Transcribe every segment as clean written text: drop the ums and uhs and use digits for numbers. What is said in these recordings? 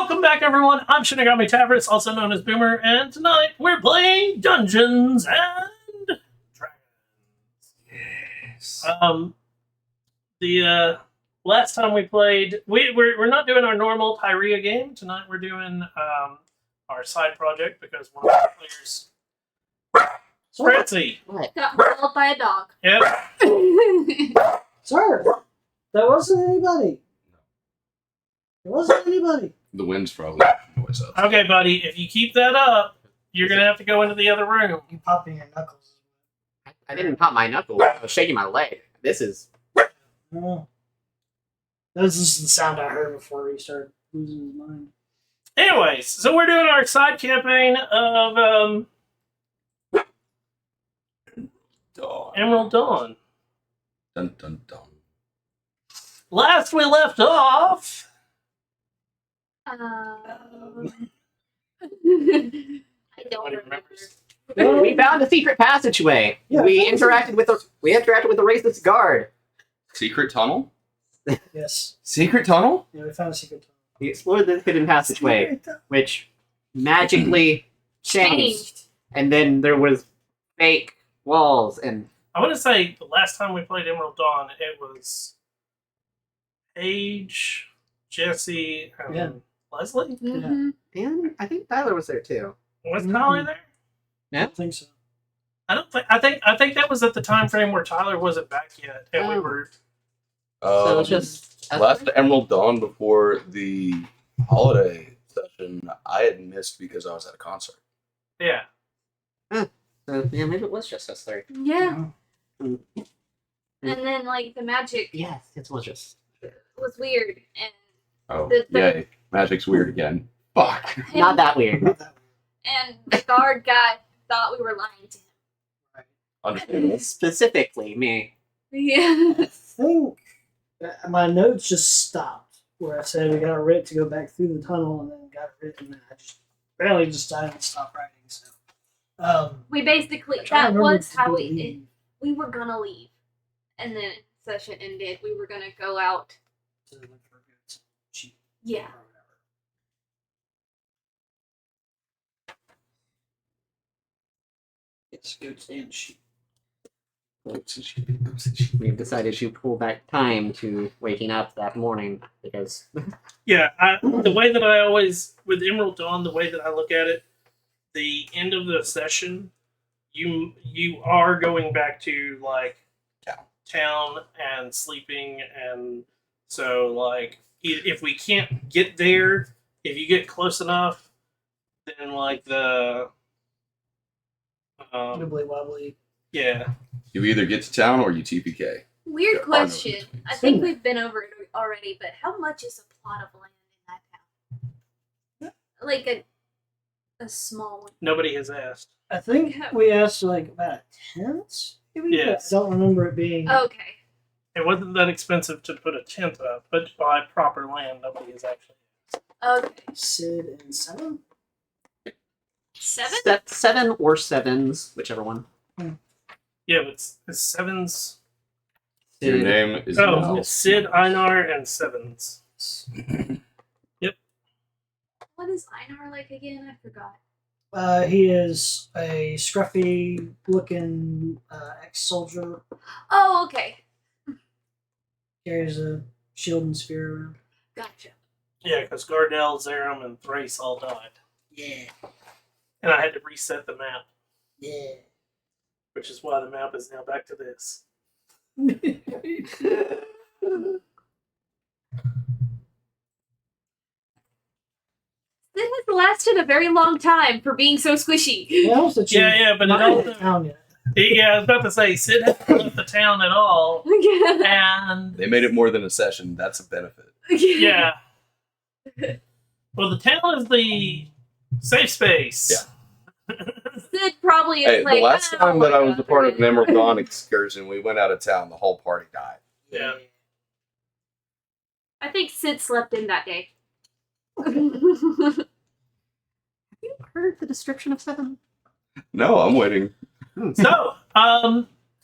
Welcome back, everyone. I'm Shinigami Tavris, also known as Boomer, and tonight we're playing Dungeons and Dragons. Yes. The last time we played, we're not doing our normal Pyrea game. Tonight we're doing our side project because one of our players, Francie, Got mauled by a dog. yep, Sir, there wasn't anybody. There wasn't anybody. The wind's probably noise up. okay, buddy. If you keep that up, you're gonna have to go into the other room. You popping your knuckles. I didn't pop my knuckle. I was shaking my leg. This is... Oh. This is the sound I heard before he started losing his mind. Anyways, so we're doing our side campaign of Dawn. Emerald Dawn. Dun dun dun. Last we left off. I don't Nobody remember. remembers. We found a secret passageway. Yeah, we interacted with the racist guard. Secret tunnel? Yes. Secret tunnel? Yeah, we found a secret tunnel. We explored the hidden passageway, which magically changed. And then there was fake walls and... I want to say the last time we played Emerald Dawn, it was Paige, Jesse, and Yeah. Leslie. Mhm. And I think Tyler was there too. Was Tyler there? I don't think so. I don't think. I think that was at the time frame where Tyler wasn't back yet, and we Oh. were. So it's just... Last Emerald Dawn before the holiday session, I had missed because I was at a concert. Yeah. So, yeah, maybe it was just us three. Yeah. Mm. And then, like, the magic Yes, it was just... was weird. And Oh, The- yay. Magic's weird again. Fuck. Not that weird. Not that and the guard guy thought we were lying to him. Understandable. Specifically, me. Yeah. I think my notes just stopped where I said we got a writ to go back through the tunnel and then got a writ and then I just barely decided to stop writing. So, We basically, I try to that remember was to how do we, leave. we were gonna leave. And then session ended. We were gonna go out. to look for goods, cheap Yeah. or whatever. It's goods and sheep. We've decided to pull back time to waking up that morning because Yeah. The way that I always with Emerald Dawn, the way that I look at it, the end of the session, you are going back to like town and sleeping, and so like if we can't get there, if you get close enough, then like the Wibbly wobbly. yeah. You either get to town or you TPK. Weird There are no question. between. I think we've been over it already, but how much is a plot of land in that town? Like a small one. Nobody has asked. I think we asked like about a tent. Maybe? Yes. I don't remember it being. Okay. It wasn't that expensive to put a tent up, but to buy proper land, nobody has actually. Okay. Sid and Seven. 7? 7 or 7s, whichever one. Yeah, but it's Sevens. Your Sid. name is Oh, Mel. it's Sid, Einar, and Sevens. What is Einar like again? I forgot. He is a scruffy looking ex-soldier. Oh, okay. Carries a shield and spear around. Gotcha. Yeah, because Gardel, Zerum, and Thrace all died. Yeah. And I had to reset the map, Yeah. which is why the map is now back to this. This has lasted a very long time for being so squishy. Else that you Yeah, but it not in also. town yet. Yeah, I was about to say, Sid hasn't left the town at all. And, They made it more than a session. That's a benefit. yeah. Well, the town is the safe space. Yeah. Sid probably is Hey, like. the last "Oh, time that I was my a part of God." an Emerald Dawn excursion, we went out of town. The whole party died. Yeah. I think Sid slept in that day. Have you heard the description of 7? No, I'm waiting. So,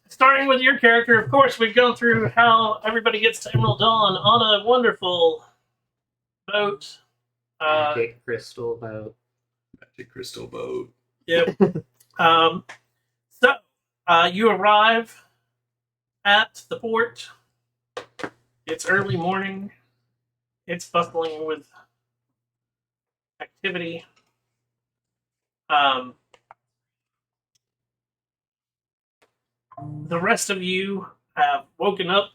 starting with your character, of course, we've gone through how everybody gets to Emerald Dawn on a wonderful boat Magic crystal boat. Magic crystal boat. Yep. So, you arrive at the port. It's early morning. It's bustling with activity. The rest of you have woken up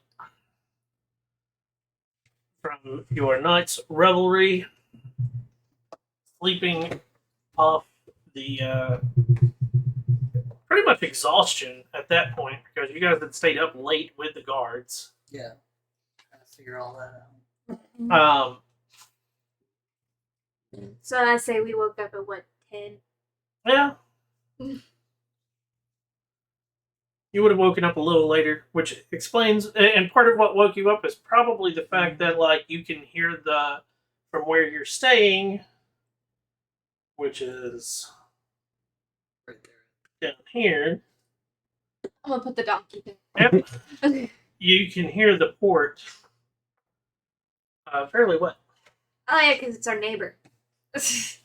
from your night's revelry, sleeping off the pretty much exhaustion at that point because you guys had stayed up late with the guards. Yeah. Trying to figure all that out. So I say we woke up at what, 10? Yeah. You would have woken up a little later, which explains, and part of what woke you up is probably the fact that, like, you can hear from where you're staying, which is Right there. down here. I'm gonna put the donkey there. Yep. Okay. You can hear the port fairly well. Oh yeah, because it's our neighbor. Seems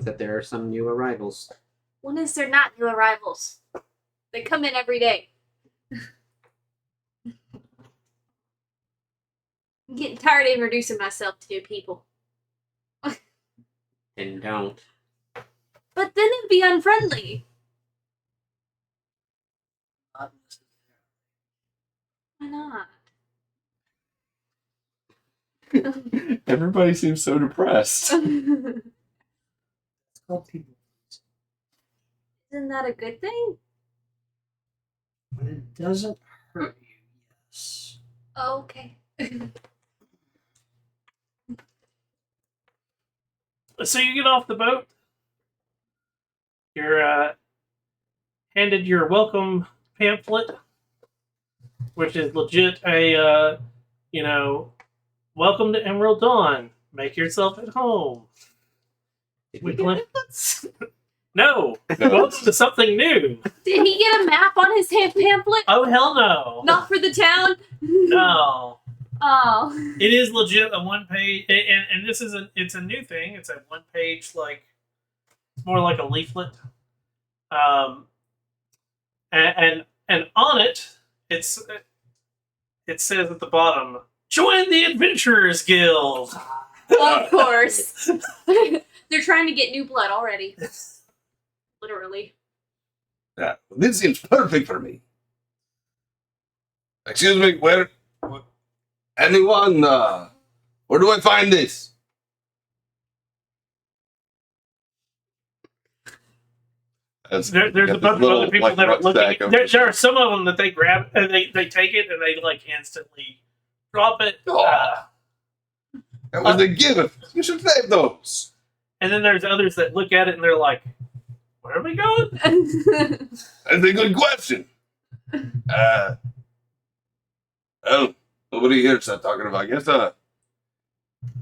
that there are some new arrivals. When is there not new arrivals? They come in every day. I'm getting tired of introducing myself to new people. And don't. But then it'd be unfriendly. Not necessarily. Why not? Everybody seems so depressed. Isn't It's called people. that a good thing? When it doesn't hurt you, yes. Oh, okay. So you get off the boat. You're handed your welcome pamphlet, which is legit a, welcome to Emerald Dawn. Make yourself at home. Did We we get plan- it? No, No. welcome to something new. Did he get a map on his pamphlet? Oh, hell no. Not for the town? No. Oh. It is legit a one page, and this is it's a new thing. It's a one page, like, more like a leaflet. And on it, it says at the bottom, join the Adventurers Guild. Of course. They're trying to get new blood already. Literally. Yeah, this seems perfect for me. Excuse me, where anyone? Where do I find this? There's a bunch of other people that are looking. There are some of them that they grab and they take it and they like instantly drop it. That was a gift. You should save those. And then there's others that look at it and they're like, "Where are we going?" That's a good question. Well, nobody here is talking about. I guess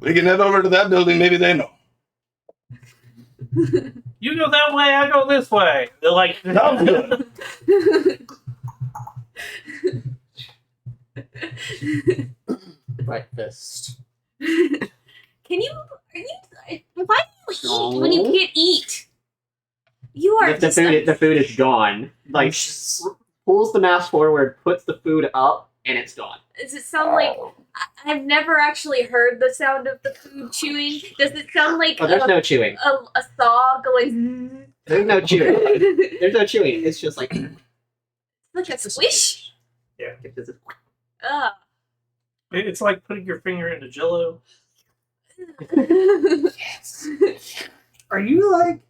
we can head over to that building. Maybe they know. You go that way, I go this way. They're like, Sounds good. Breakfast. Can you? Are you? Why do you eat when you can't eat? You are. The food is gone. Like, pulls the mask forward, puts the food up, and it's gone. Does it sound like? I've never actually heard the sound of the food chewing. Does it sound like Oh, there's no chewing. a saw going? There's no chewing. There's no chewing. It's just like Like a swish. Yeah. Ugh. it's like putting your finger into Jello. Yes. Are you like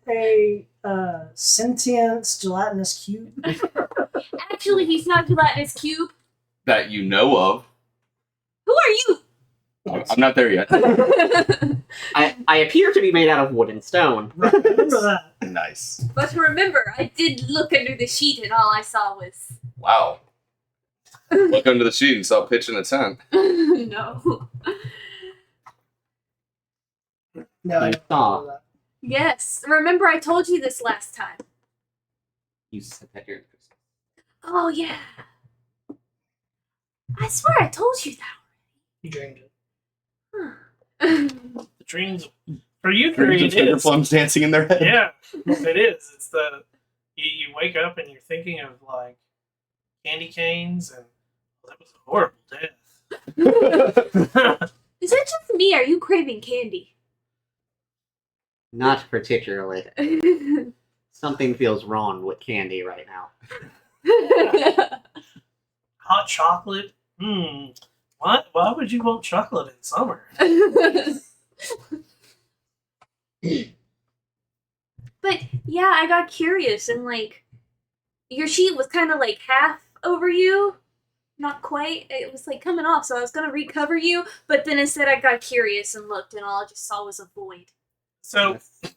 a sentient gelatinous cube? Actually, he's not gelatinous cube. That you know of. Who are you? I'm not there yet. I appear to be made out of wood and stone. Right, I remember that. Nice. But remember, I did look under the sheet, and all I saw was Wow. Look under the sheet and saw pitch in the tent. no. No, I You don't saw. remember that. Yes, remember I told you this last time. You said that during Christmas. Oh yeah. I swear I told you that. You dreamed it. Huh. The dreams for you three, Dreams of it finger is. plums dancing in their head. Yeah, it is. It's the you wake up and you're thinking of like candy canes, and that was a horrible death. Is it just me? Are you craving candy? Not particularly. Something feels wrong with candy right now. Hot chocolate. Why would you want chocolate in summer? But yeah, I got curious and like your sheet was kind of like half over you. Not quite. It was like coming off, so I was gonna recover you, but then instead I got curious and looked, and all I just saw was a void. So, That's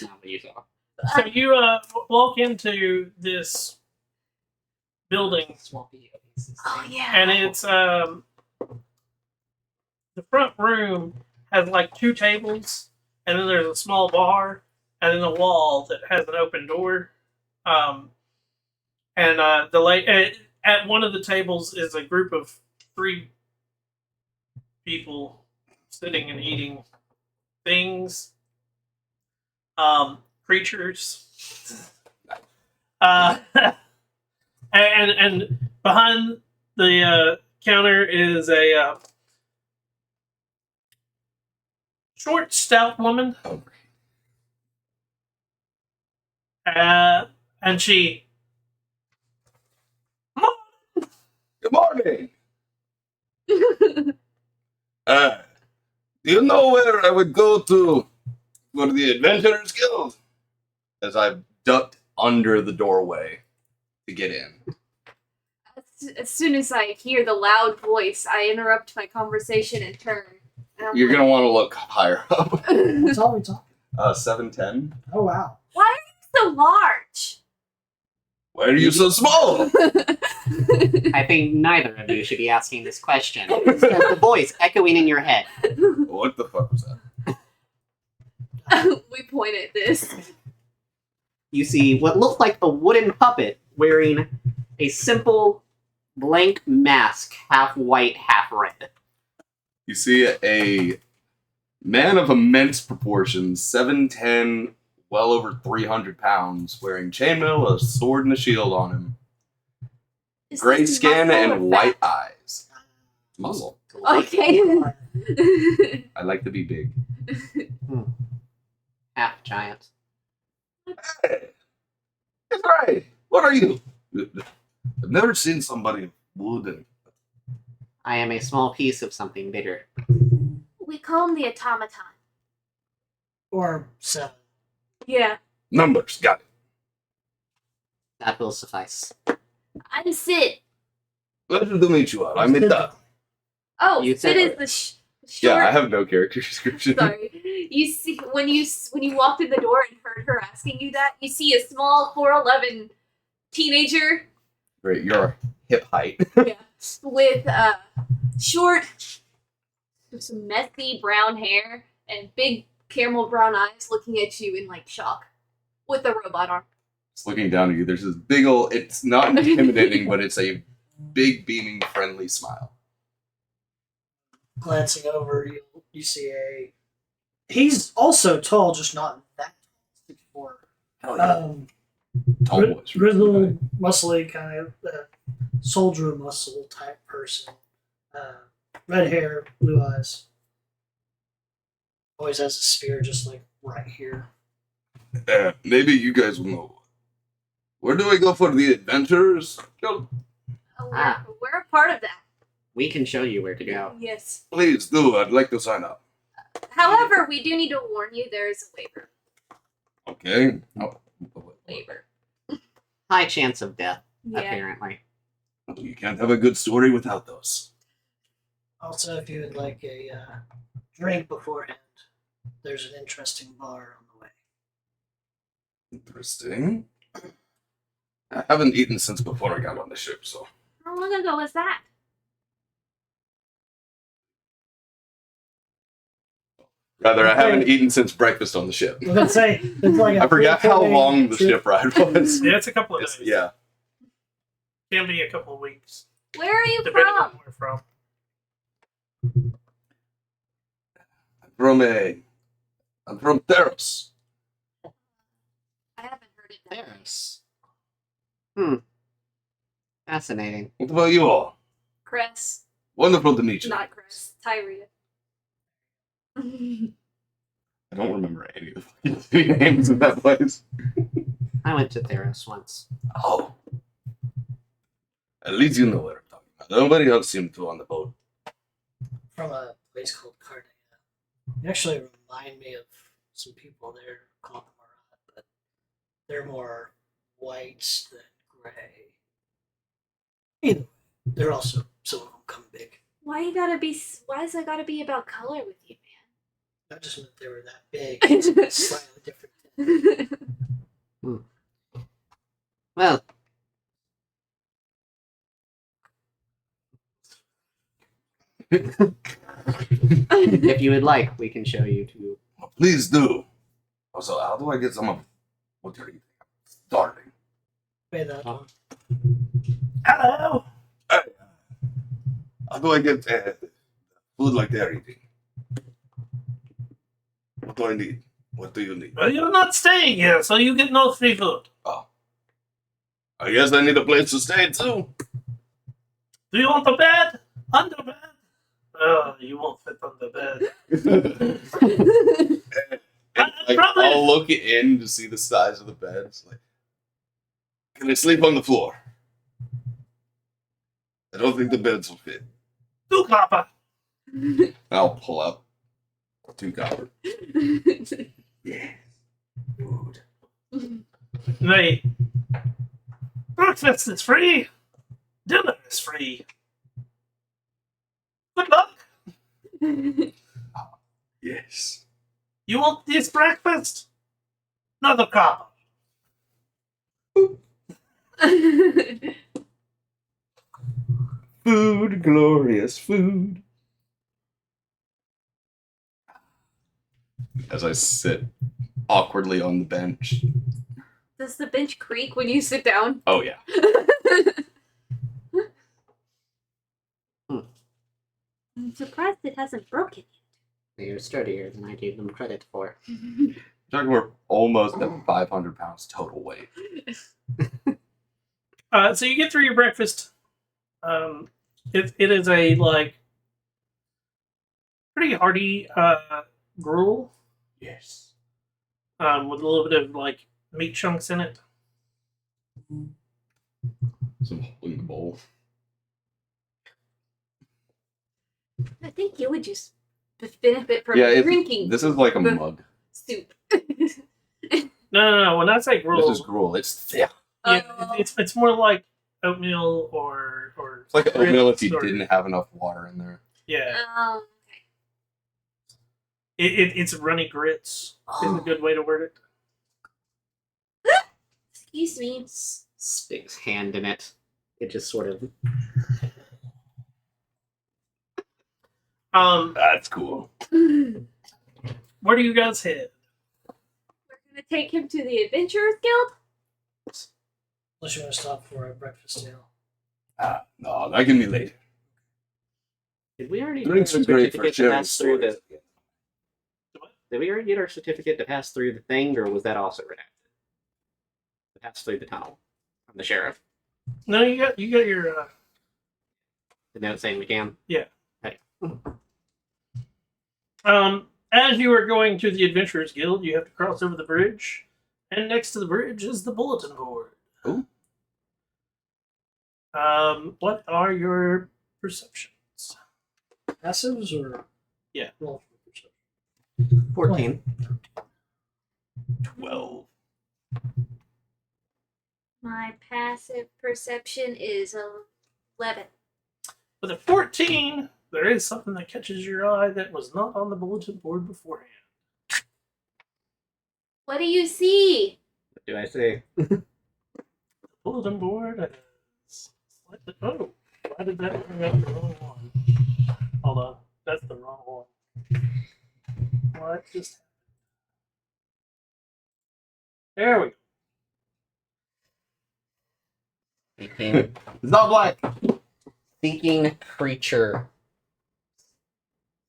not what you saw. so you walk into this building, Swampy. Oh yeah. and it's the front room has like 2 tables, and then there's a small bar, and then a wall that has an open door. And at one of the tables is a group of 3 people sitting and eating things, creatures. And behind the counter is a short, stout woman. And she. Good morning. Do you know where I would go to for the Adventurers Guild? As I've ducked under the doorway to get in. As soon as I hear the loud voice, I interrupt my conversation and turn. And I'm You're like, gonna want to look higher up. What's all we talking? 7'10". Oh wow. Why are you so large? Why are you so small? I think neither of you should be asking this question. It's just the voice echoing in your head. What the fuck was that? We point at this. You see what looked like a wooden puppet wearing a simple blank mask, half white, half red. You see a man of immense proportions, 7'10", well over 300 pounds, wearing chainmail, a sword, and a shield on him. Is Gray this skin muscle or and white fat? eyes. Muscle. Okay. I like to be big. Half giant. Hey, that's right. What are you? I've never seen somebody wooden. I am a small piece of something bigger. We call him the automaton. Or 7. Yeah. Numbers, got it. That will suffice. I'm Sid. Pleasure to meet you all. I'm Ita. Oh, You Sid said- is the Yeah, short. I have no character description. Sorry. You see when you walked in the door and heard her asking you that, you see a small 4'11" teenager. Great, you're hip height. Yeah. With short, some messy brown hair and big caramel brown eyes, looking at you in like shock, with a robot arm. Just looking down at you, there's this big ol', it's not intimidating, but it's a big, beaming, friendly smile. Glancing over, you see a. He's also tall, just not that tall. 6'4". Tall boys. Grizzled, muscly, kind of soldier muscle type person. Red hair, blue eyes. Always has a spear just like right here. Maybe you guys will know. Where do I go for the adventures? Go. Oh, Ah. we're a part of that. We can show you where to go. Yes. Please do. I'd like to sign up. However, we do need to warn you there is a waiver. Okay. Waiver. High chance of death, Yeah. apparently. You can't have a good story without those. Also, if you would like a drink beforehand, there's an interesting bar on the way. Interesting. I haven't eaten since before I got on the ship, so. How long ago was that? Rather, I haven't eaten since breakfast on the ship. I was gonna say it's like I forgot how 4 long the trip. ship ride was. Yeah, it's a couple of It's- days. yeah. Can be a couple of weeks, Where are you depending from? on where from. I'm from Theros. I haven't heard it. That way. There's. Fascinating. What about you all? Cress, Wonderful to meet you. not Cress. Tyria. I don't remember any of the city names of that place. I went to Theros once. Oh. At least you know what I'm talking about. Nobody else seemed to on the boat. From a place called Cardea. You actually remind me of some people there called the Marat, but they're more white than gray. Either way, they're also some of them come big. Why is it gotta be about color with you, I just meant they were that big, slightly different. man? Well, if you would like, we can show you to. Please do. Also, how do I get some of what you're eating? I'm starving. Pay that. Oh. Hello. How do I get food like they're eating? What do I need? What do you need? Well, you're not staying here, so you get no free food. Oh. I guess I need a place to stay too. Do you want a bed? Under bed? Oh, you won't fit under bed. Probably- I'll look in to see the size of the bed. It's like, can I sleep on the floor? I don't think the beds will fit. 2 copper. I'll pull up 2 copper. Yeah. Food. Wait. Breakfast is free. Dinner is free. Good luck. Yes. You want this breakfast? Another copper. Food, glorious food. As I sit awkwardly on the bench. Does the bench creak when you sit down? Oh, yeah. I'm surprised it hasn't broken They're sturdier than I gave them credit for. yet. Talking we're almost at 500 pounds total weight. So you get through your breakfast. It is a pretty hearty gruel. Yes. With a little bit of meat chunks in it. Some hole in the bowl. I think you would just benefit from Yeah, drinking this is like a the mug. soup. No. When I say gruel, This is gruel. It's thick. yeah, Oh. it's more like oatmeal or It's like oatmeal if you grits or- didn't have enough water in there. Yeah, Um, it's runny grits is a good way to word it. excuse me. Sticks hand in it. It just sort of. That's cool. We're Where do you guys head? gonna take him to the Adventurers Guild. Unless you want to stop for a breakfast deal. No, that can be later. Did we already Drinks get are our great for certificate to sharing pass through stories. the? Did we already get our certificate to pass through the thing, or was that also redacted? To pass through the tunnel from the sheriff. No, you got your The note saying we can. As you are going to the Adventurers Guild, you have to cross over the bridge, and next to the bridge is the bulletin board. Ooh. What are your perceptions? Passives or Yeah. roll for perception? 14. 12. My passive perception is 11. With a 14, there is something that catches your eye that was not on the bulletin board beforehand. What do you see? What do I say? Bulletin board is slightly. Oh, why did that bring up the wrong one? Hold on, that's the wrong one. What just happened? There we go. Seeking. It's not black. Seeking creature.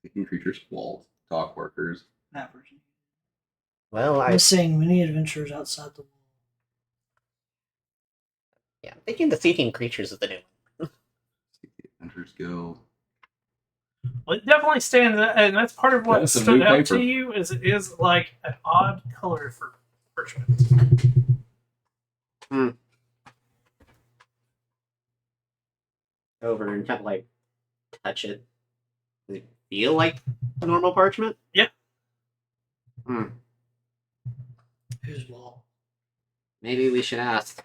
Seeking creatures walls. dock workers. That version. Well, I'm saying many adventures outside the wall. yeah, I'm thinking the Seeking Creatures is the new one. Adventures Guild. Well, it definitely stands, and that's part of what That's a stood new out paper. to you. Is it is like an odd color for parchment. Over and kind of like touch it. Does it feel like a normal parchment? Yeah. Whose wall? Maybe we should ask.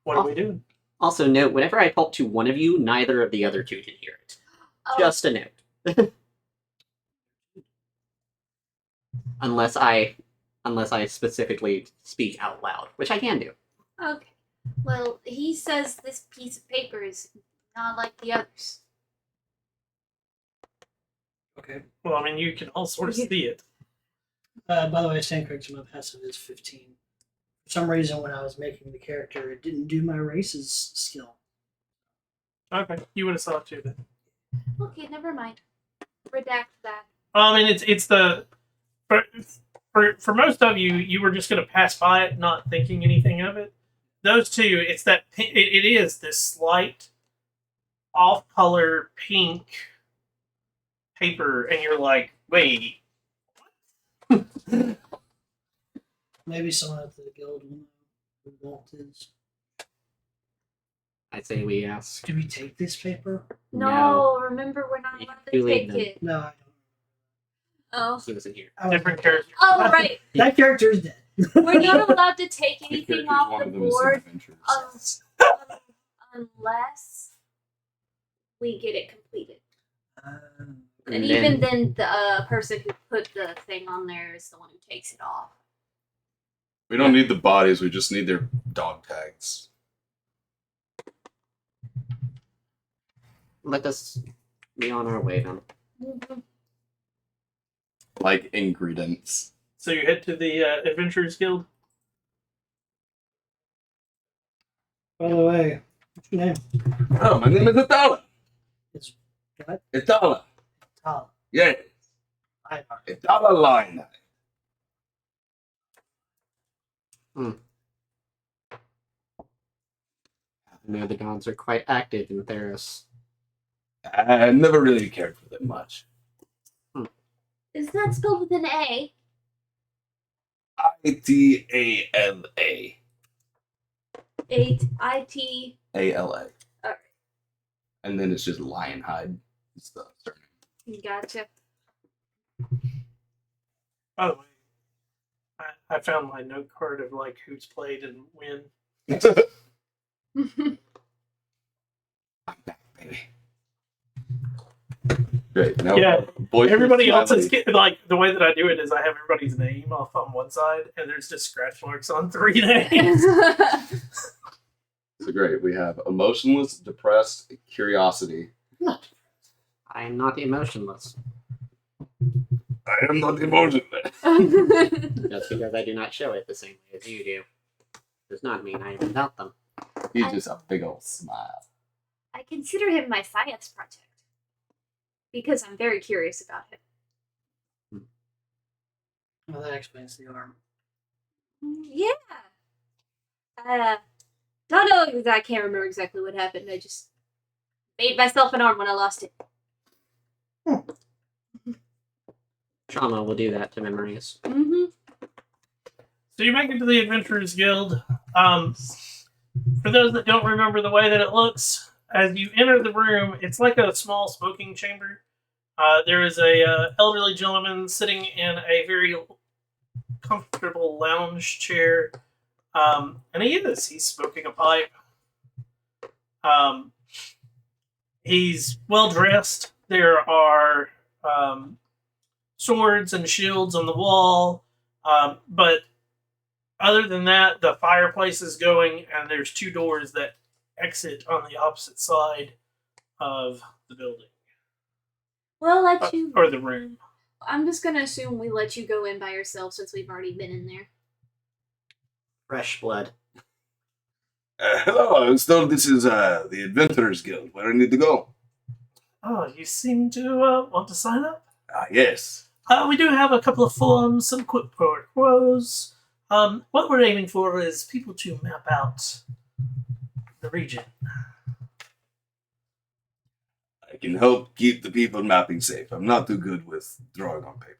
What are we doing? Also, note, whenever I talk to one of you, neither of the other two can hear it. Oh. Just a note. unless I specifically speak out loud, which I can do. Okay. Well, he says this piece of paper is not like the others. Okay. Well, I mean, you can all sort of see it. By the way, stand correction, my passive is 15. For some reason, when I was making the character, it didn't do my race's skill. Okay, you would have saw it too then. Okay, never mind. Redact that. I mean, it's the for most of you, you were just going to pass by it, not thinking anything of it. Those two, it's that it is this slight off-color pink paper, and you're like, wait. Maybe someone at the guild will know who Walt is. I'd say we ask. Do we take this paper? No, remember we're not allowed to Too late take then. it. No, I don't. Oh. He was in here. Different character. Oh, right. That character is dead. We're not allowed to take The anything characters, off one the of them is board Adventures. unless we get it completed. And And even then, the person who put the thing on there is the one who takes it off. We don't need the bodies, we just need their dog tags. let us be on our way then. Like ingredients. So you head to the Adventurers Guild. By the way, what's your name? Oh, my name is Atala. It's what? Atala. Tala. Yeah. I Atala line. I know the gods are quite active in Theros. I never really cared for them much. Is that spelled with an A? Itala. IT. ALA. Alright. And then it's just Lionhide. It's the surname. Gotcha. By the way, I found my note card of like who's played and when. I'm back, baby. Great. Now, Yeah, boy, everybody smiley. else's like the way that I do it is I have everybody's name off on one side and there's just scratch marks on 3 names. So great. We have emotionless, depressed, curiosity. I am not emotionless. I am not emotionless. Just because I do not show it the same way as you do does not mean I am without them. He's just a big old smile. I consider him my science project because I'm very curious about him. Well, that explains the arm. Yeah. Don't know. I can't remember exactly what happened. I just made myself an arm when I lost it. Trauma will do that to memories. Mm-hmm. So you make it to the Adventurers Guild. For those that don't remember the way that it looks, as you enter the room, it's like a small smoking chamber. There is a elderly gentleman sitting in a very comfortable lounge chair, and he's smoking a pipe. He's well dressed. There are swords and shields on the wall, but other than that, the fireplace is going, and there's 2 doors that exit on the opposite side of the building. We'll let you. Or the room. I'm just gonna assume we let you go in by yourself since we've already been in there. Fresh blood. Hello, I was told this is the Adventurers Guild. Where do I need to go? Oh, you seem to want to sign up? Ah, yes. We do have a couple of forms, some quick quos. What we're aiming for is people to map out the region. I can help keep the people mapping safe. I'm not too good with drawing on paper.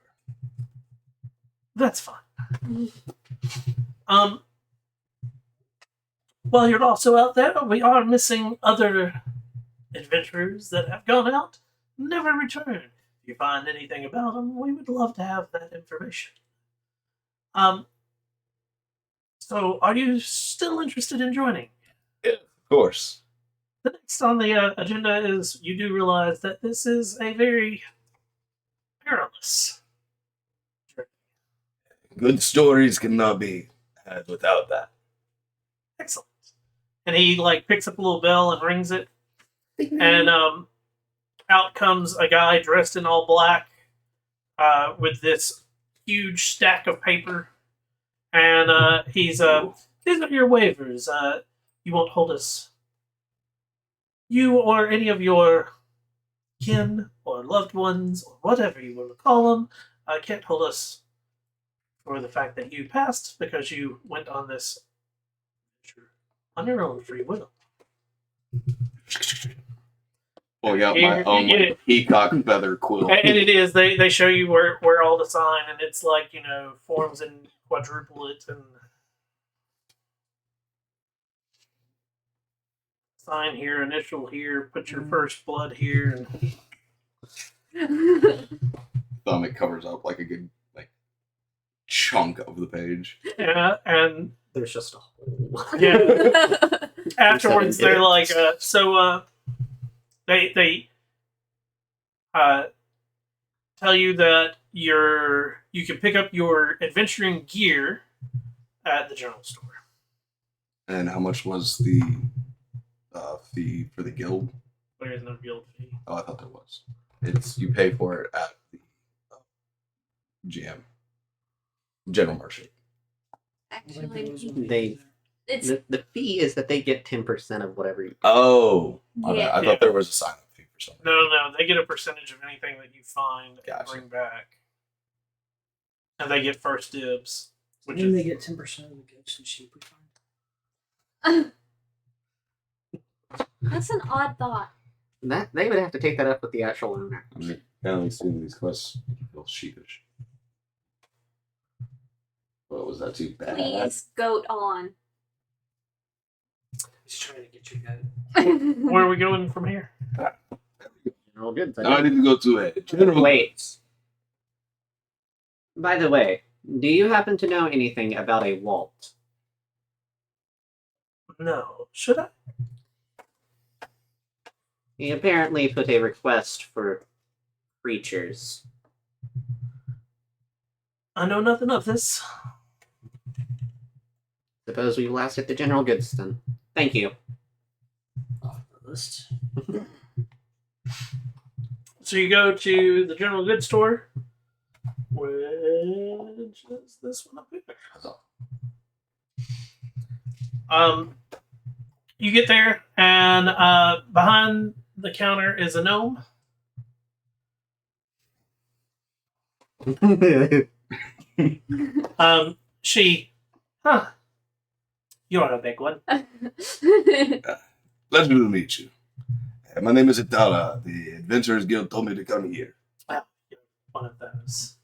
That's fine. While you're also out there, we are missing other adventurers that have gone out, never returned. If you find anything about them, we would love to have that information. So are you still interested in joining? Of course. The next on the agenda is you do realize that this is a very perilous journey. Good stories cannot be had without that. Excellent. And he picks up a little bell and rings it, and out comes a guy dressed in all black, with this huge stack of paper, and these are your waivers. You won't hold us. You or any of your kin or loved ones or whatever you want to call them can't hold us for the fact that you passed because you went on this adventure on your own free will. Pulling out my own peacock feather quill. And it is. They show you where all the sign, and it's forms in quadruplet and sign here, initial here, put your first blood here, and Thumb, it covers up like a good chunk of the page. yeah, and There's just a hole. yeah. Afterwards, they're like, they tell you that you can pick up your adventuring gear at the general store. And how much was the fee for the guild? There is no guild fee. Oh, I thought there was. It's you pay for it at the GM general market. Actually, it's The fee is that they get 10% of whatever you. Oh, my Yeah. bad. I thought there was a sign up fee for something. No, they get a percentage of anything that you find and Gotcha. bring back, and they get first dibs. Which When is they get 10% of the goods and sheep we find. that's an odd thought. That they would have to take that up with the actual owner. I mean, apparently, seeing these quests make you feel sheepish. What was that too bad? Please goat on. He's trying to get your goat. where are we going from here? All good. Now I need to go to a general. Wait. By the way, do you happen to know anything about a vault? No, should I? He apparently put a request for creatures. I know nothing of this. Suppose we last at the general goods then. Thank you. Off the list. So you go to the general goods store, which is this one up here. You get there, and behind the counter is a gnome. You're a big one. Pleasure to meet you. My name is Itala. The Adventurers Guild told me to come here. One of those.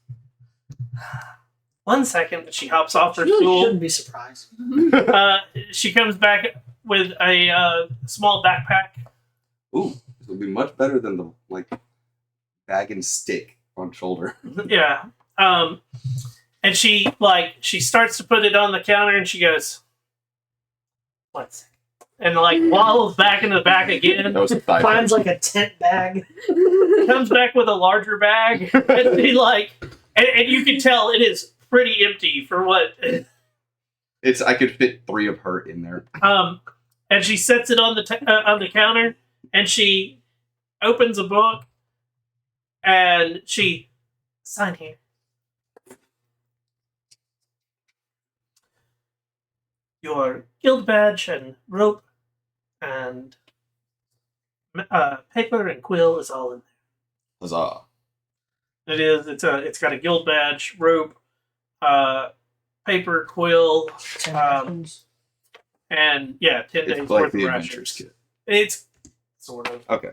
1 second, she hops off her You really stool. shouldn't be surprised. She comes back with a small backpack. Ooh, this will be much better than the bag and stick on shoulder. Yeah. And she starts to put it on the counter, and she goes, 1 second. And waddles back into the back again. That was a thigh. Finds a tent bag. Comes back with a larger bag. And she and you can tell it is pretty empty for what. I could fit 3 of her in there. And she sets it on the counter, and she opens a book, and she sign here. your guild badge and rope and paper and quill is all in Huzzah. there. It is. It's got a guild badge, rope, paper, quill, 10 rations. and yeah, 10 days It's like worth the of adventurers rations. kit. It's sort of. Okay.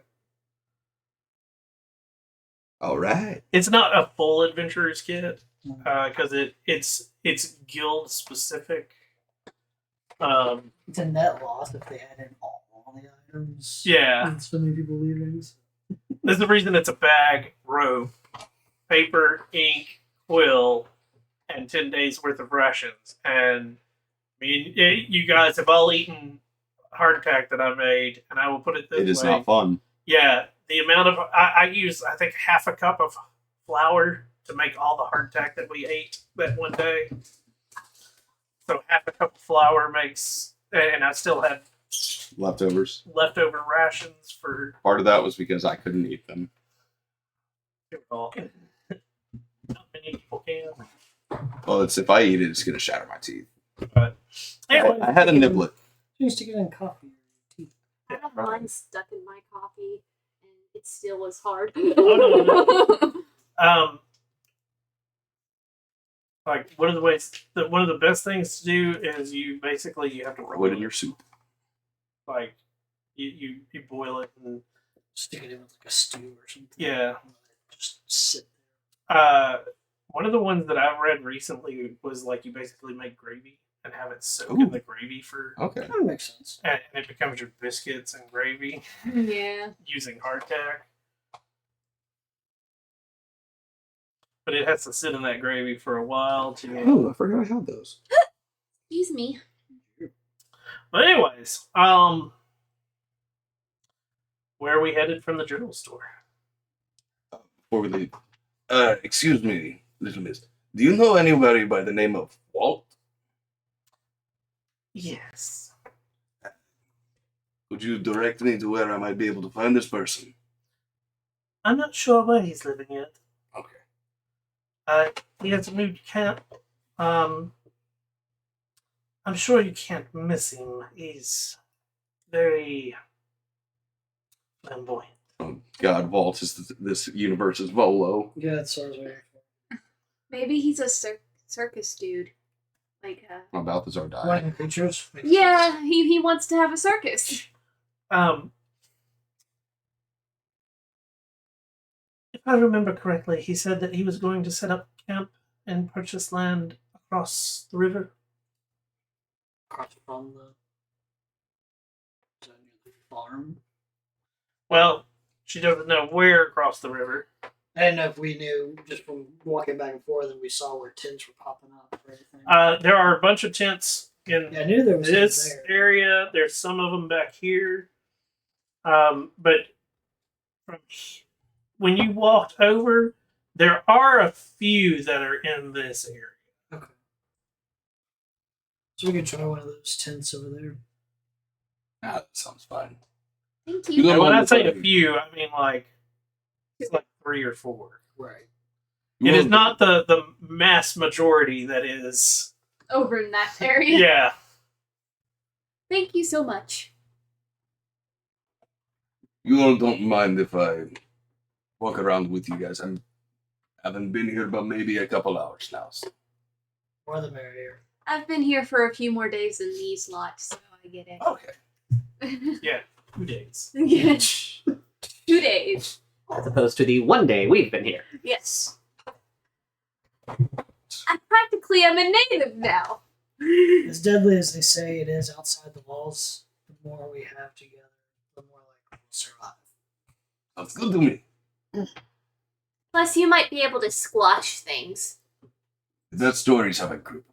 All right. It's not a full adventurer's kit because it's guild specific. It's a net loss if they add in all the items. Yeah, And so many people leaving. there's the reason it's a bag, rope, paper, ink, quill, and 10 days worth of rations. And I mean, you guys have all eaten hardtack that I made, and I will put it this way. It is not fun. Yeah, the amount of I use I think half a cup of flour to make all the hardtack that we ate that one day. So half a cup of flour makes, and I still had Leftovers. leftover rations for Part of that was because I couldn't eat them. all. Not many people can. Well, it's if I eat it, it's gonna shatter my teeth. But anyway, I had a niblet. You used to get in coffee. I have mine stuck in my coffee, and it still was hard. like one of the ways that one of the best things to do is you have to Throw it in your soup. like you boil it and Stick it in with like a stew or something. yeah. Just sit One of the ones that I've read recently was like you basically make gravy and have it soak in the gravy for Okay. there. That makes sense. and it becomes your biscuits and gravy Yeah. using hardtack. But it has to sit in that gravy for a while to. Oh, I forgot I had those. Excuse me. But anyways, where are we headed from the journal store? Before we leave. Excuse me, little miss. Do you know anybody by the name of Walt? Yes. Could you direct me to where I might be able to find this person? I'm not sure where he's living yet. Okay. He has moved camp. I'm sure you can't miss him. He's very flamboyant. Oh, God, Walt is this universe's Volo. Yeah, that's what I was waiting for. Maybe he's a circus dude. Like, Balthazar died. Lighting creatures. yeah, he wants to have a circus. If I remember correctly, he said that he was going to set up camp and purchase land across the river. Across from the farm. Well, she doesn't know where across the river. I didn't know if we knew just from walking back and forth and we saw where tents were popping up or anything. There are a bunch of tents in Yeah, I knew there was this some there. area. There's some of them back here. But from when you walked over, there are a few that are in this area. Okay. So we could try one of those tents over there. Ah, that sounds fine. Thank You you. don't And when I mind say if a few, I mean it's like 3 or 4. Right. It is not the mass majority that is. Over in that area. Yeah. Thank you so much. You all don't mind if I walk around with you guys. I haven't been here but maybe a couple hours now. So. More the merrier. I've been here for a few more days than these lots, so I get it. Okay. Yeah. 2 days. Yeah. 2 days. As opposed to the one day we've been here. Yes. I'm a native now. As deadly as they say it is outside the walls, the more we have together, the more likely we'll survive. Sounds good to me. Plus, you might be able to squash things. That stories have a group.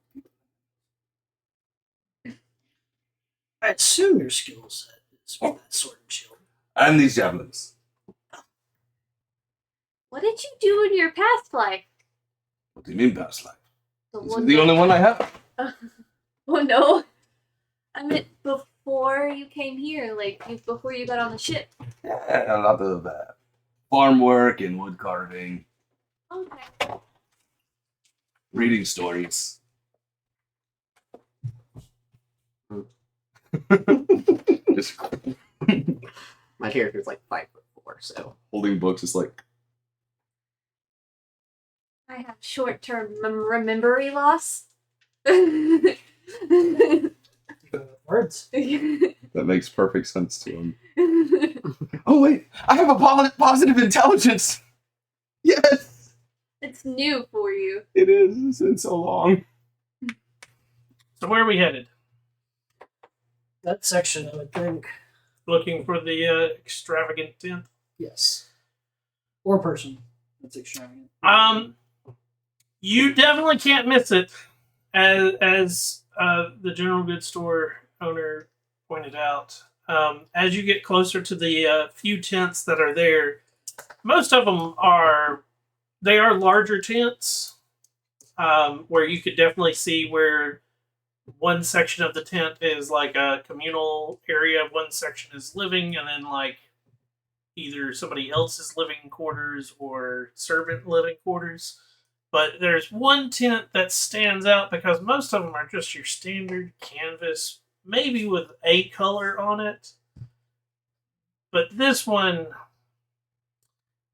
I assume your skill set is with that sword and shield. And these javelins. What did you do in your past life? What do you mean past life? The This is the only one I have. Oh no. I meant before you came here, before you got on the ship. Yeah, a lot of farm work and wood carving, Okay. reading stories. Just My character's like 5'4", so holding books is like, I have short-term memory loss. Words. that makes perfect sense to him. Oh wait, I have a positive intelligence. Yes, It's new for you. it is. It's been so long. So where are we headed? That section, I would think. Looking for the extravagant tent. Yes. Or person. That's extravagant. You definitely can't miss it, as the general goods store owner pointed out. As you get closer to the few tents that are there, most of them are larger tents, where you could definitely see where one section of the tent is like a communal area, one section is living, and then like either somebody else's living quarters or servant living quarters. But there's one tent that stands out because most of them are just your standard canvas, maybe with a color on it. But this one,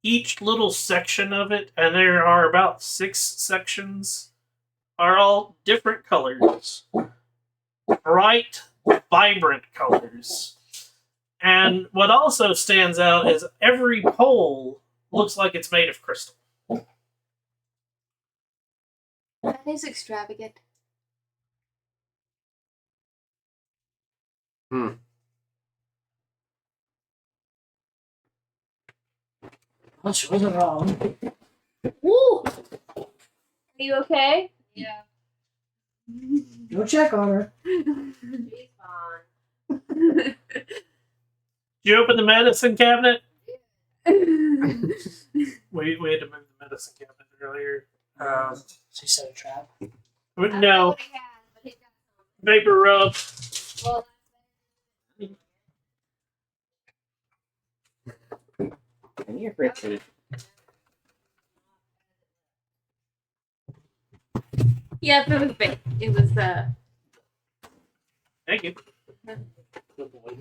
each little section of it, and there are about 6 sections, are all different colors. Bright, vibrant colors. And what also stands out is every pole looks like it's made of crystal. That is extravagant. Well, she wasn't wrong. Woo! Are you okay? Yeah, Go check on her. she's fine. Did you open the medicine cabinet? We had to move the medicine cabinet earlier. She set a trap. But I don't know no, what he has, but he got vapor rub. some. Well, come here, Fritzy. Yep, it was big. It was Thank you. Good boy.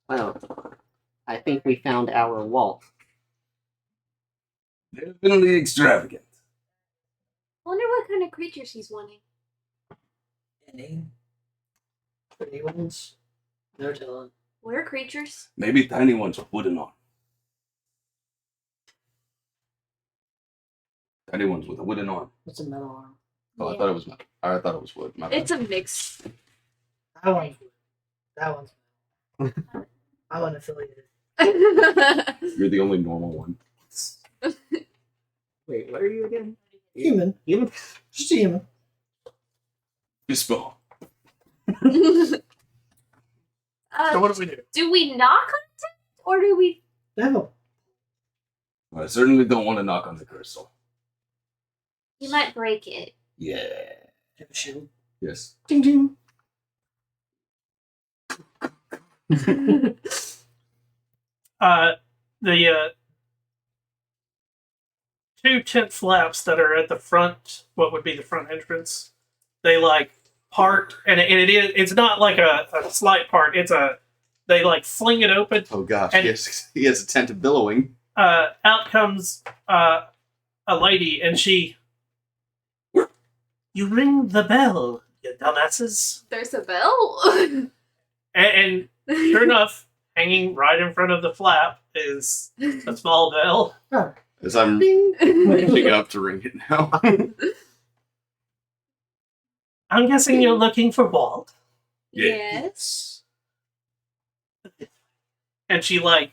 Well, I think we found our Walt. Definitely extravagant. wonder what kind of creatures he's wanting. Any pretty ones? No telling. What are creatures? Maybe tiny ones with wooden on. Tiny ones with a wooden arm. What's a metal arm? Oh, I thought it was metal. I thought it was wood. My bad. It's a mix. That one's wood. That one's metal. I want affiliated. You're the only normal one. Wait, what are you again? Human. Human? Just a human. Just small. So what do we do? Do we knock on it, or do we? They have a I certainly don't want to knock on the crystal. You might break it. Yeah. have a shield. Yes. Ding ding. The 2 tent flaps that are at the front, what would be the front entrance, they like part, and it's not like a slight part. They like fling it open. Oh gosh, And- he has a tent of billowing. Out comes a lady, and you ring the bell, you dumbasses. There's a bell. And sure enough, hanging right in front of the flap is a small bell. Oh, As I'm ding. reaching up to ring it now. I'm guessing you're looking for Walt. Yes. And she like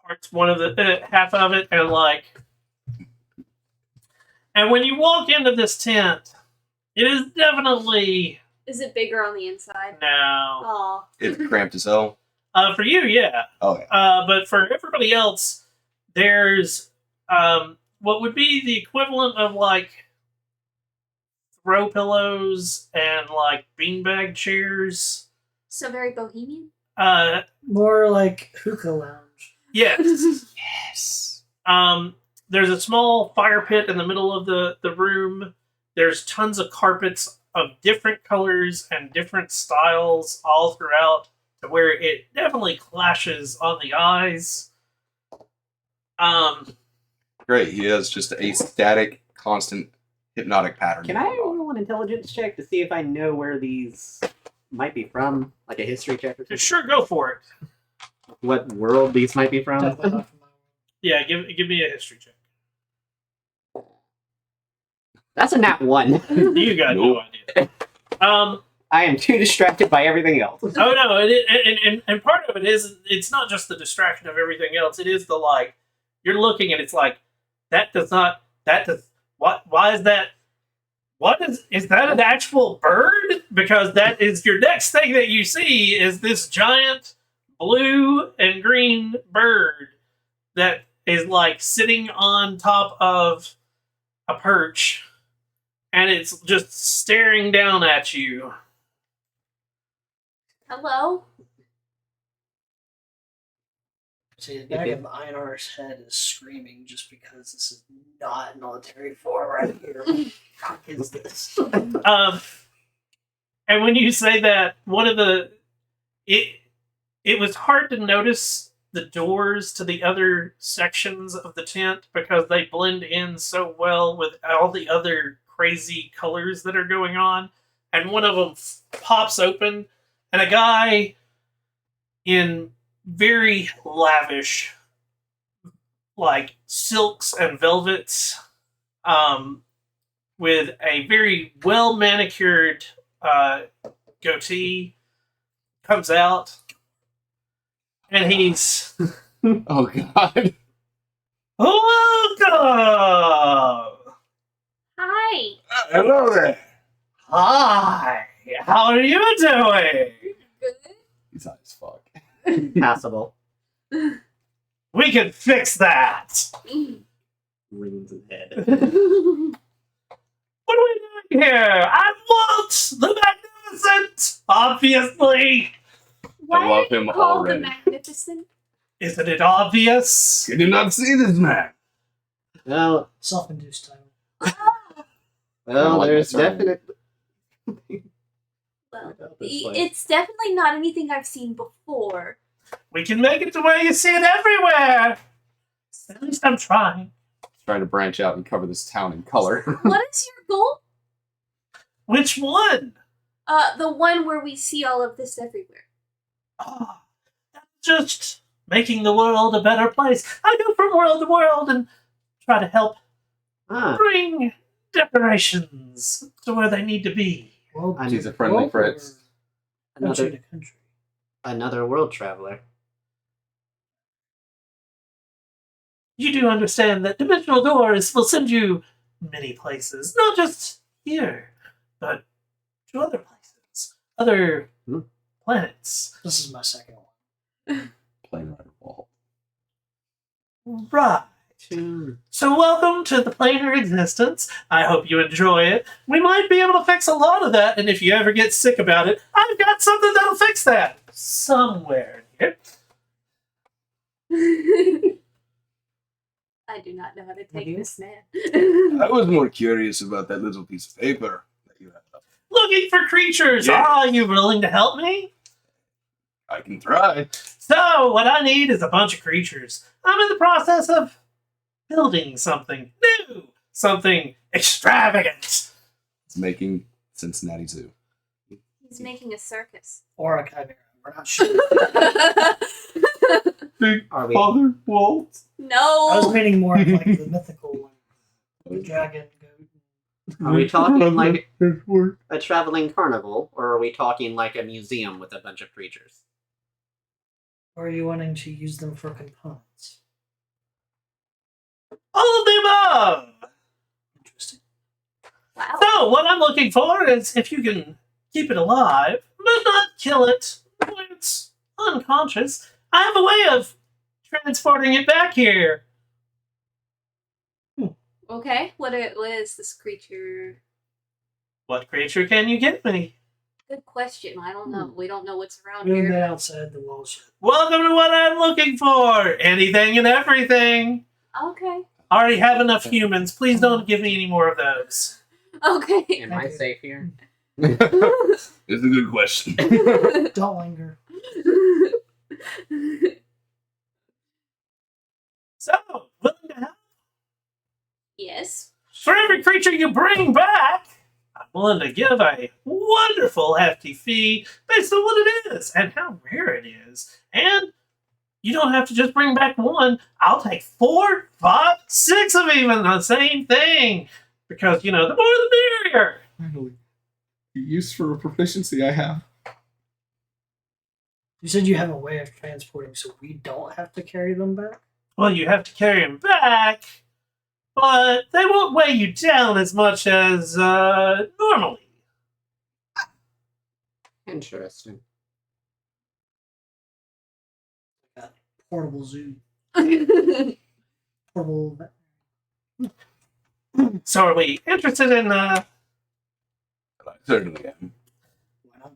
parts one of the half of it, and like, and when you walk into this tent, it is definitely Is it bigger on the inside? no. Aw. It's cramped as hell. For you, yeah. Oh yeah. But for everybody else, there's what would be the equivalent of like throw pillows and like beanbag chairs. So very bohemian. More like hookah lounge. Yes. Yes. There's a small fire pit in the middle of the room. There's tons of carpets of different colors and different styles all throughout, to where it definitely clashes on the eyes. Great. He has just a static, constant, hypnotic pattern. Can I going on. roll an intelligence check to see if I know where these might be from? Like a history check or something? Sure, go for it. What world these might be from? Definitely not from my Yeah, give me a history check. That's a nat 1. You got no idea. I am too distracted by everything else. Oh no, and part of it is, it's not just the distraction of everything else. It is the, like, you're looking and it's like, why is that? What is that an actual bird? Because that is your next thing that you see is this giant blue and green bird that is like sitting on top of a perch, and it's just staring down at you. Hello? See, the back of Einar's head is screaming just because this is not military form right here. What the fuck is this? And when you say that, one of the it was hard to notice the doors to the other sections of the tent because they blend in so well with all the other crazy colors that are going on. And one of them pops open, and a guy in very lavish, like, silks and velvets, with a very well manicured goatee, comes out, and he's Oh God. welcome. Hi. Hello there. Hi. How are you doing? Good. He's high as fuck. Passable. We can fix that. Rings his head. What are we doing here? I'm Walt the Magnificent, obviously. Why love are you him called already. the Magnificent? Isn't it obvious? You do not see this man. Well, Self-induced title. well, like there's that term. definitely. Well, This place. it's definitely not anything I've seen before. We can make it to where you see it everywhere. At least I'm trying. Trying to branch out and cover this town in color. What is your goal? Which one? The one where we see all of this everywhere. Oh, that's just making the world a better place. I go from world to world and try to help Ah, bring decorations to where they need to be. Well, And he's a friendly Fritz. Country another to country. another world traveler. You do understand that dimensional doors will send you many places, not just here, but to other places, other planets. This is my second one. Plane rider wall. Right. So welcome to the planar existence. I hope you enjoy it. We might be able to fix a lot of that, and if you ever get sick about it, I've got something that'll fix that. Somewhere here. I do not know how to Have take you? this man. I was more curious about that little piece of paper that you had. Looking for creatures. Yeah. Are you willing to help me? I can try. So, what I need is a bunch of creatures. I'm in the process of building something new, something extravagant. It's making Cincinnati Zoo. He's making a circus. Or a chimera. We're not sure. Big Are we? Father Walt. I was No. meaning more of like the mythical one. The dragon, goat. Are we talking like His work. a traveling carnival, or are we talking like a museum with a bunch of creatures? Or are you wanting to use them for components? All of the above. Interesting. Wow. So, what I'm looking for is if you can keep it alive, but not kill it when it's unconscious. I have a way of transporting it back here. Okay. What is this creature? What creature can you give me? Good question. I don't know. We don't know what's around We're here. outside the walls yet. Welcome to what I'm looking for. Anything and everything. Okay. I already have enough humans. Please don't give me any more of those. Okay. Am I safe here? It's a good question. Don't linger. So, willing to help? Yes. For every creature you bring back, I'm willing to give a wonderful hefty fee based on what it is and how rare it is. And you don't have to just bring back one. I'll take 4, 5, 6 of even the same thing. Because, the more the merrier. Finally. The use for a proficiency I have. You said you have a way of transporting, so we don't have to carry them back? Well, you have to carry them back, but they won't weigh you down as much as normally. Interesting. Portable zoo. Portable. So are we interested in I certainly am. Why not?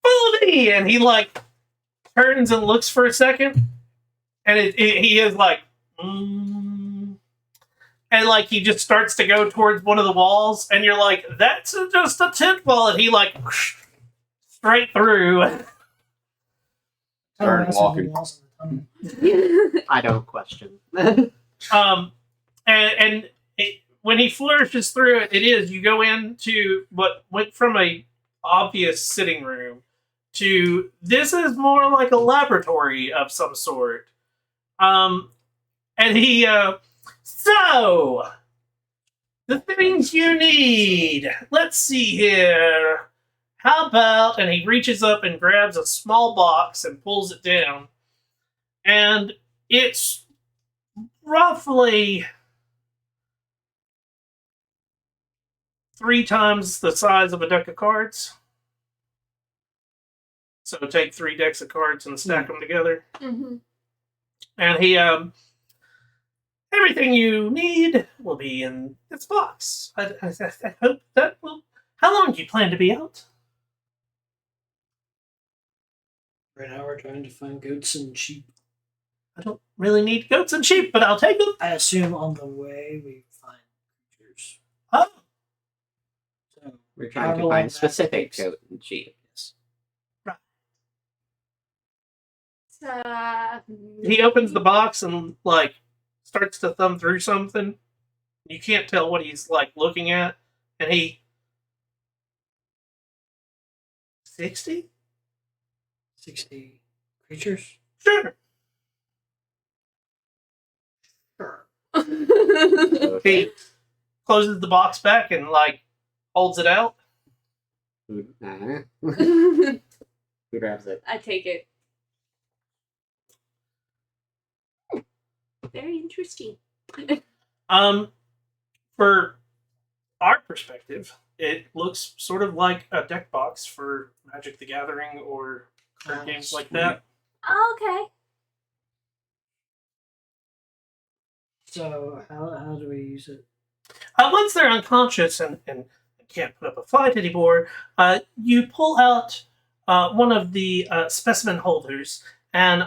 follow me? And he turns and looks for a second, and he is and he just starts to go towards one of the walls, and you're like, that's just a tent wall, and he straight through. Start That's walking. what walls in the tunnel. I don't question. And when he flourishes through it, you go into what went from a obvious sitting room to this is more like a laboratory of some sort. And he so the things you need. Let's see here. How about, and he reaches up and grabs a small box and pulls it down, and it's roughly 3 times the size of a deck of cards. So take 3 decks of cards and stack them together. Mm-hmm. And he, everything you need will be in this box. I hope that will. How long do you plan to be out? Right now we're trying to find goats and sheep. I don't really need goats and sheep, but I'll take them. I assume on the way we find creatures. Oh, So We're trying however to long find that specific takes. goat and sheep. he opens the box and starts to thumb through something. You can't tell what he's looking at, and he 60? 60 creatures? Sure. Sure. He closes the box back and holds it out. Who grabs it? I take it. Very interesting. For our perspective, it looks sort of like a deck box for Magic the Gathering or card games like that. Okay. So how do we use it? Once they're unconscious and can't put up a fight anymore, you pull out one of the specimen holders and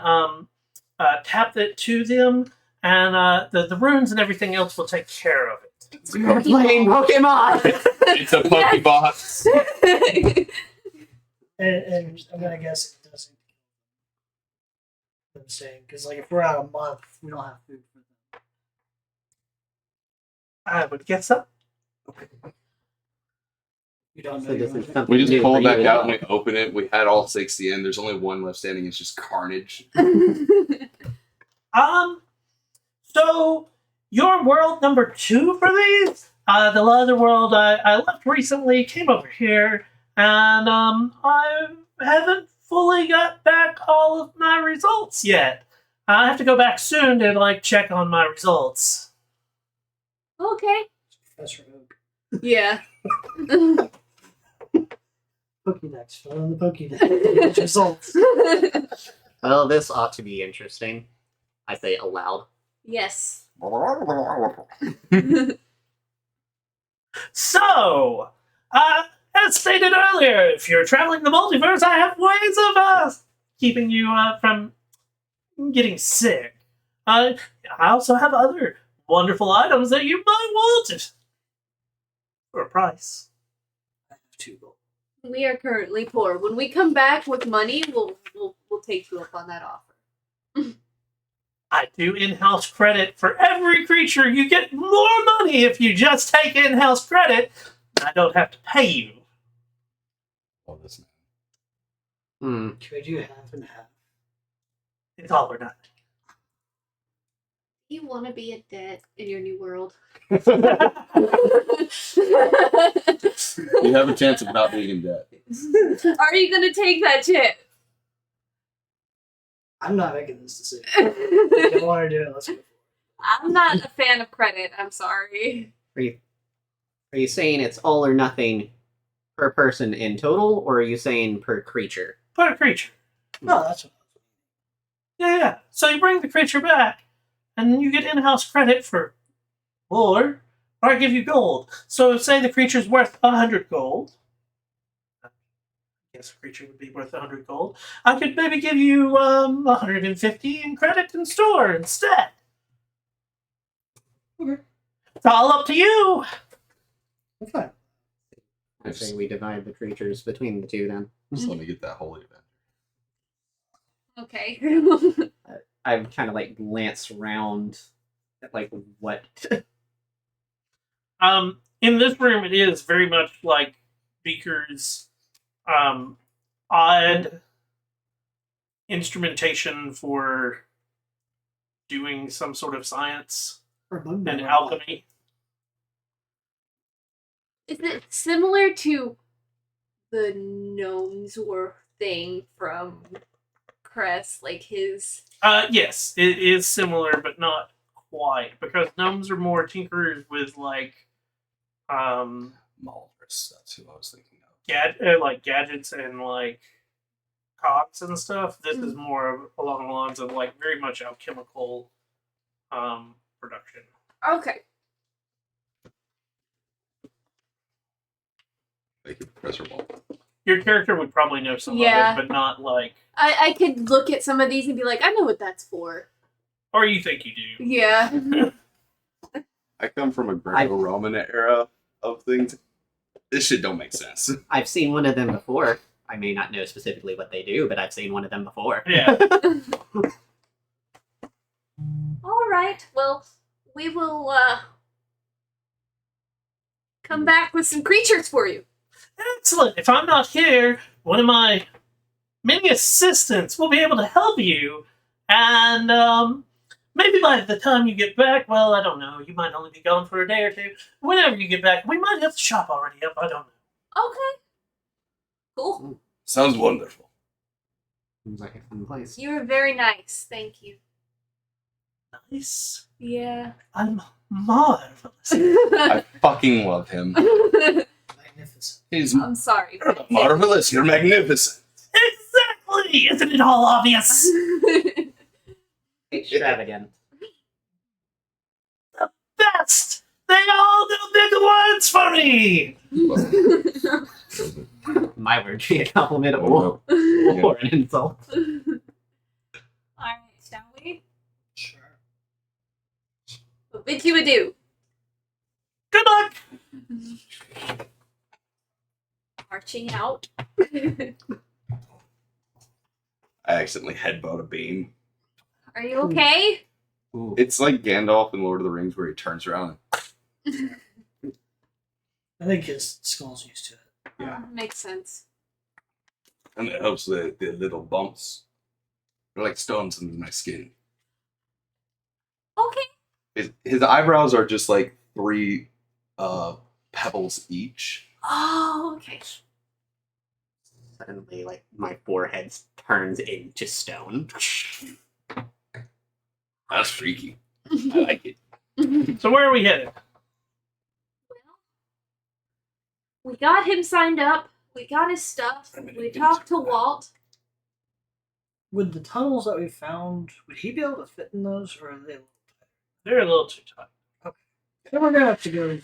tap it to them, and the runes and everything else will take care of it. We're playing Pokemon! It's a Pokebox. And I'm gonna guess it doesn't kill them. I'm saying because if we're out a month, we don't have food for them. I would guess so. You don't know. So this you're is not- something We just new pull for it you back as out well. and we open it. We had all 60 in. There's only one left standing. It's just carnage. So your world number 2 for these? The other world I left recently came over here, and I haven't fully got back all of my results yet. I have to go back soon to check on my results. Okay. Professor Oak. Yeah. Pokédex. Fill in the Pokédex. Results. Well, this ought to be interesting. I say aloud. Yes. So, as stated earlier, if you're traveling the multiverse, I have ways of keeping you from getting sick. I also have other wonderful items that you might want. For a price. I have 2 gold. We are currently poor. When we come back with money, we'll take you up on that offer. I do in-house credit for every creature. You get more money if you just take in-house credit. I don't have to pay you. Oh, this man. Hmm. Can we do half and half? It's all or nothing. You want to be a debt in your new world? You have a chance of not being in debt. Are you gonna take that chip? I'm not making this decision. If you want to do it, let's go for it. I'm not a fan of credit. I'm sorry. Are you saying it's all or nothing per person in total, or are you saying per creature? Per creature. No, that's what Yeah. So you bring the creature back, and then you get in-house credit for more, or I give you gold. So say the creature's worth 100 gold. I guess a creature would be worth 100 gold. I could maybe give you 150 in credit in store instead. Okay. It's all up to you. I'm fine. I say we divide the creatures between the two then. Just let me get that holy event. Okay. I've kind of like glanced around at like what. In this room, it is very much like Beaker's odd instrumentation for doing some sort of science Remember and when- alchemy. Is it similar to the gnomes or thing from Crest? Like his. Yes, it is similar, but not quite, because gnomes are more tinkerers with like Malrus, that's who I was thinking of. like gadgets and like cogs and stuff. This is more of, along the lines of like very much alchemical production. Okay. Thank you, Professor Ball. Your character would probably know some Yeah. of it, but not like, I could look at some of these and be like, I know what that's for. or you think you do. Yeah. I come from a Greco-Roman era of things. This shit don't make sense. I've seen one of them before. I may not know specifically what they do, but I've seen one of them before. Yeah. All right. Well, we will come back with some creatures for you. Excellent. If I'm not here, one of my many assistants will be able to help you. And maybe by the time you get back, well, I don't know. You might only be gone for a day or two. Whenever you get back, we might have the shop already up. I don't know. Okay. Cool. Sounds wonderful. Seems like a fun place. You were very nice. Thank you. Nice. Yeah. I'm marvelous. I fucking love him. Magnificent. He's I'm sorry. but- marvelous. You're magnificent. Exactly. Isn't it all obvious? Extravagant. Best. They all do big words for me. My word be a compliment Oh, no. or an insult. Alright, shall we? Sure. We'll bid you adieu. Good luck. Marching out. I accidentally headbutt a beam. Are you okay? Ooh. It's like Gandalf in Lord of the Rings where he turns around. I think his skull's used to it. Yeah. Makes sense. And it helps the little bumps. They're like stones under my skin. Okay. His eyebrows are just like 3 pebbles each. Oh, okay. Suddenly, like, my forehead turns into stone. That's freaky. I like it. So where are we headed? We got him signed up. We got his stuff. We talked to Walt. Would the tunnels that we found, would he be able to fit in those, or are they a little tight? They're a little too tight. Then we're gonna have to go.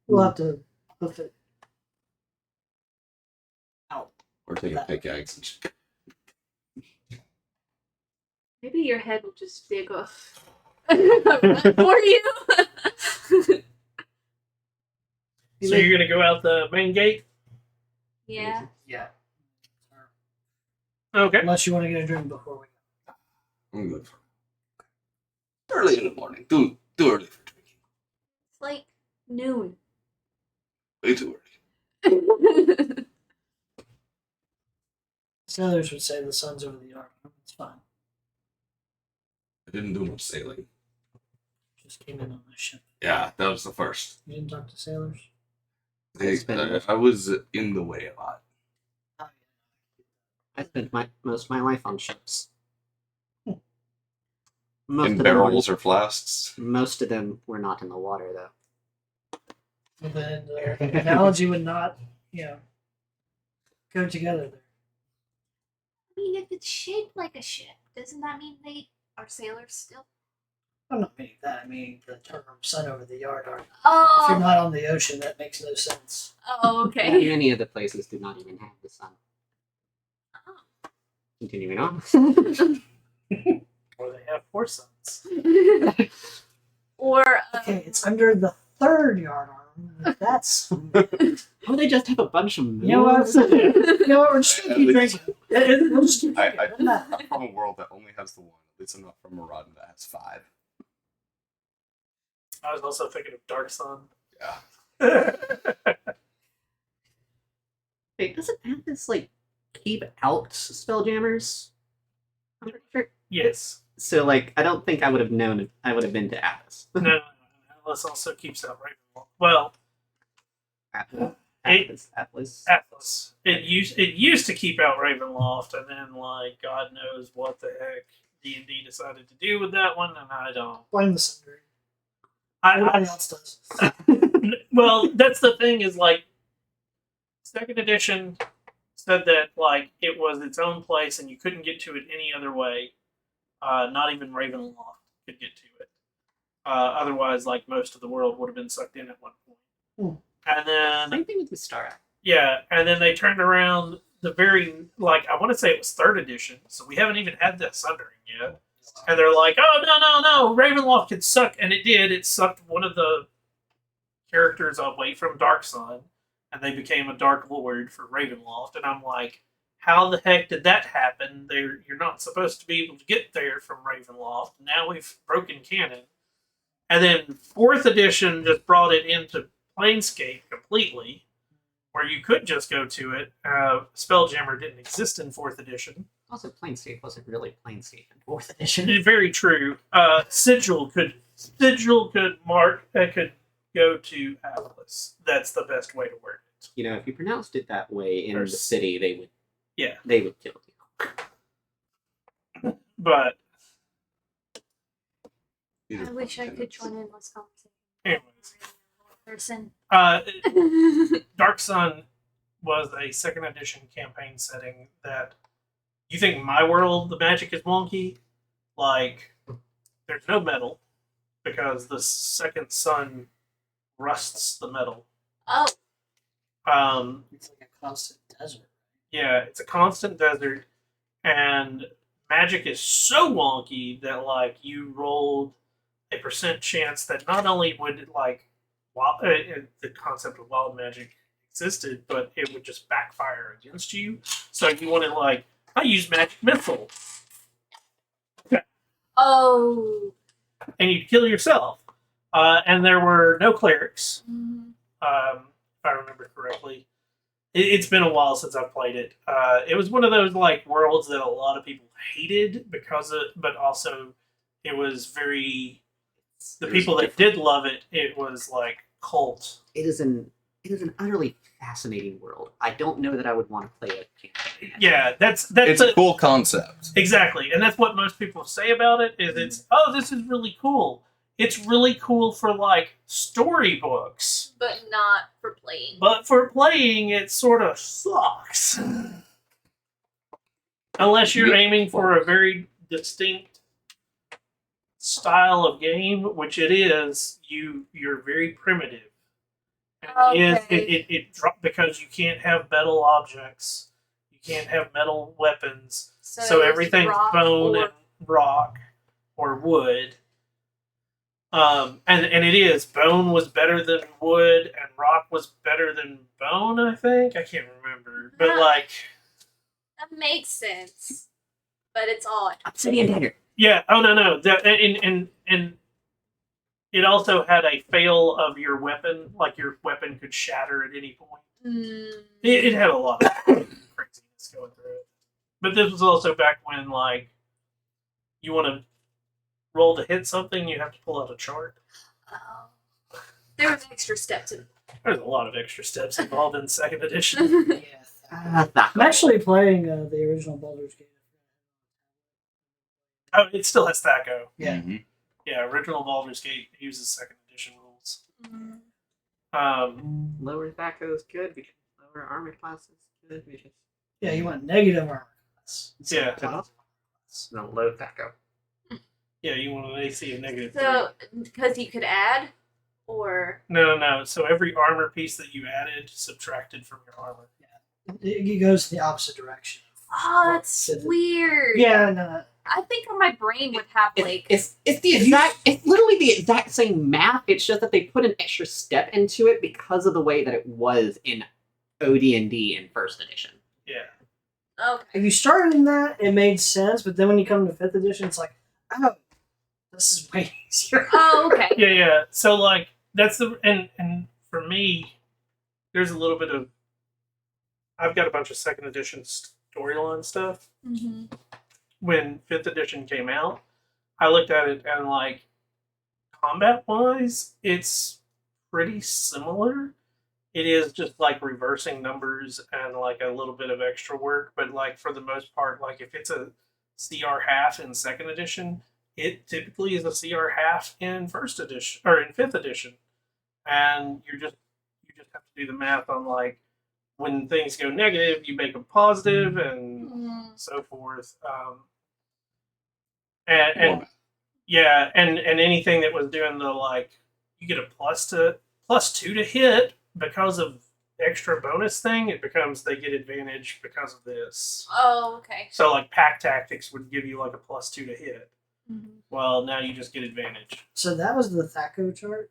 We'll have to hoof it out. Or take a pickaxe and Maybe your head will just dig off for you. So you're gonna go out the main gate? Yeah. Yeah. Okay. Unless you want to get a drink before we go. I'm good for early in the morning. Too early for drinking. It's like noon. Way too early. Sailors would say the sun's over the yard. It's fine. I didn't do much sailing. Just came in on the ship. Yeah, that was the first. You didn't talk to sailors? I was in the way a lot. Oh, I spent most of my life on ships. Most In of them barrels or flasks. Most of them were not in the water, though. yeah. Then the analogy would not, go together there. I mean, if it's shaped like a ship, doesn't that mean they are sailors still? I'm not meaning that. I mean the term "sun over the yard." If you're Oh. not on the ocean, that makes no sense. Oh, okay. Many of the places do not even have the sun. Oh. Continuing on. Or they have 4 suns. Or Okay, it's under the third yard arm. That's Oh, they just have a bunch of moons. you know what? We're just gonna keep drinking. We'll just keep drinking. I, Doesn't matter. I'm from a world that only has the one. At least I'm not from Maraudon that has 5. I was also thinking of Dark Sun. Yeah. Wait, doesn't Atlas like keep out spelljammers? I'm pretty sure. Yes. So like, I don't think I would have known if I would have been to Atlas. No. Atlas also keeps out Ravenloft. Well, Atlas. Atlas. It used to keep out Ravenloft, and then like God knows what the heck D&D decided to do with that one, and I don't. Blame the Sundering. I, Everybody else does. well, that's the thing is like, second edition said that like it was its own place and you couldn't get to it any other way. Not even Ravenloft could get to it. Otherwise, like most of the world would have been sucked in at one point. And then Same thing with the Star Act. yeah, and then they turned around the very like I want to say it was third edition, so we haven't even had that Sundering yet. And they're like, oh no, Ravenloft could suck, and it did. It sucked one of the characters away from Dark Sun, and they became a Dark Lord for Ravenloft. And I'm like, how the heck did that happen? You're not supposed to be able to get there from Ravenloft. Now we've broken canon. And then 4th edition just brought it into Planescape completely, where you could just go to it. Spelljammer didn't exist in 4th edition. Also, Planescape wasn't really Planescape in 4th edition. Very true. Sigil could go to Atlas. That's the best way to word it. You know, if you pronounced it that way in the city, they would kill you. But I wish I could join in this conversation. anyways, Person. Dark Sun was a 2nd edition campaign setting that you think my world, the magic is wonky. Like, there's no metal because the second sun rusts the metal. Oh. It's like a constant desert. Yeah, it's a constant desert, and magic is so wonky that like you rolled a % chance that not only would like the concept of wild magic existed, but it would just backfire against you. So you wanted like, I use magic missile, Oh. and you'd kill yourself. And there were no clerics, Mhm. if I remember correctly. It's been a while since I've played it. It was one of those like worlds that a lot of people hated but also it was very. The people that did love it, it was like cult. It is an utterly fascinating world. I don't know that I would want to play a campaign. Yeah, that's It's a cool concept. exactly, and that's what most people say about it. Is it's this is really cool. It's really cool for like storybooks, But not for playing. but for playing, it sort of sucks. Unless you're aiming for a very distinct style of game, which it is, you're very primitive. And it dropped because you can't have metal objects, you can't have metal weapons, so it's everything's rock bone or- and rock or wood. And it is. Bone was better than wood, and rock was better than bone, I think. I can't remember. But, like, That makes sense. But it's odd. Obsidian dagger. yeah. Oh, no. And it also had a fail of your weapon. Like, your weapon could shatter at any point. It had a lot of craziness going through it. But this was also back when, like, you want to roll to hit something, you have to pull out a chart. Oh. There was extra steps in. There's a lot of extra steps involved in second edition. Yeah. I'm actually playing the original Baldur's Gate. Oh, it still has Thaco. Yeah. Mhm. Yeah, original Baldur's Gate uses second edition rules. Lower Thaco is good because lower armor class is good because Yeah, you want negative armor class. Yeah. no low Thaco. Yeah, you want an AC of negative So, because you could add, or 3. No. So every armor piece that you added subtracted from your armor. It goes the opposite direction. oh, that's weird. Yeah, no. I think my brain would have like. It's the exact. It's literally the exact same math. It's just that they put an extra step into it because of the way that it was in OD&D in first edition. Yeah. Okay. If you started in that, it made sense, but then when you come to 5th edition, it's like, oh, this is way easier. Oh, okay. Yeah. So like that's the and for me, there's a little bit of. I've got a bunch of second edition storyline stuff. Mm-hmm. When 5th edition came out, I looked at it and like combat wise, it's pretty similar. It is just like reversing numbers and like a little bit of extra work, but like for the most part, like if it's a CR half in second edition, it typically is a CR half in first edition or in 5th edition. And you just have to do the math on like when things go negative, you make them positive and so forth. And anything that was doing the like, you get a +2 to hit because of extra bonus thing. It becomes they get advantage because of this. Oh, okay. So like pack tactics would give you like a +2 to hit. Mm-hmm. Well, now you just get advantage. So that was the Thaco chart.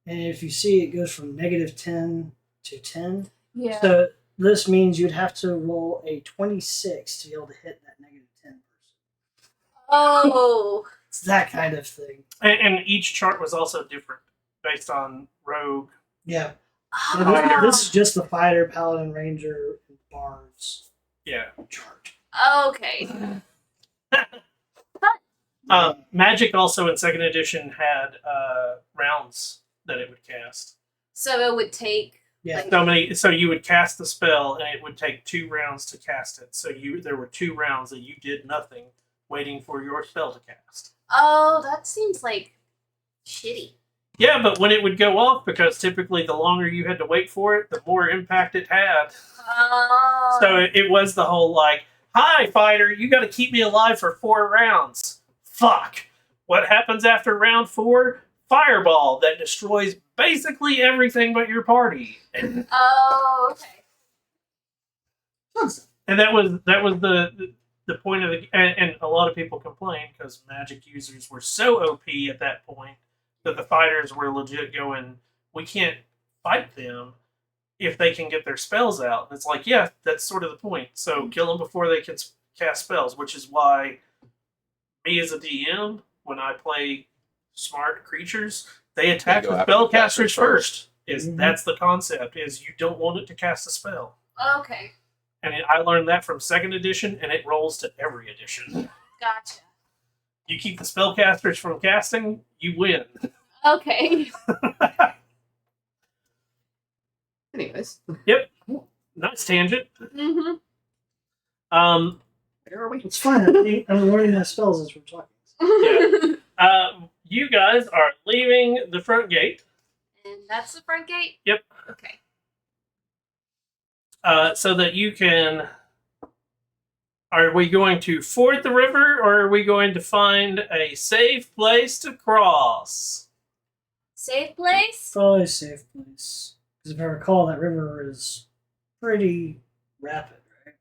And if you see, it goes from -10 to 10. Yeah. So this means you'd have to roll a 26 to be able to hit that -10 person. Oh. It's that kind of thing. And each chart was also different based on rogue. Yeah. So Oh. this is just the fighter, paladin, ranger, and bards Yeah. chart. Okay. Magic also in second edition had rounds that it would cast. So it would take. Yeah. So you would cast the spell, and it would take 2 rounds to cast it. So there were 2 rounds that you did nothing, waiting for your spell to cast. Oh, that seems like shitty. Yeah, but when it would go off, because typically the longer you had to wait for it, the more impact it had. Oh. So it was the whole like, "Hi, fighter, you got to keep me alive for 4 rounds." Fuck. What happens after round 4? Fireball that destroys basically everything but your party. Oh, okay. And that was the point of the and a lot of people complained because magic users were so OP at that point that the fighters were legit going, we can't fight them if they can get their spells out. And it's like, yeah, that's sort of the point. So kill them before they can cast spells, which is why me as a DM, when I play smart creatures, they attack They go the after the spellcasters casters first. Is Mhm. That's the concept, is you don't want it to cast a spell. Okay. And I learned that from second edition, and it rolls to every edition. Gotcha. You keep the spellcasters from casting, you win. Okay. Anyways, Yep. Nice tangent. Mm-hmm. where are we? It's fine. I'm learning my spells as we're talking. Yeah. You guys are leaving the front gate. And that's the front gate? Yep. Okay. So that you can. Are we going to ford the river, or are we going to find a safe place to cross? Safe place? Probably a safe place. Because if I recall, that river is pretty rapid, right?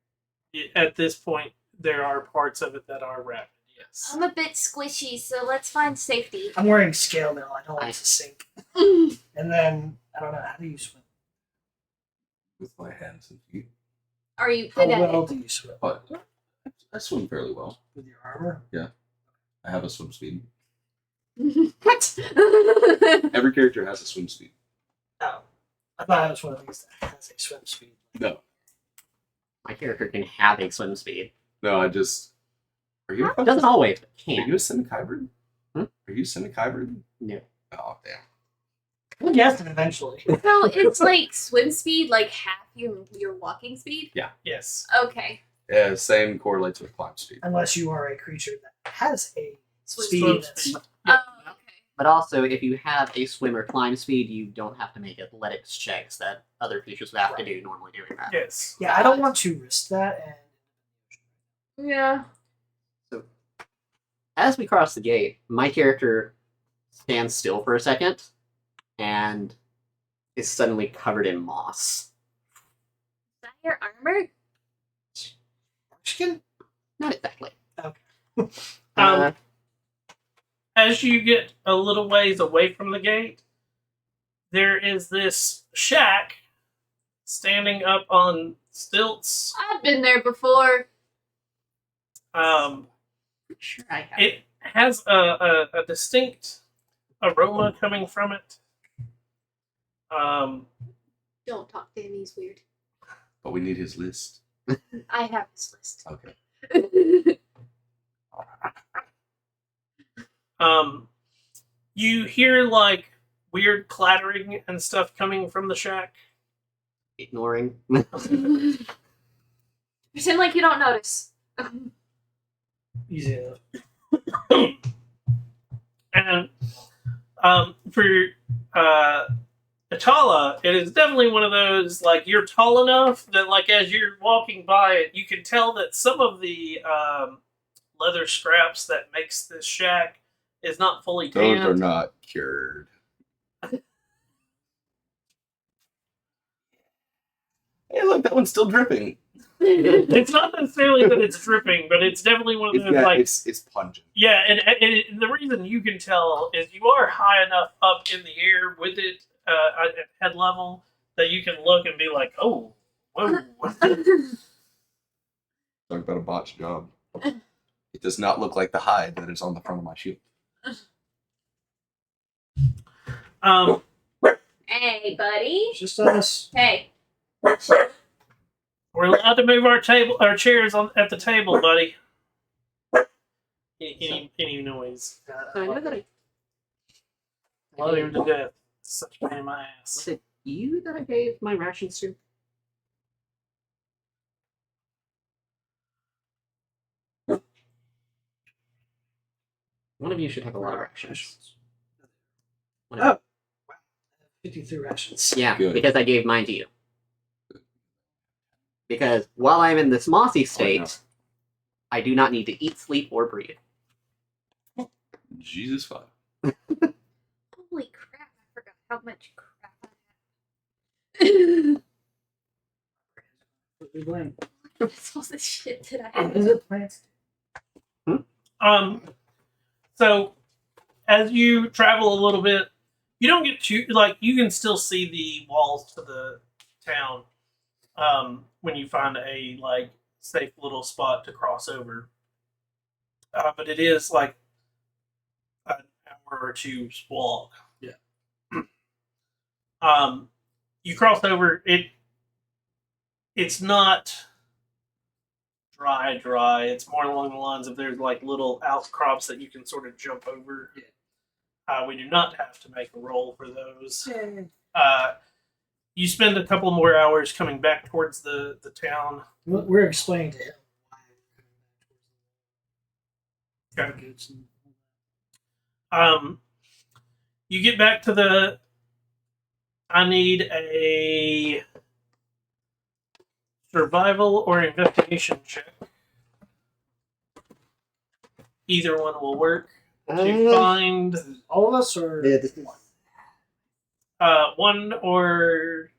At this point, there are parts of it that are rapid, yes. Yes. I'm a bit squishy, so let's find safety. I'm wearing scale mail. I don't want to sink. Mm. And then I don't know how do you swim. With my hands and feet. Are you How good at well it? do you swim? But I swim fairly well. With your armor? I have a swim speed. What? Every character has a swim speed. Oh, I thought it was one of these that has a swim speed. No. My character can have a swim speed. No, I just. Are you? Doesn't always, but Are can. you a cynic hybrid? Hmm? Are you a cynic hybrid? No. Oh damn. We'll guess it eventually. So it's like swim speed, like half your walking speed? Yes. Okay. Yeah, same correlates with climb speed. Unless you are a creature that has a Swim speed swim that's speed. Oh, okay. But also, if you have a swim or climb speed, you don't have to make athletics checks that other creatures would have to do normally doing that. Yes. Yeah, I don't want to risk that. And Yeah. As we cross the gate, my character stands still for a second and is suddenly covered in moss. Is that your armor? Skin? Not exactly. Okay. As you get a little ways away from the gate, there is this shack standing up on stilts. I've been there before. Sure, I have. It has a distinct aroma coming from it. Don't talk to him, he's weird. But we need his list. I have his list. Okay. You hear like weird clattering and stuff coming from the shack. Ignoring. Pretend like you don't notice. Easy enough. And for Atala, it is definitely one of those, like, you're tall enough that, like, as you're walking by it, you can tell that some of the leather scraps that makes this shack is not fully Those tanned. are not cured. Hey, look, that one's still dripping. It's not necessarily that it's dripping, but it's definitely one of those, like, It's pungent. yeah, and the reason you can tell is you are high enough up in the air with it at head level that you can look and be like, oh, whoa. Talk about a botched job. It does not look like the hide that is on the front of my shield. Hey, buddy. It's just us. Hey. We're allowed to move our chairs at the table, buddy. Any noise. So I know that I Love him to death. Such a pain in my ass. was it you that I gave my rations to? One of you should have a lot of rations. One of Oh. 53 rations. you. Yeah, Good. because I gave mine to you. Because while I'm in this mossy state, no. I do not need to eat, sleep, or breathe. Jesus fuck. Holy crap, I forgot how much crap I had. What we blame? What's all this shit that I Is had? it plants? So as you travel a little bit, you don't get too, like, you can still see the walls to the town when you find a, like, safe little spot to cross over. But it is like an hour or two's walk. Yeah. You cross over it. It's not dry. It's more along the lines of there's like little outcrops that you can sort of jump over. Yeah. We do not have to make a roll for those. Yay. You spend a couple more hours coming back towards the town. We're explaining to him why we're coming back towards the goods. You get back to the. I need a survival or investigation check. Either one will work. To find All of us or one, or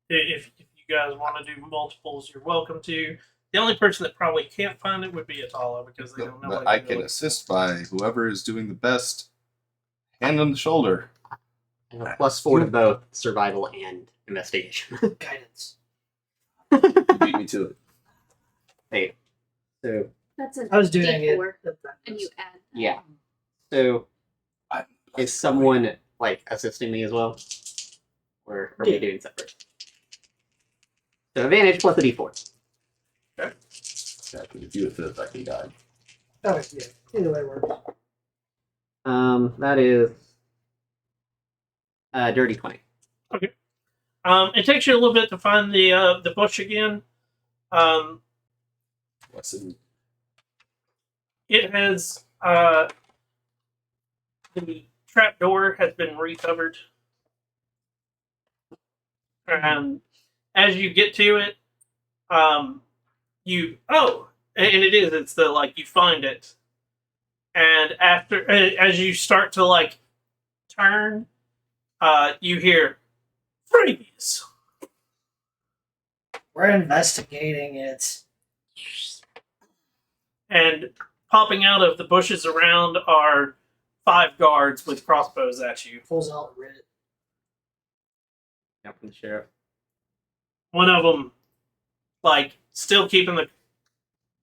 if you guys want to do multiples, you're welcome to. The The only person that probably can't find it would be Atala because they don't know. But what I they're can looking assist for. by whoever is doing the best. Hand on the shoulder. I have a +4 to both survival and investigation. Guidance. You beat me to it. Hey, so That's an I was doing it. D4, and you add. yeah, so is someone like assisting me as well, or are we Yeah. doing separate? So advantage plus a d4. Yeah, if you assist, I can guide. Oh, yeah. Either way works. That is dirty 20. It takes you a little bit to find the bush again. Lesson. It has the trap door has been recovered, and as you get to it, it's the like you find it, and after as you start to like turn, you hear freeze. We're investigating it. And popping out of the bushes around are 5 guards with crossbows at you. Pulls out Riddles. Yep, from the sheriff. One of them, like, still keeping the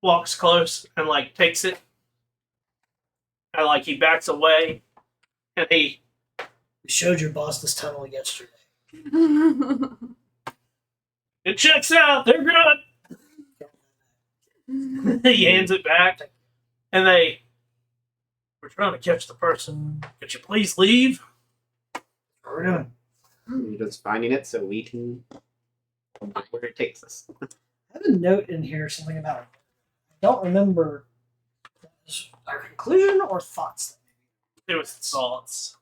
walks close and, like, takes it. And, like, he backs away. And he, We showed your boss this tunnel yesterday. it checks out. They're good. He hands it back. And we're trying to catch the person. Could you please leave? What we're doing. You're just finding it so we can where it takes us. I have a note in here, something about it. I don't remember if that was our conclusion or thoughts. It was thoughts.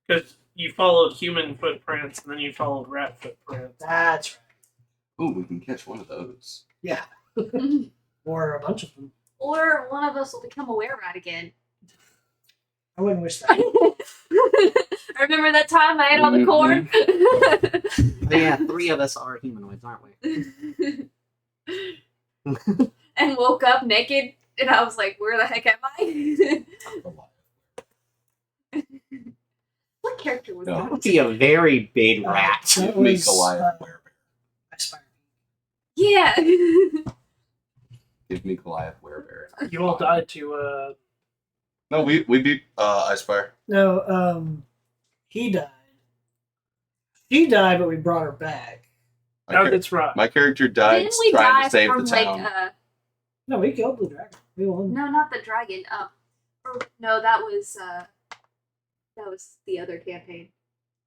Because you followed human footprints and then you followed rat footprints. That's right. Ooh, we can catch one of those. Yeah. Or a bunch of them. Or one of us will become a were-rat again. I wouldn't wish that. Remember that time I ate all the corn? Yeah, 3 of us are humanoids, aren't we? And woke up naked, and I was like, where the heck am I? What character was No. That that? would be a very big rat. That Me, was, Goliath, werebear. I Spider. Yeah. Give me Goliath, werebear. You all died to, No, we beat Icefire. No, he died. She died, but we brought her back. My, no, char- that's right. my character died Didn't we trying die to save from the like town. No, we killed the dragon. We won. no, not the dragon. Or, no, that was the other campaign.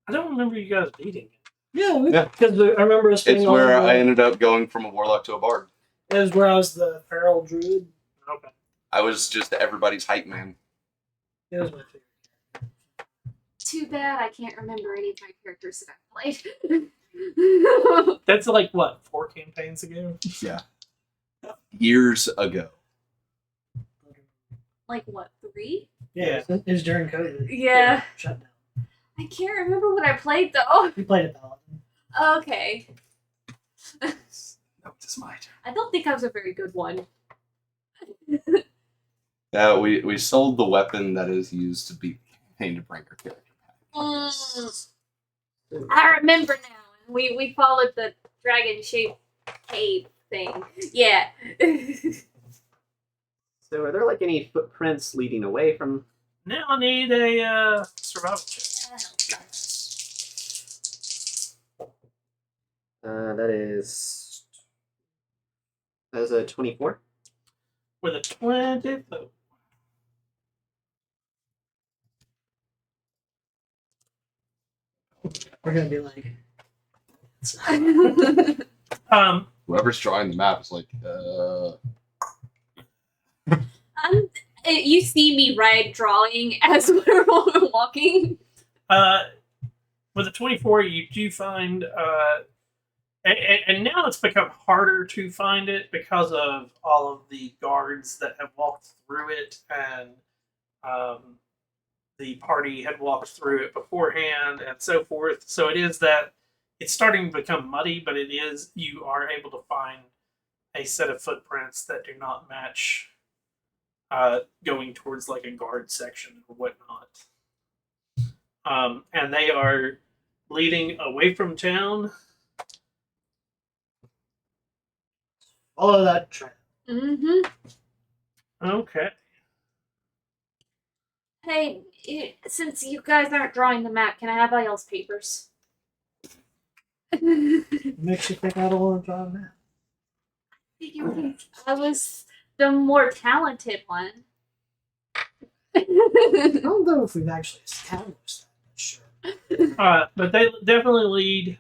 I don't remember you guys beating it. Yeah, Yeah. because I remember us being It's all where the- I ended up going from a warlock to a bard. It was where I was the feral druid. Okay. I was just everybody's hype man. It was my favorite. Too bad I can't remember any of my characters that I played. That's like, what, 4 campaigns ago? Yeah. Years ago. Like what, 3? Yeah, it was during COVID. Yeah. Shut down. I can't remember what I played though. We played a paladin. Okay. No, it's my turn. I don't think I was a very good one. Yeah, we sold the weapon that is used to beat the campaign to bring our character back. I remember now. And we followed the dragon shaped cave thing. Yeah. So are there like any footprints leading away from? Now I need a survival check. That is a 24. With a 20. We're gonna be like, Whoever's drawing the map is like, You see me drawing as we're walking. With a 24, you do find, and now it's become harder to find it because of all of the guards that have walked through it, and the party had walked through it beforehand, and so forth. So it is that it's starting to become muddy, but you are able to find a set of footprints that do not match going towards like a guard section or whatnot. And they are leading away from town. Follow that trail. Mm-hmm. Okay. Hey, since you guys aren't drawing the map, can I have all y'all's papers? What makes you think I don't want to draw a map? I was the more talented one. I don't know if we've actually established that, but sure. But they definitely lead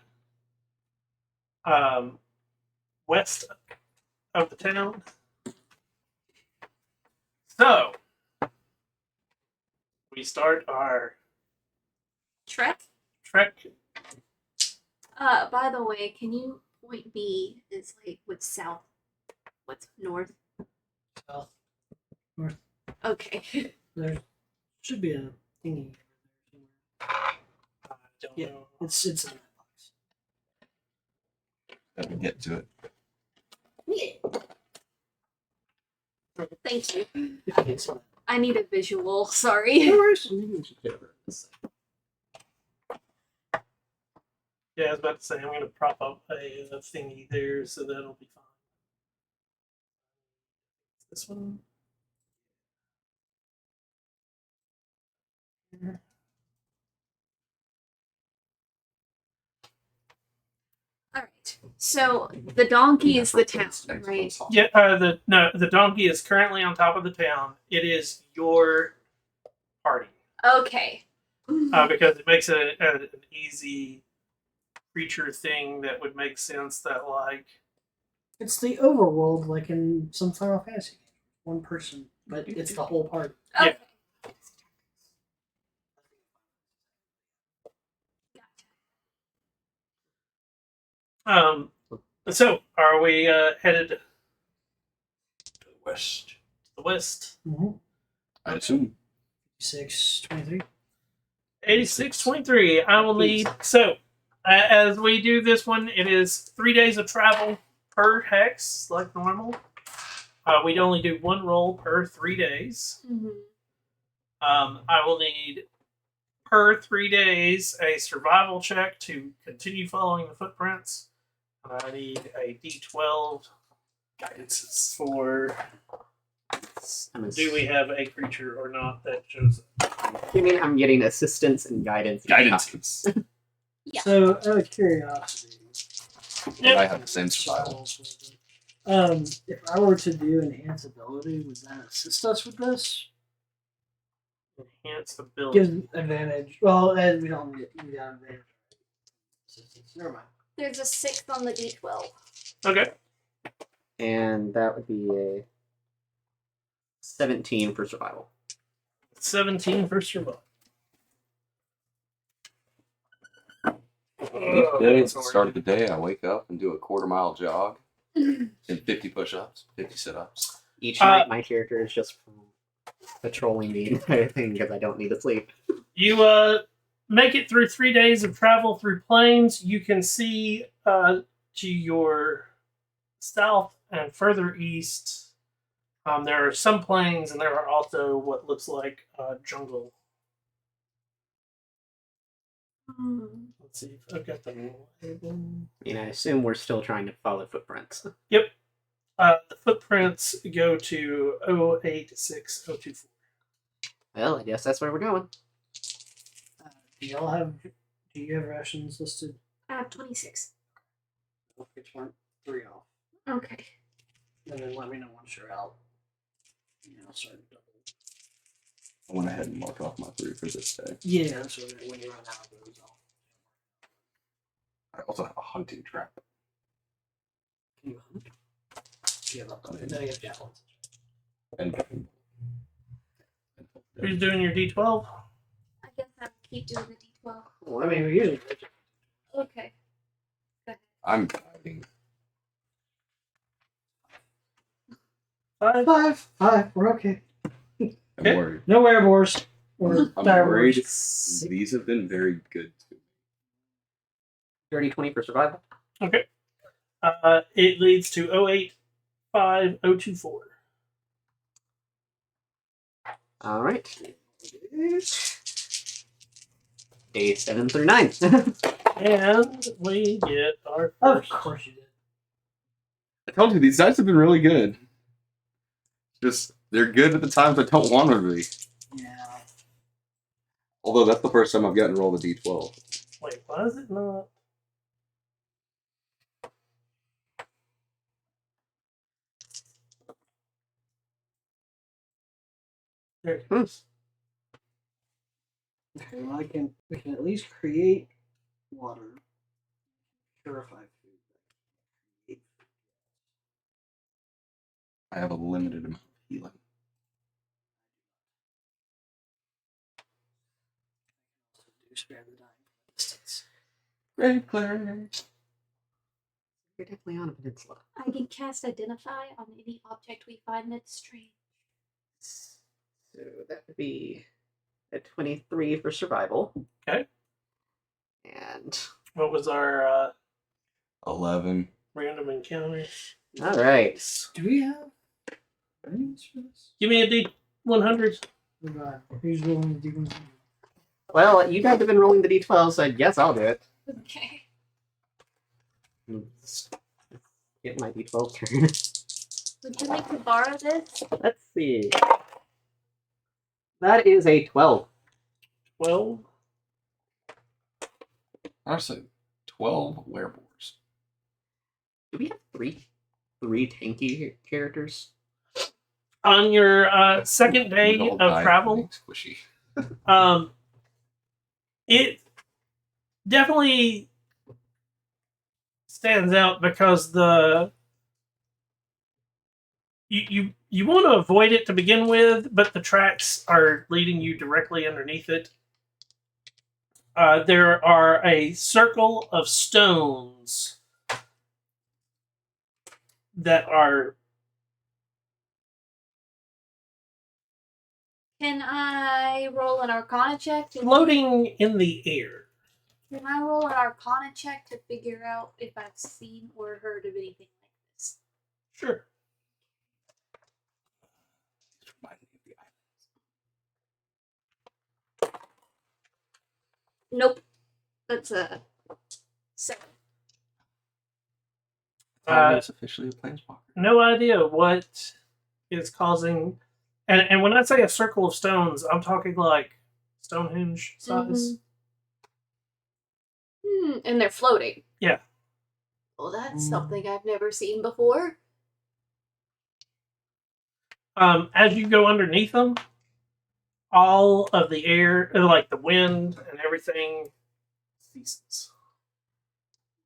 west of the town. So we start our Trek? trek. By the way, can you point me as like what's south? What's north? South. North. Okay. There should be a thingy. I don't Yeah. know. It's in that box. Let me get to it. Yeah. Thank you. If you can see that. I need a visual, sorry. No worries. Maybe we should get over this. Yeah, I was about to say I'm going to prop up a thingy there, so that'll be fine. This one. Here. Alright. So the donkey is the town, right? Yeah, the donkey is currently on top of the town. It is your party Okay. because it makes it an easy creature thing that would make sense that like It's the overworld, like in some Final Fantasy game. One person, but it's the whole party. Okay. So are we headed to West. the west? Mm-hmm. I assume. 623. 8623. I will need. So, as we do this one, it is 3 days of travel per hex, like normal. We'd only do one roll per 3 days. Mm-hmm. I will need per 3 days a survival check to continue following the footprints. And I need a d12 guidance for do we have a creature or not that shows up. You mean I'm getting assistance and guidance? Guidance. Yeah. So, out of curiosity, Yep. I have the same survival. if I were to do enhance ability, would that assist us with this? Enhance ability. Gives advantage. Well, we don't get advantage. Assistance. Never mind. There's a 6 on the d12. Okay. And that would be a 17 for survival. 17 for survival. Each day at the start of the day, I wake up and do a quarter-mile jog and 50 push-ups, 50 sit-ups. Each night, my character is just patrolling the entire thing because I don't need to sleep. You make it through 3 days of travel through plains. You can see to your south and further east. There are some plains, and there are also what looks like jungle. Let's see if I've got the label. I mean, I assume we're still trying to follow footprints. Yep. The footprints go to 086024. Well, I guess that's where we're going. Do you have rations listed? I have 26. Which one? 3 off. Okay. And then let me know once you're out. I'll start double. I went ahead and marked off my 3 for this day. Yeah, so that when you run out of those, I also have a hunting trap. can you hunt? Do you have a no, you have javelins. And Who's doing your D12? I guess I'll keep doing the d12. Well, I mean, we usually Okay. I'm guiding. 5. 5. We're okay. I'm Okay. worried. No wereboars. Or I'm dire worried. boars. These have been very good to me. Dirty 20 for survival. Okay. It leads to 085024. All right. Day 7 through 9. And we get our Of first. course you did. I told you these dice have been really good. Just they're good at the times I don't want them to be. Yeah. Although that's the first time I've gotten to roll the d12. Wait, why is it not? There it is. Okay, well, we can at least create water, purify food. I have a limited amount of healing. Do spare the dying distance. Great player. You're definitely on a peninsula. I can cast Identify on any object we find that's strange. So that would be a 23 for survival. Okay. And What was our 11. random encounter? all right. Do we have earnings for this? Give me a D100. Who's rolling the D100? Well, you guys have been rolling the d12, so I guess I'll do it. Okay. Let's get my d12 turn. Would you like to borrow this? Let's see. That is a 12. 12. Honestly, 12 werewolves. Do we have three tanky characters? On your second day All of die travel, being squishy. it definitely stands out because you want to avoid it to begin with, but the tracks are leading you directly underneath it. There are a circle of stones that are. Can I roll an Arcana check? Floating in the air. Can I roll an Arcana check to figure out if I've seen or heard of anything like this? Sure. Remind me of the island. Nope. That's a 7. It's officially a planeswalker. No idea what is causing. And when I say a circle of stones, I'm talking like Stonehenge size. And they're floating. Yeah. Well, that's something I've never seen before. As you go underneath them, all of the air, like the wind and everything, ceases.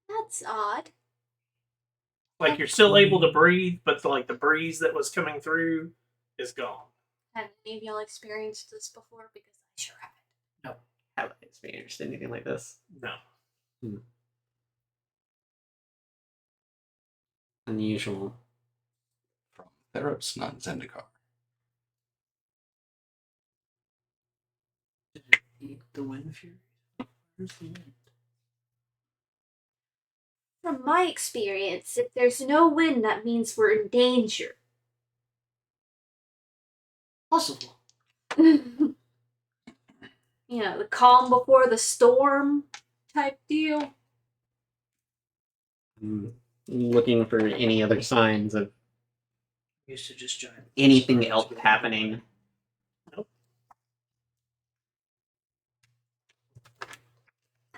That's odd. Like you're still able to breathe, but the breeze that was coming through is gone. Have any of y'all experienced this before? Because I sure haven't. Have I experienced anything like this? No. Unusual. From Theros, not Zendikar. Did it eat the wind fury? Where's the wind? From my experience, if there's no wind, that means we're in danger. Possible. You know, the calm before the storm type deal. Looking for any other signs of Used to just giant. anything else happening.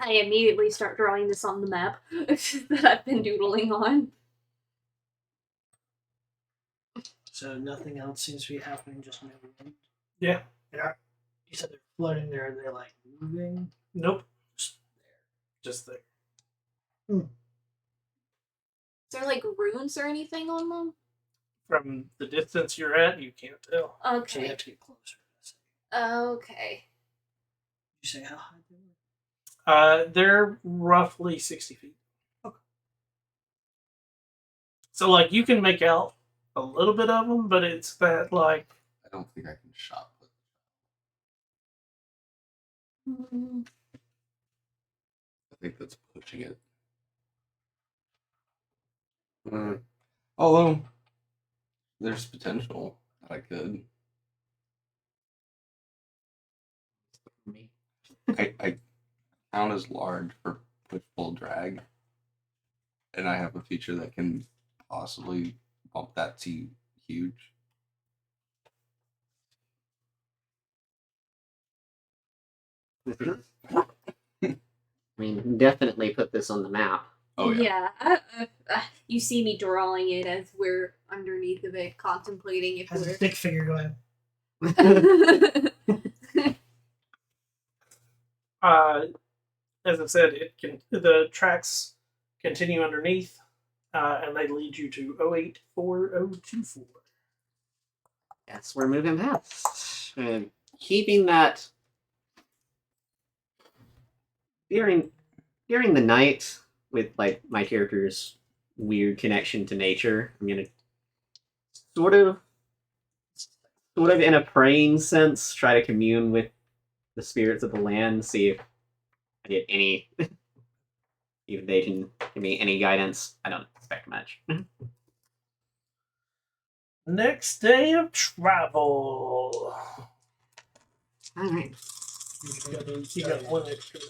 I immediately start drawing this on the map that I've been doodling on. So nothing else seems to be happening, just no wind. Yeah. You said they're floating there, they're like moving. Nope. Just there. Is there like runes or anything on them? From the distance you're at, you can't tell. So you Okay. have to get closer. Okay. You say how high they were? They're roughly 60 feet. Okay. So, like, you can make out a little bit of them, but it's that, like, I don't think I can shot put. Mm, I think that's pushing it. Although there's potential that I could. I count as large for push pull drag, and I have a feature that can possibly bump that to huge. I mean, definitely put this on the map. Oh yeah. You see me drawing it as we're underneath of it, contemplating if Has a we're. stick figure going. As I said, the tracks continue underneath, and they lead you to 084024. Yes, we're moving past. Keeping that during the night with like my character's weird connection to nature. I'm gonna sort of in a praying sense try to commune with the spirits of the land, see if I get any if they can give me any guidance. I don't expect much. Next day of travel. All right. You got one extra.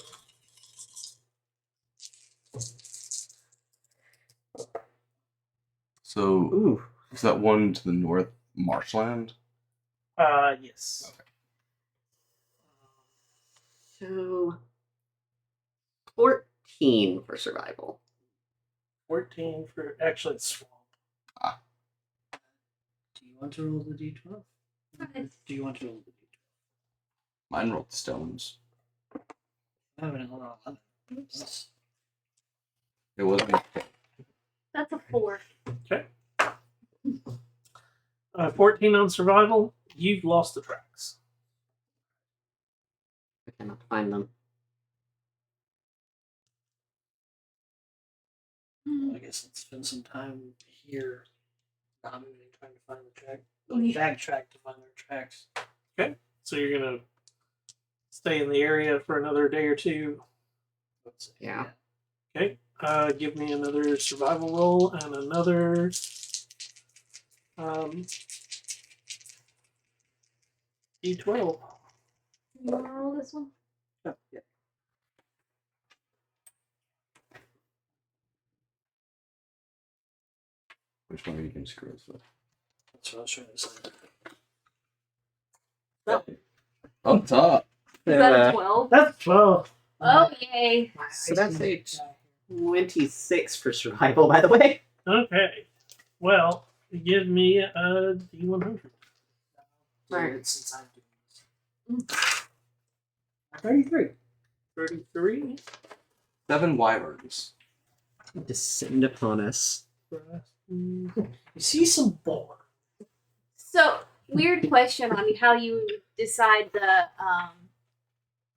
So Ooh. is that one to the north marshland? Yes. Okay. So 14 for survival. 14 for actually it's swamp. Do you want to roll the d12? Do you want to roll the d12? Mine rolled stones. I have an 11. Oops. It wasn't. That's a 4. 14 on survival. You've lost the tracks. I cannot find them. I guess let's spend some time here. Not moving, trying to find the track. Yeah. Backtrack to find their tracks. So you're gonna stay in the area for another day or two. Let's see. Yeah. Okay. Give me another survival roll and another D12. You want to roll this one? Oh, yeah. Which one are you going to screw us with? That's what I was trying to say. Up top. Is that a 12? That's 12. Oh, yay. So that's a 26 for survival, by the way. Okay. Well, give me a D100. Right. Since I'm doing this. 33. 33. 7 wyverns. Descend upon us. You see some boar. So, weird question on how you decide the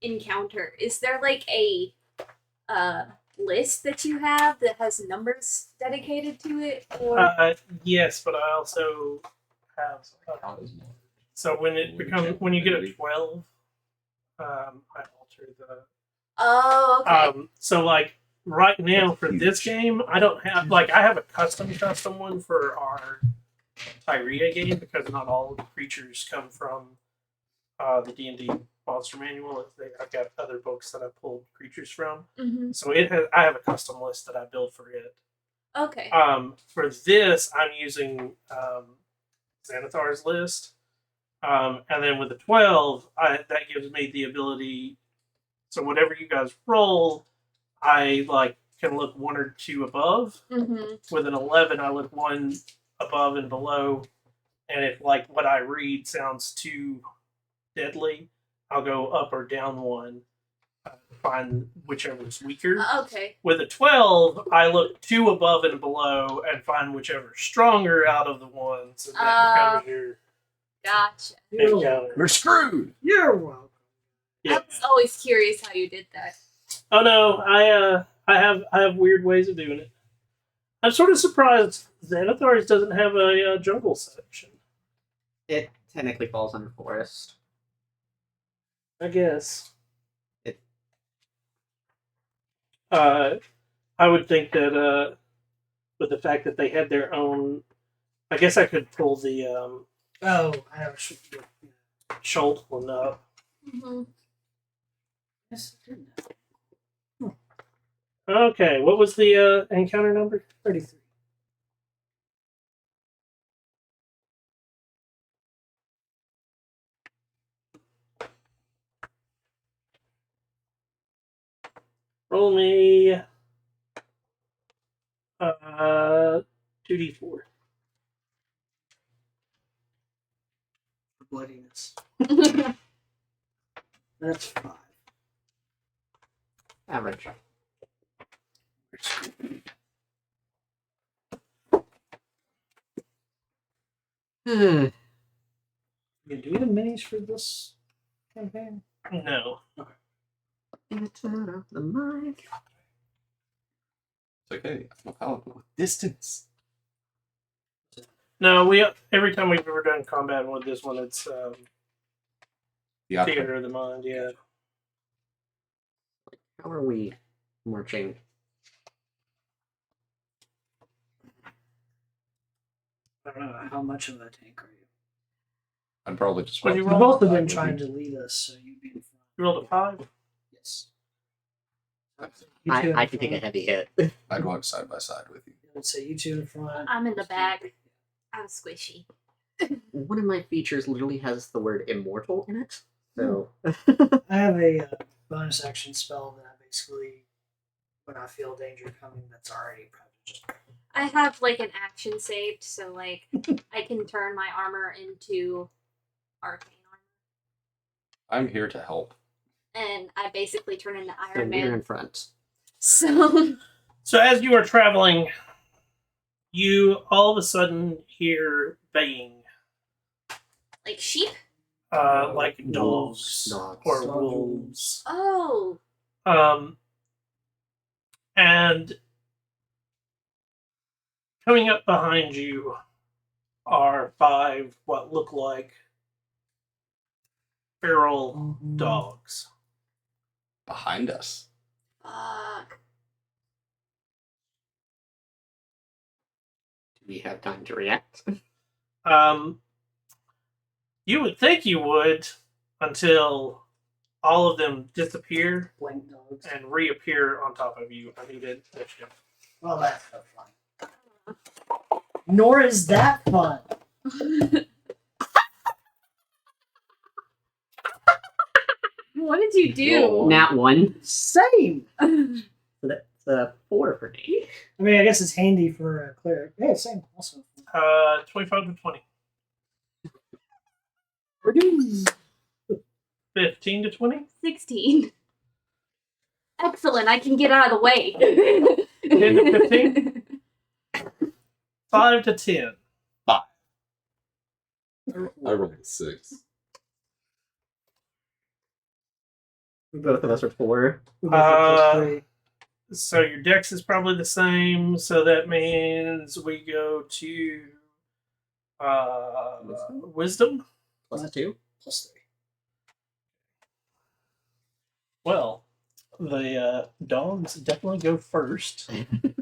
encounter. Is there like a list that you have that has numbers dedicated to it, or Yes, but I also have. So when you get a 12, I alter the. oh, okay. So like right now for this game, I don't have I have a custom one for our Tyria game because not all of the creatures come from the D&D monster manual. I've got other books that I pulled creatures from. Mm-hmm. So I have a custom list that I built for it. Okay. For this, I'm using Xanathar's list. And then with the 12, that gives me the ability. So whatever you guys roll, I can look 1 or 2 above. Mm-hmm. With an 11, I look 1 above and below. And if what I read sounds too deadly, I'll go up or down 1. Find whichever's weaker. Okay. With a 12, I look 2 above and below and find whichever's stronger out of the ones, and that becomes your Gotcha. encounter. We're screwed. You're welcome. Yeah. I was always curious how you did that. Oh no, I have weird ways of doing it. I'm sort of surprised Xanathar's doesn't have a jungle section. It technically falls under forest. I guess. It- I would think that with the fact that they had their own. I guess I could pull the Oh, I know. Schultz one up. Mhm. Yes, I did that. Okay, what was the encounter number? 33. Roll me 2d4. Bloodiness. That's 5. Average. Hmm. Do we have minis for this campaign? No. It's out of the mind. It's okay. I'm a paladin with distance. No, we every time we've ever done combat with this one, it's Yeah. theater of the mind. Yeah. How are we marching? I don't know how much of a tank are you. I'm probably just. What do you You've roll? both have been trying to lead us, so you'd be in front. You rolled a 5. Yes. You two in I can take a front. heavy hit. I'd walk side by side with you. I would say you two in front. I'm in the back. I'm squishy. One of my features literally has the word immortal in it. So I have a bonus action spell that I basically, when I feel danger coming, that's already prepped. Just I have like an action saved, so like I can turn my armor into arcane armor, I'm here to help. and I basically turn into so Iron we're in Man. front. So So as you are traveling, you all of a sudden hear baying, like sheep. like dogs Dogs. or Dogs or wolves. Oh, And coming up behind you are 5 what look like feral dogs. Behind us. fuck! Do we have time to react? You would think you would until all of them disappear blank dogs. and reappear on top of you. I needed initiative. Well, that's no fun. Nor is that fun. What did you do? Nat 1. Same. So that's 4 for me. I mean, I guess it's handy for a cleric. Yeah, same. Also. 25 to 20. We're doing 15 to 20. 16. Excellent. I can get out of the way. 10 to 15. 5 to 10. I rolled a 6. Both of us are 4. So your dex is probably the same. So that means we go to wisdom. Plus 2. +3. Well, the dogs definitely go first.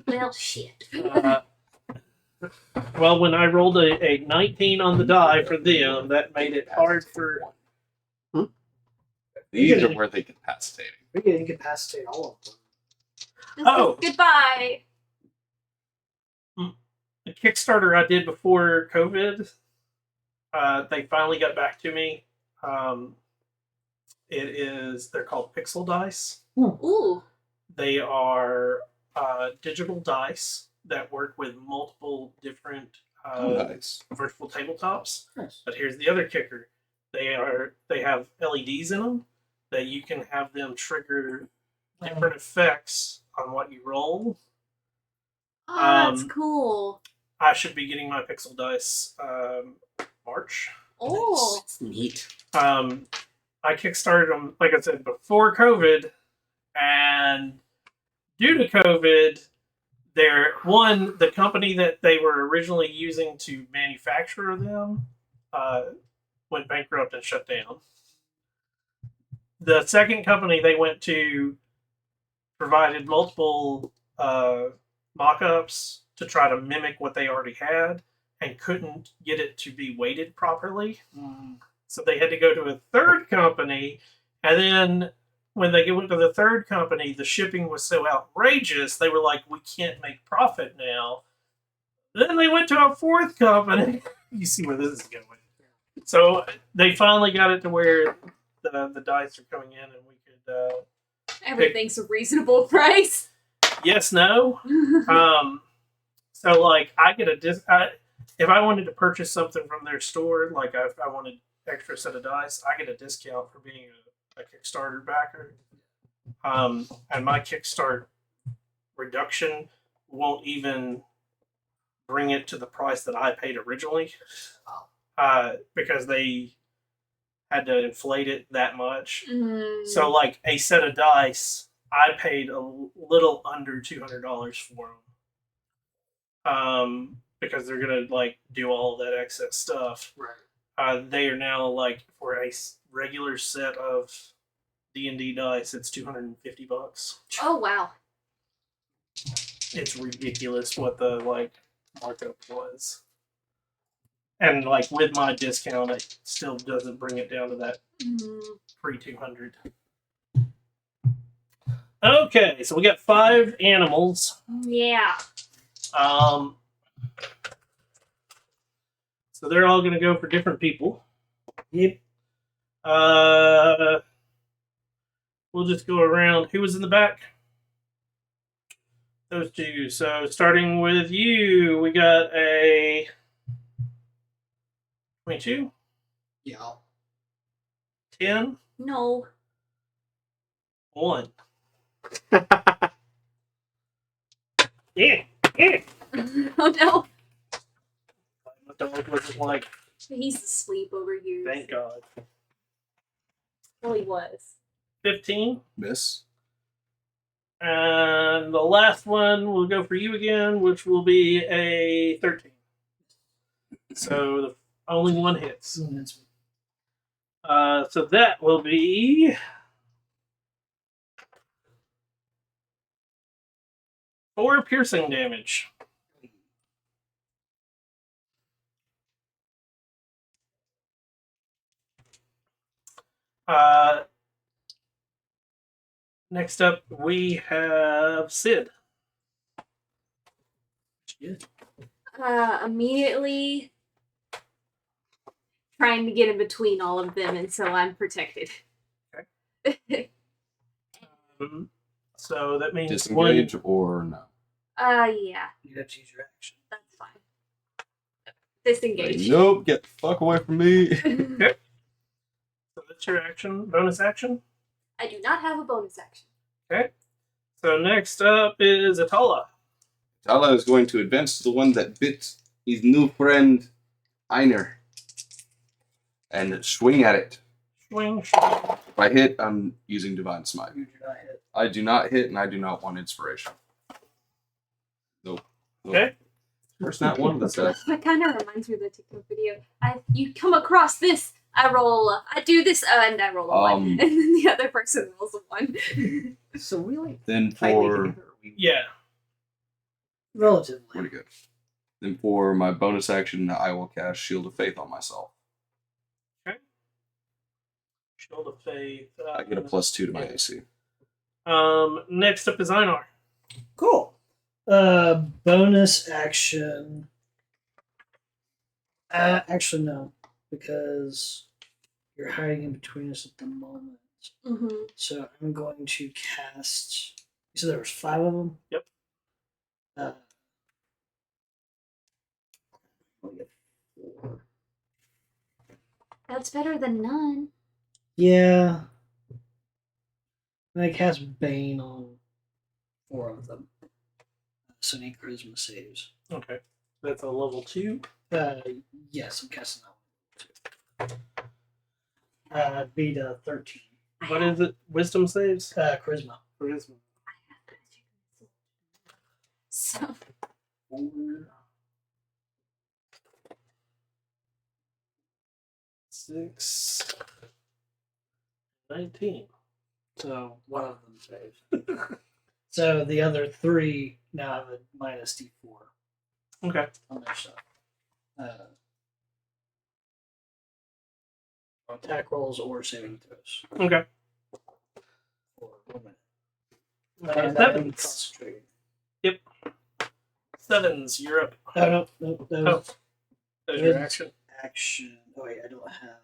Well, shit. Well, when I rolled a 19 on the die for them, that made it hard for. These are where they incapacitating. We can incapacitate all of them. Oh. Goodbye. The Kickstarter I did before COVID, they finally got back to me. They're called Pixel Dice. Ooh. They are digital dice that work with multiple different Nice. virtual tabletops. Nice. But here's the other kicker: they have LEDs in them that you can have them trigger different effects on what you roll. Oh, that's cool. I should be getting my Pixel Dice March. Oh. That's neat. I kickstarted them, like I said, before COVID, and due to COVID, the company that they were originally using to manufacture them went bankrupt and shut down. The second company they went to provided multiple mock-ups to try to mimic what they already had and couldn't get it to be weighted properly. So they had to go to a third company, and then when they went to the third company, the shipping was so outrageous, they were like, we can't make profit now. Then they went to a fourth company. You see where this is going. So they finally got it to where the dice are coming in, and we could. Everything's a reasonable price. Yes, no. So like I get a if I wanted to purchase something from their store, like if I wanted extra set of dice, I get a discount for being a Kickstarter backer. And my Kickstart reduction won't even bring it to the price that I paid originally, because they had to inflate it that much. So like a set of dice, I paid a little under $200 for them, because they're gonna like do all that excess stuff. Right. They are now like for a regular set of D&D dice, it's $250. Oh wow. It's ridiculous what the like markup was. And like with my discount, it still doesn't bring it down to that pre-200. Okay, so we got 5 animals. Yeah. So they're all gonna go for different people. Yep. We'll just go around. Who was in the back? Those two. So starting with you, we got a 22, Yeah. 10, No. 1. Yeah. Oh no. My dog wasn't like, He's asleep over here. thank God. Well, he was. 15. Miss. And the last one will go for you again, which will be a 13. So the only one hits. So that will be 4 piercing damage. Next up, we have Sid. Immediately trying to get in between all of them, and so I'm protected. Okay. So that means one. Disengage or no? Yeah, You have to use your action. that's fine. Disengage. Nope, get the fuck away from me. Okay. So that's your action, bonus action. I do not have a bonus action. Okay. So next up is Atala. Tala is going to advance to the one that bit his new friend, Einer, and swing at it. Swing. If I hit, I'm using Divine Smite. You do not hit. I do not hit, and I do not want inspiration. Nope. Okay. First not one of the set. That kind of reminds me of the TikTok video. You come across this, I roll, I do this, and I roll a 1. And then the other person rolls a 1. So really, Then tightly for together, we Yeah. Relatively. pretty good. Then for my bonus action, I will cast Shield of Faith on myself. Shield of Faith. I get a +2 to my AC. Next up is Einar. Cool. Bonus action. Actually, no, because you're hiding in between us at the moment. Mm-hmm. So I'm going to cast. You said there was 5 of them. Yep. I'll get 4. That's better than none. Yeah. And I cast Bane on 4 of them. So any charisma saves. Okay. That's a level 2. Yes, I'm casting that one. Beat 13. What is it? Wisdom saves? Charisma. Charisma. So 4. 6. 19. So one of them saves. So the other 3 now have a -d4. Okay. on their stuff. Attack rolls or saving throws. Okay. For 1 minute. Uh, And I am sevens. concentrating. Sevens. You're up. Oh, no. That Oh. was There's your Good. action. action. Oh, wait, I don't have.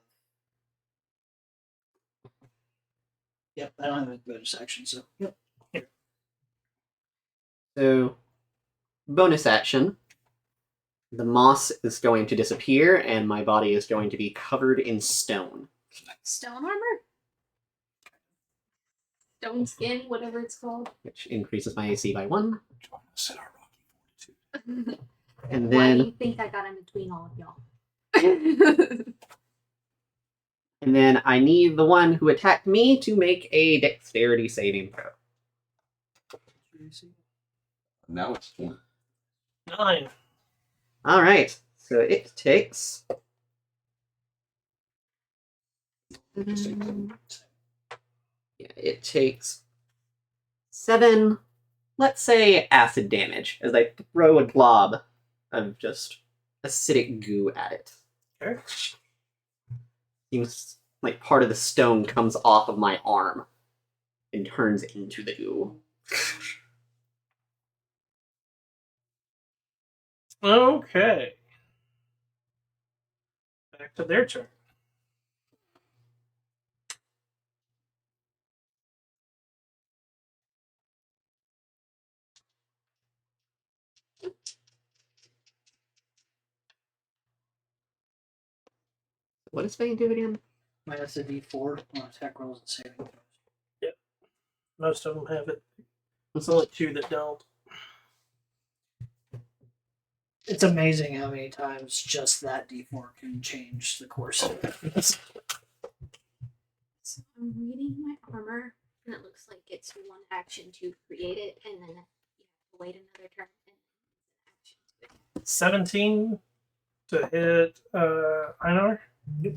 Yep, I don't have a bonus action, so. Yep. So, bonus action. The moss is going to disappear, and my body is going to be covered in stone. Stone armor? Stone skin, whatever it's called. Which increases my AC by 1. Trying to set our rocky fortitude. And Why do then you think I got in between all of y'all? and then I need the one who attacked me to make a dexterity saving throw. Now it's 20. 9. Alright. So it takes yeah, it takes 7, let's say, acid damage as I throw a glob of just acidic goo at it. Okay. Seems like part of the stone comes off of my arm and turns into the goo. Okay. Back to their turn. What does Bane do again? Minus a d4 on attack rolls and saving throws. Most of them have it. There's only 2 that don't. It's amazing how many times just that d4 can change the course of it. So I'm reading my armor, and it looks like it's 1 action to create it, and then you have to wait another turn and an action to it. 17 to hit Einar. Yep.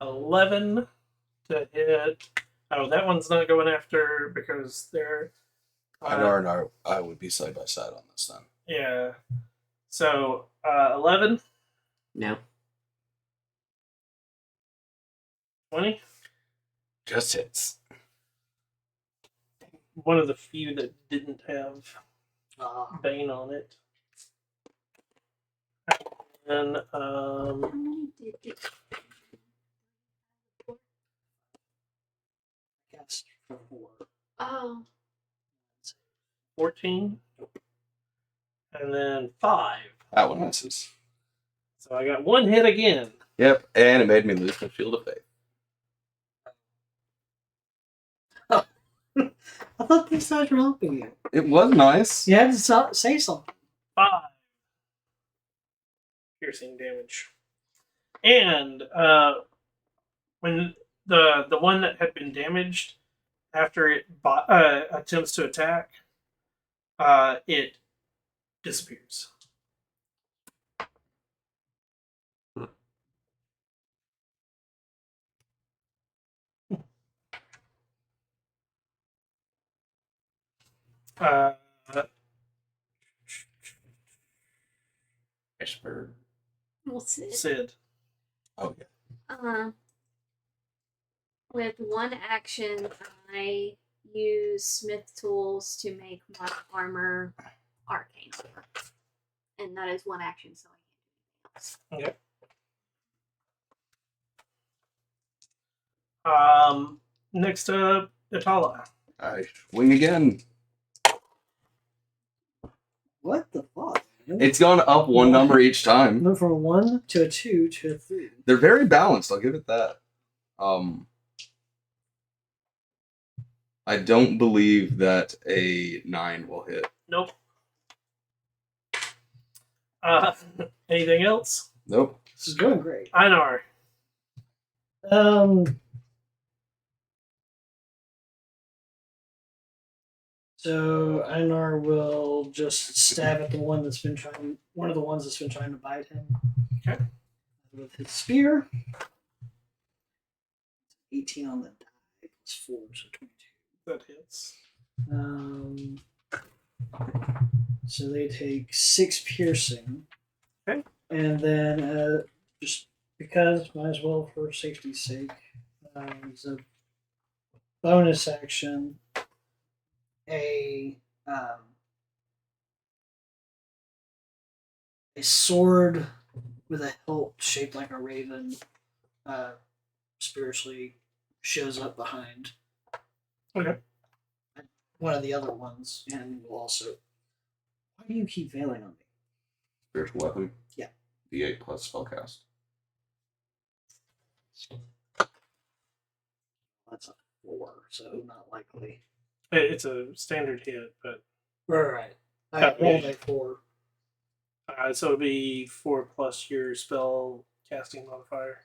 11 to hit. Oh, that one's not going after because they're. Einar and I would be side by side on this then. Yeah. So 11, No. 20. Just hits. One of the few that didn't have Ah, Bane on it. And How many did it? cast for 4. Oh, 14. And then 5. That one misses. So I got 1 hit again. Yep, and it made me lose my shield of faith. I thought these guys were helping you. It was nice. You had to say something. 5 piercing damage. And when the one that had been damaged after it attempts to attack, it disappears. Uh, Iceberg. we'll see. Sid. Oh, yeah. With 1 action, I use smith tools to make my armor arcane. And that is 1 action, so I can't do anything else. Okay. Next up, Atala. I swing again. What the fuck? It's gone up 1 number each time. Went from a 1 to a 2 to a 3. They're very balanced, I'll give it that. I don't believe that a 9 will hit. Nope. Anything else? Nope. This is going great. Einar. So Einar will just stab at the one of the ones that's been trying to bite him. Okay. with his spear. 18 on the die plus 4, so 22. That hits. So they take 6 piercing. Okay. And then, just because, might as well for safety's sake, as a bonus action, a sword with a hilt shaped like a raven spiritually shows up behind Okay. one of the other ones, and will also. Why do you keep veiling on me? Spiritual weapon. Yeah. D8 plus spellcast. That's a 4, so not likely. It's a standard hit, but Right. I rolled a 4. so it'll be 4 plus your spell casting modifier.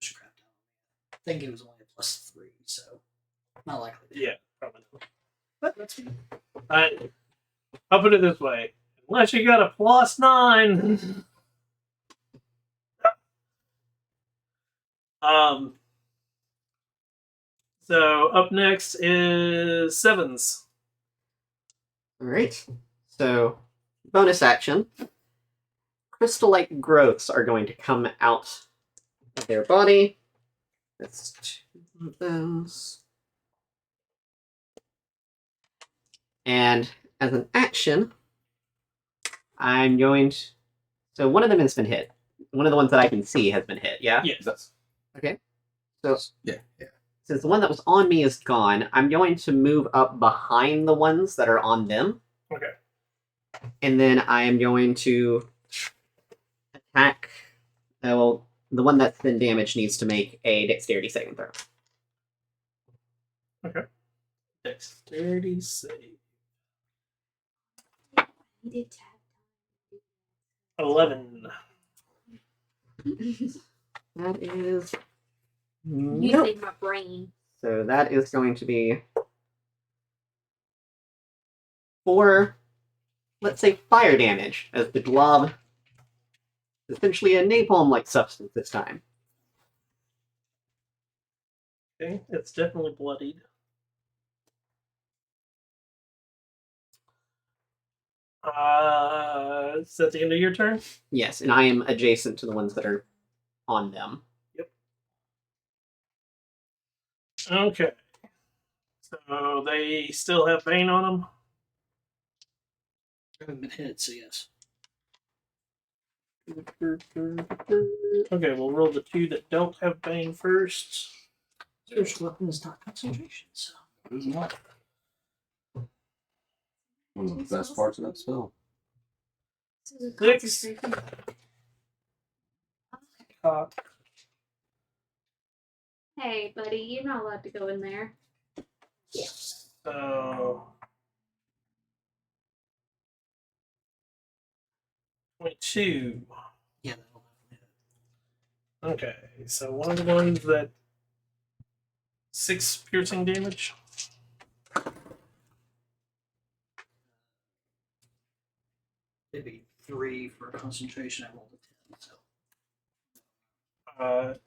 Just crap down. I think it was only a plus 3, so not likely. Yeah, probably not. But that's me. I'll put it this way: unless you got a +9. So up next is Sevens. Alright. So, bonus action. Crystal-like growths are going to come out of their body. That's 2 of those. And as an action, I'm going to... So one of them has been hit. One of the ones that I can see has been hit, yeah? Yes. That's Okay. So yeah. since the one that was on me is gone, I'm going to move up behind the ones that are on them. Okay. And then I am going to attack. Well, the one that's been damaged needs to make a dexterity saving throw. Dexterity save. He did 11. That is. using my brain. So that is going to be 4, let's say, fire damage, as the glob is essentially a napalm-like substance this time. Okay, it's definitely bloodied. Is that the end of your turn? Yes, and I am adjacent to the ones that are on them. Okay. So they still have Bane on them? I haven't been hit, so yes. Okay, we'll roll the 2 that don't have Bane first. Spiritual weapon is not concentration, so. It is not. One of the best parts of that spell. This is a 6. concentration. Hey, buddy, you're not allowed to go in there. So 22. Yeah, that'll definitely hit. Okay, so one of the ones that 6 piercing damage. Maybe 3 for concentration. I rolled a 10, so.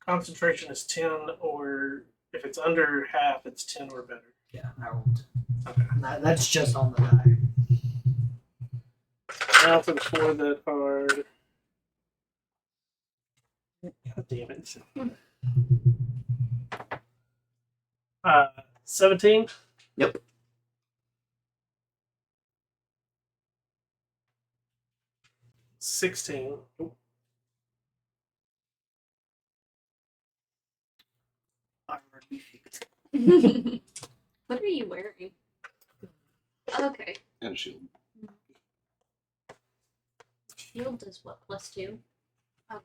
Concentration is 10, or if it's under half, it's 10 or better. Yeah, I rolled 10. Okay. That's just on the die. Now for the 4 that are. God damn it. 17? Yep. $16. What are you wearing? Okay. And a shield. Shield does what? +2? Okay.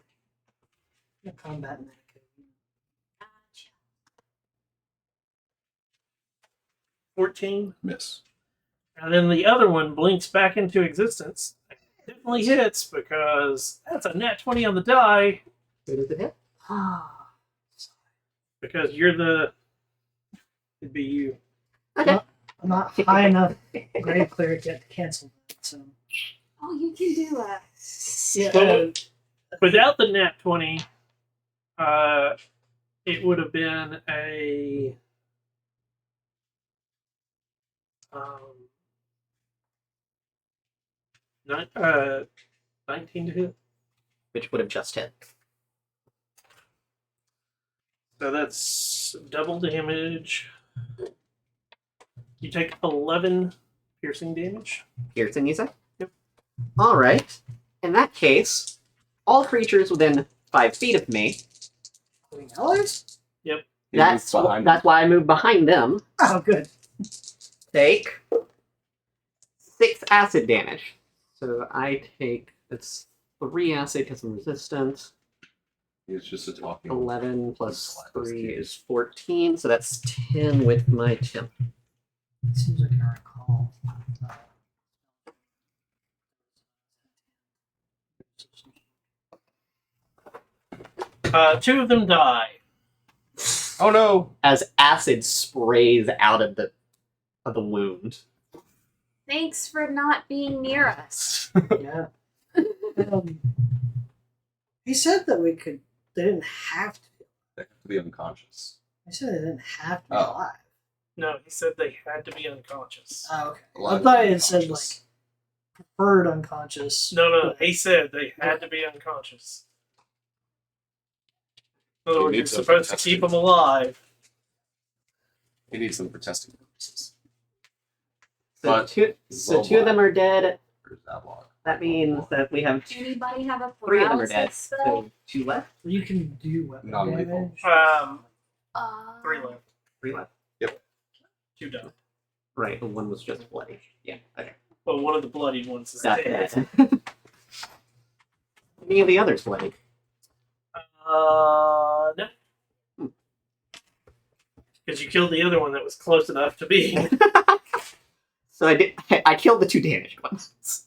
Yeah, combat medic. Gotcha. 14. Miss. And then the other one blinks back into existence. Definitely hits because that's a nat 20 on the die. Who does it hit? Because you're the. It'd be you. Okay. I'm not high enough grave cleric yet to cancel that, so. Oh, you can do that. Yeah, Without the nat 20, it would have been a not, 19 to hit. Which would have just hit. So that's double damage. You take 11 piercing damage. Piercing, you say? Yep. Alright. In that case, all creatures within 5 feet of me. Allies? Yep. That's why I moved behind them. Oh, good. Take 6 acid damage. So I take it's 3 acid because I'm resistant. It's just a talking. 11 plus 3 is 14, so that's 10 with my chimp. Seems like I recall. Two of them die. Oh no! As acid sprays out of the wound. Thanks for not being near us. Yeah. He said that we could. They didn't have to. They have to be unconscious. He said they didn't have to be Oh. alive. No, he said they had to be unconscious. Oh, okay. I Alive thought and it said like unconscious. preferred unconscious. No, he said they had to be unconscious. In other He words, you're needs them supposed to testing. keep them alive. He needs them for testing purposes. So But two of them are dead. Where's that log? That means that we have Anybody have a 3 of them are dead. paralysis spell? So 2 left. You can do weapon Non-lethal. damage. 3 left. 3 left. 2 died. Right, and 1 was just bloody. Yeah, okay. Well, one of the bloodied ones is Got dead. that. Any of the others bloody? No. Because you killed the other one that was close enough to be. So I killed the 2 damaged ones.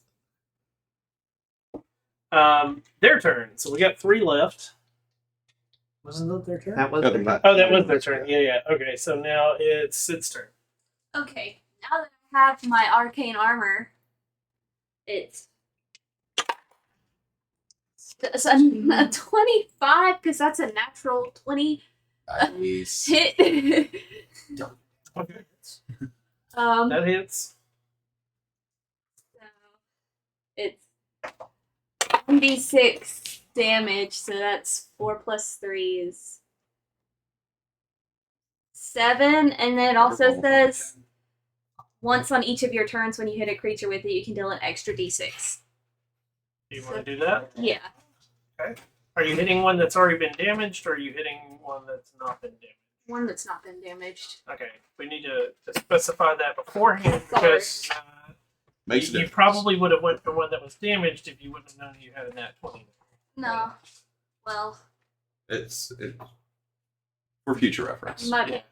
Their turn. So we got 3 left. Wasn't that their turn? That was Yeah, the they're Oh, that was their turn. Yeah. Okay, so now it's its turn. Okay, now that I have my arcane armor, it's a 25 because that's a natural 20 Nice. hit. Okay. So That hits. it's 1d6 damage, so that's 4 plus 3 is 7, and then it also says once on each of your turns when you hit a creature with it, you can deal an extra d6. Do you want to do that? Yeah. Are you hitting one that's already been damaged, or are you hitting one that's not been damaged? One that's not been damaged. Okay, we need to specify that beforehand because Makes a you difference. probably would have went for one that was damaged if you wouldn't have known you had a nat 20. No. Well, It's for future reference. my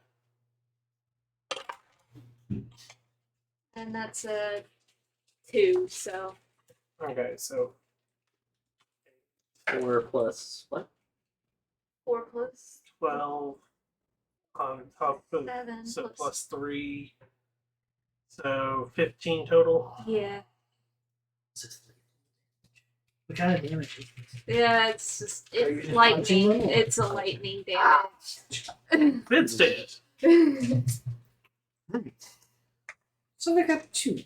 and that's a 2, so Okay, so 4 plus what? 4 plus 12 on top of 7 so plus plus 3. So 15 total. yeah. What kind of damage is this? Yeah, it's just Are you it's just lightning. punching them? It's a lightning damage. It's dead. So we got 2.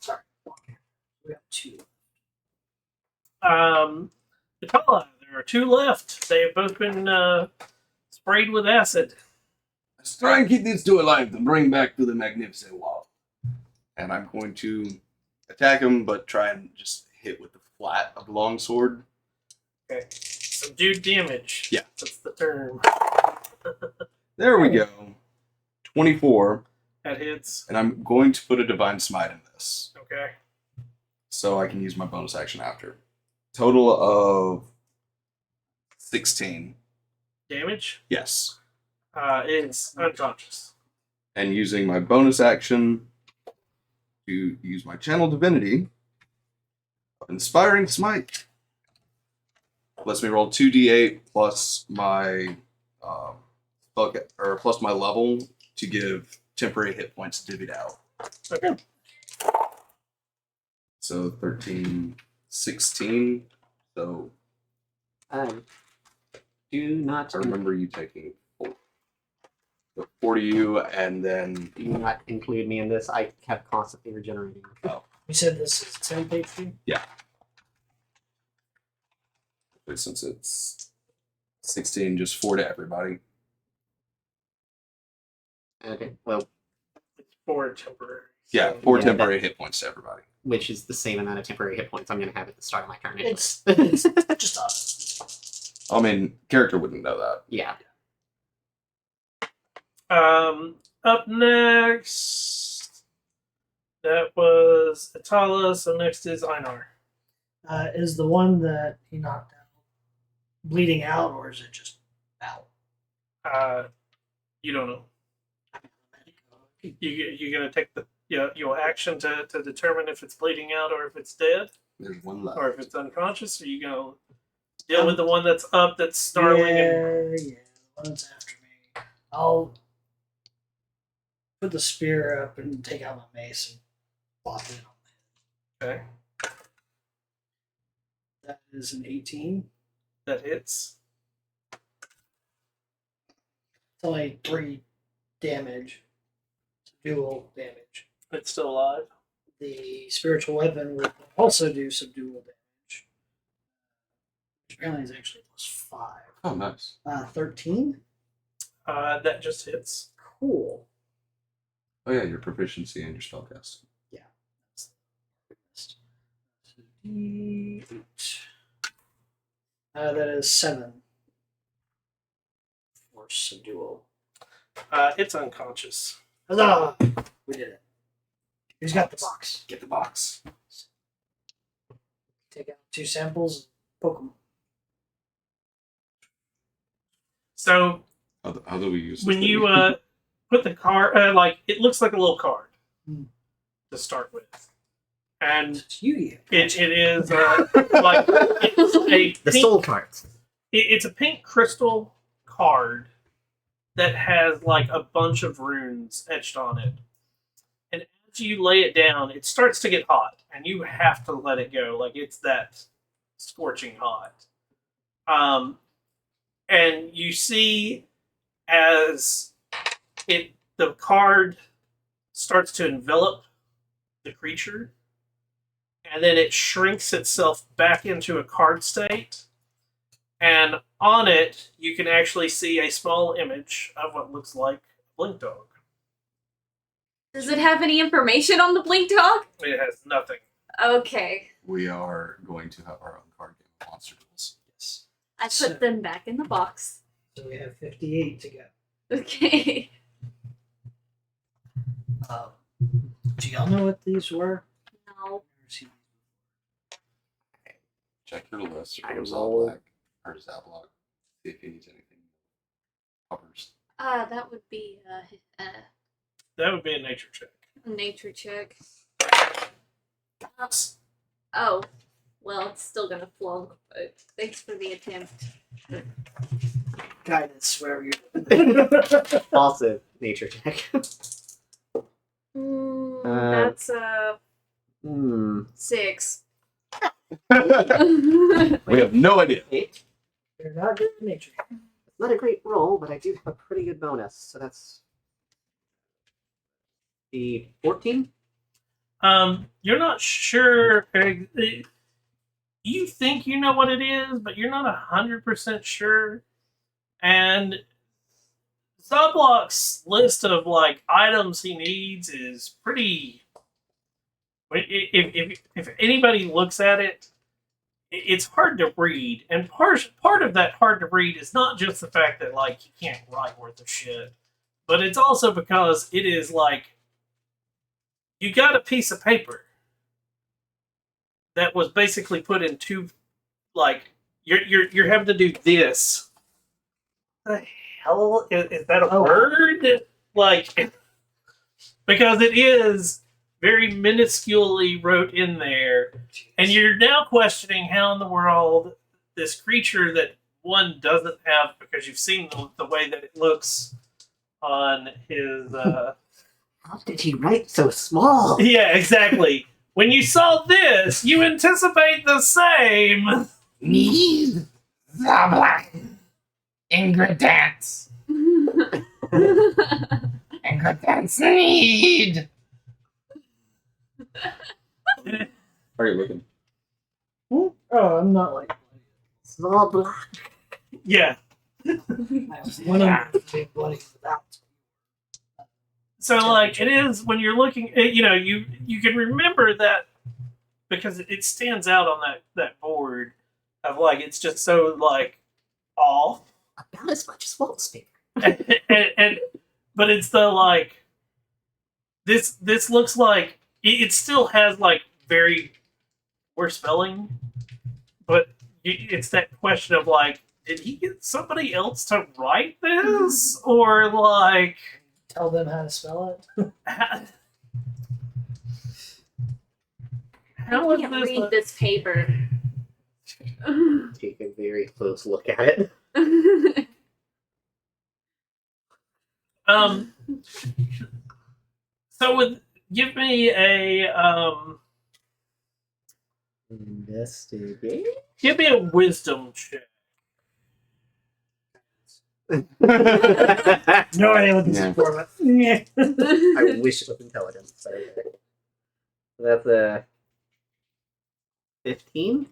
Sorry. We got 2. Atala, there are 2 left. They have both been sprayed with acid. Let's try and keep these 2 alive to bring back to the magnificent wall. And I'm going to attack him, but try and just hit with the flat of the longsword. Okay. So do damage. Yeah. That's the term. There we go. 24, That hits. and I'm going to put a divine smite in this, Okay. so I can use my bonus action after. Total of 16. Damage. Yes. It's unconscious. And using my bonus action to use my channel divinity of inspiring smite. Lets me roll 2d8 plus my plus my level to give temporary hit points divvied out. Okay. So 13, 16. So Do not I remember you taking 4. So 4 to you, and then do not include me in this. I have constantly regenerating. You said this is 10 HP? since it's 16, just 4 to everybody. Okay, well, It's 4 temporary. Yeah, So- 4 Yeah, temporary hit points to everybody. which is the same amount of temporary hit points I'm going to have at the start of my turn. Anyway. It's just us. I mean, character wouldn't know that. Yeah. Up next, that was Atala. So next is Einar. Is the one that he knocked out bleeding out, or is it just out? You don't know. You're gonna take the your action to determine if it's bleeding out or if it's dead There's one left. or if it's unconscious. Or you gonna deal with the one that's up that's snarling and Yeah, the one that's after me. I'll put the spear up and take out my mace and plop it on okay, that. That is an 18. that hits. It's only 3 damage. Dual damage. It's still alive. The spiritual weapon will also do subdual damage. Which apparently is actually +5. Oh, nice. 13? That just hits. Cool. Oh yeah, your proficiency and your spellcasting. D8. That is 7 for subdual. It's unconscious. Huzzah! We did it. Who's got the box? Get the box. Take out 2 samples, poke them. So How do we use this when thing? you put the card, like it looks like a little card to start with, and It's Yu-Gi-Oh! it is like it's a The pink, soul cards. it's a pink crystal card that has like a bunch of runes etched on it, and as you lay it down, it starts to get hot, and you have to let it go. Like it's that scorching hot. And you see as the card starts to envelop the creature, and then it shrinks itself back into a card state, and on it you can actually see a small image of what looks like a blink dog. Does it have any information on the blink dog? It has nothing. Okay. We are going to have our own card game of Monster Duels. Yes. I put them back in the box. So we have 58 to go. Okay. Do y'all know what these were? No. Never seen Check your list I or will- Zablak or Zablok. See if he needs anything. Covers. That would be That would be a nature check. a nature check. Oh, well, it's still gonna flunk, but thanks for the attempt. guidance, wherever you. Also, nature check. That's Hmm. 6. We have no idea. 8. You're not good at nature. Not a great roll, but I do have a pretty good bonus, so that's the 14. You're not sure. You think you know what it is, but you're not 100% sure. And Zoblok's list of like items he needs is pretty. If anybody looks at it, it's hard to read, and part of that hard to read is not just the fact that like he can't write worth of shit, but it's also because it is like you got a piece of paper that was basically put in two, like you're having to do this. The hell is that a Oh. word? Like, because it is very minusculely wrote in there, and you're now questioning how in the world this creature that one doesn't have, because you've seen the way that it looks on his. How did he write so small? Yeah, exactly. When you saw this, you anticipate the same. Need the black ingredients. Ingredients need. Are you looking? Oh, I'm not like Small black. Yeah. I was one of them being bloody without. So like it is when you're looking, you can remember that because it stands out on that board of like it's just so like off, About as much as Walt's paper. and but it's the like this looks like it still has like very poor spelling, but it's that question of like did he get somebody else to write this or like Tell them how to spell it. how I was can't this read this paper. Take a very close look at it. So give me a Investigate. give me a wisdom check. I No idea what this Yeah. is for, but yeah. wish it was intelligence. But okay. That's a 15.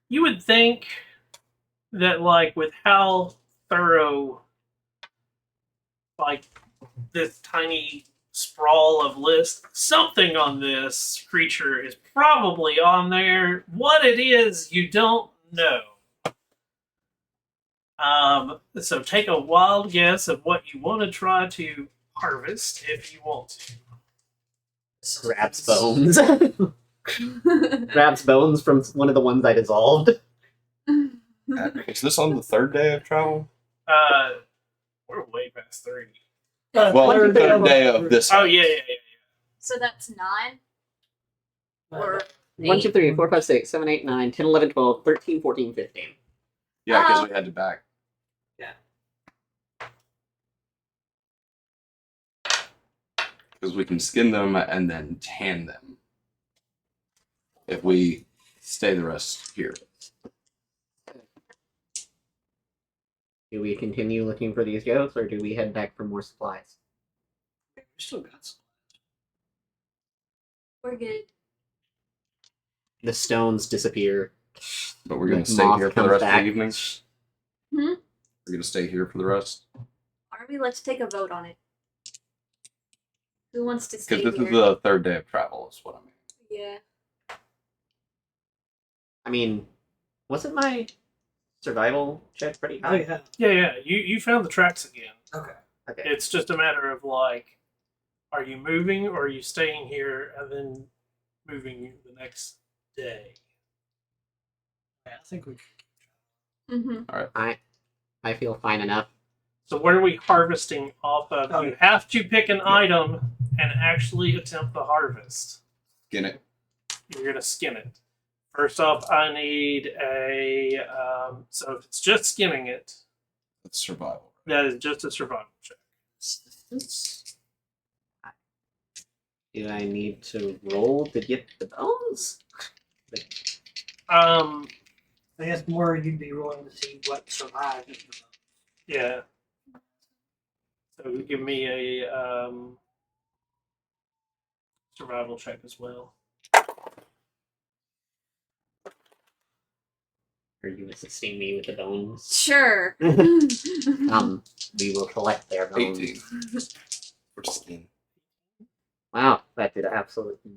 You would think that like with how thorough like this tiny sprawl of list, something on this creature is probably on there. What it is, you don't know. So take a wild guess of what you want to try to harvest if you want to. Grabs bones. Grabs bones from one of the ones I dissolved. Is this on the third day of travel? We're way past 30. Well, Third third day of this. Oh yeah. So that's 9 or 1, 2, 3, 4, 5, 6, 7, 8, 9, 10, 11, 12, 13, 14, 15. Yeah, because we had to back. Yeah. Because we can skin them and then tan them. If we stay the rest here. Do we continue looking for these goats, or do we head back for more supplies? We still got some. we're good. The stones disappear. But we're going The to stay moth here for the comes rest back. of the evening. Hmm? We're going to stay here for the rest. Arby, let's take a vote on it. Who wants to stay Because this here? is the third day of travel, is what I mean. Yeah. I mean, wasn't my survival check pretty Oh high? yeah. Yeah. You found the tracks again. Okay. Okay. It's just a matter of like, are you moving or are you staying here and then moving the next day? Yeah, I think we. Mm-hmm. I feel fine enough. So what are we harvesting off of? Oh, You yeah. have to pick an item and actually attempt the harvest. Skin it. You're gonna skin it. First off, I need a. So if it's just skinning it, That's survival. that is just a survival check. Do I need to roll to get the bones? Um, I guess more you'd be willing to see what survived. yeah. So give me a survival check as well. Are you assisting me with the bones? Sure. We will collect their bones. 18. For skin. Wow, that did absolutely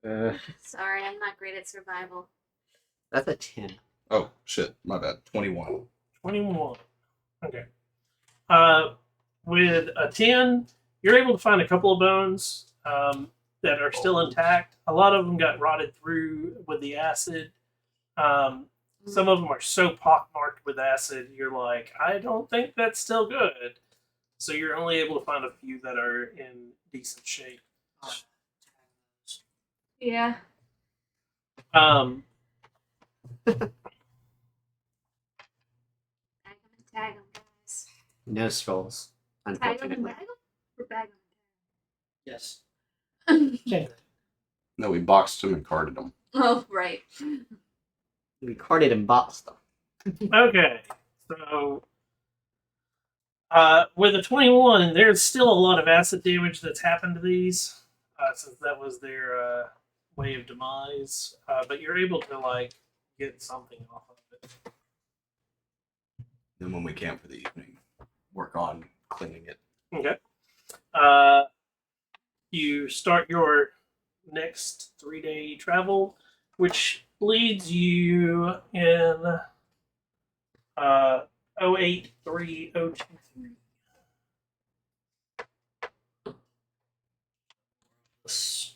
nothing. Sorry, I'm not great at survival. That's a 10. Oh, shit. My bad. 21. 21. Okay. With a 10, you're able to find a couple of bones that are still intact. A lot of them got rotted through with the acid. Some of them are so pockmarked with acid, you're like, I don't think that's still good. So you're only able to find a few that are in decent shape. Yeah. Tag them, guys. No scrolls, Tag them and unfortunately. bag them? Or bag Yes. them? Can't. No, we boxed them and carded them. Oh, right. We carded and boxed them. Okay, so with a 21, there's still a lot of acid damage that's happened to these, since that was their way of demise. But you're able to like get something off of it. Then when we camp for the evening, work on cleaning it. Okay. You start your next 3-day travel, which leads you in 083023.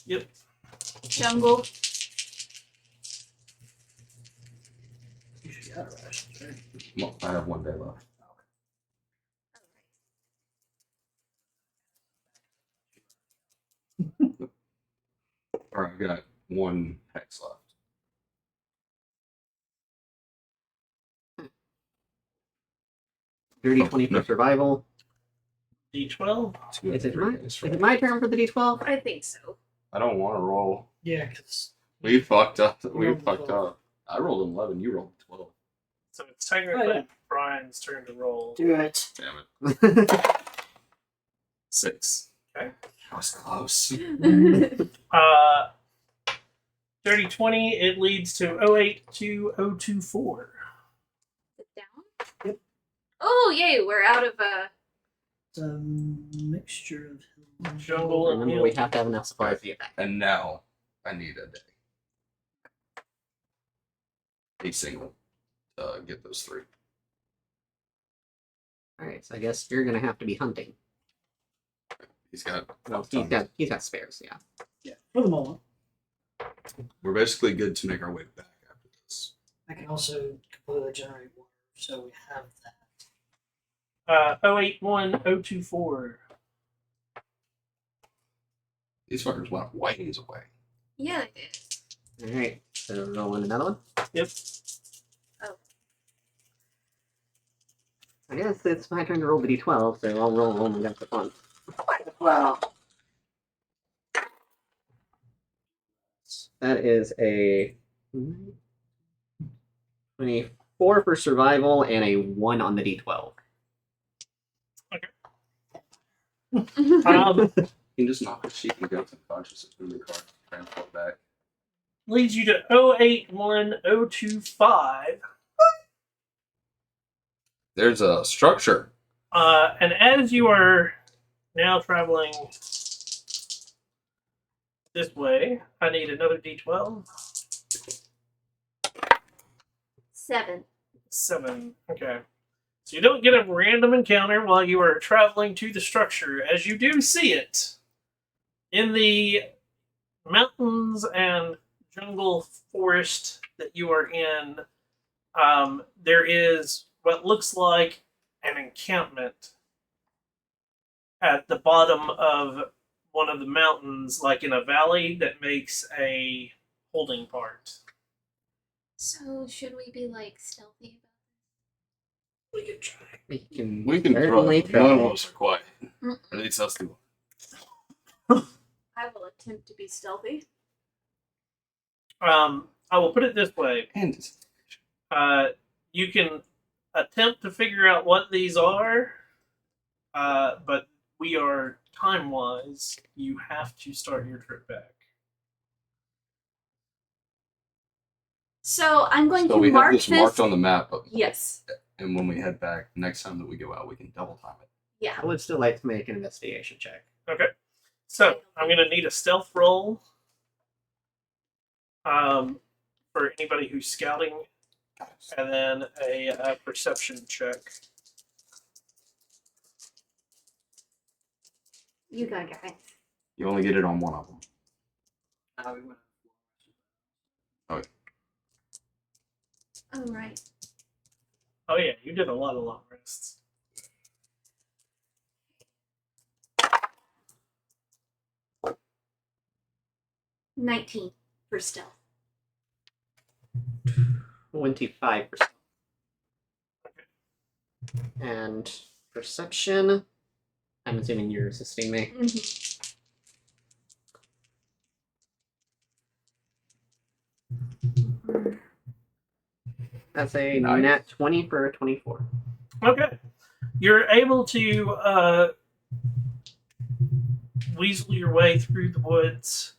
Yep. Jungle. You should get rations, right? Well, I have 1 day left. All right, I got 1 hex left. Dirty Oh, 20 for no. survival. D12. Is it my turn for the D12? I think so. I don't want to roll. Yeah, because We fucked up. We rolled fucked 12. up. I rolled an 11. You rolled 12. So it's technically yeah. Brian's turn to roll. do it. Damn it. 6. Okay. That was close. Dirty 20, it leads to 082024. Sit down. Yep. Oh, yay! We're out of It's a mixture of hill and Jungle and Remember, we have to have enough supplies to get back. And now I need a day. A single. Get those 3. Alright, so I guess you're gonna have to be hunting. He's got. Well, he's got spares, yeah. Yeah, for the moment. We're basically good to make our way back after this. I can also completely generate water, so we have that. 081024. These fuckers went ways away. yeah, it is. Alright, so rolling another one. Yep. Oh. I guess it's my turn to roll the D12, so I'll roll one against the front. Well. That is a 24 for survival and a 1 on the D12. Um, You can just knock the sheet and go unconscious and move the car, transport back. leads you to 081025. There's a structure. And as you are now traveling this way, I need another D12. 7. 7. Okay. So you don't get a random encounter while you are traveling to the structure, as you do see it. In the mountains and jungle forest that you are in, there is what looks like an encampment at the bottom of one of the mountains, like in a valley that makes a holding part. So, should we be, like, stealthy We could try. We can None certainly of try. us are quiet. about At least us two. I will attempt to be stealthy. I will put it this way. And You can attempt to figure out what these are, but we are time-wise. You have to start your trip back. So, I'm going so to we have mark this marked on the map, Yes. and when we head back, next time that we go out, we can double time it. Yeah. I would still like to make an investigation check. Okay. So I'm gonna need a stealth roll. For anybody who's scouting, and then a perception check. You go, guys. You only get it on one of them. Oh, right. Oh yeah, you did a lot of long rests. $19 for stealth. 25%. And perception. I'm assuming you're assisting me. Mm-hmm. That's a Nice. nat 20 for a 24. Okay. You're able to weasel your way through the woods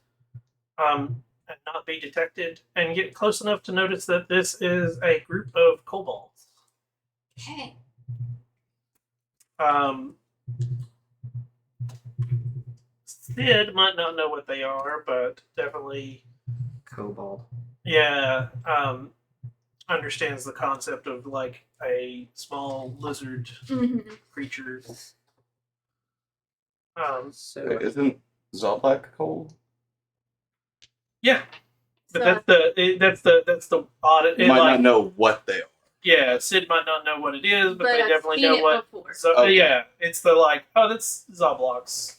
and not be detected, and get close enough to notice that this is a group of kobolds. Okay. Sid might not know what they are, but definitely, Kobold. yeah, understands the concept of like a small lizard Mm-hmm. creature. So Isn't Zoblak cold? Yeah, but So- that's the odd. You It, might like, not know what they are. yeah, Sid might not know what it is, but they I've definitely seen know it what. before. So Okay. yeah, it's the like, oh, that's Zoblox.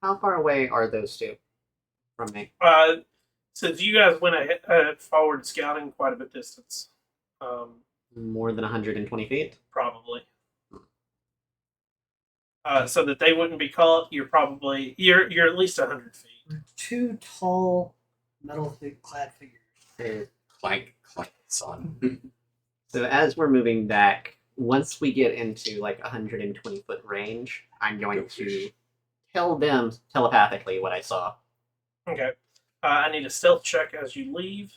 how far away are those two from me? Since you guys went ahead, forward scouting quite a bit distance, More than 120 feet? probably. So that they wouldn't be caught, you're at least 100 feet. We're two tall, clad figures. Clank, clank, son. So as we're moving back, once we get into like 120 foot range, I'm going to tell them telepathically what I saw. Okay. I need a stealth check as you leave.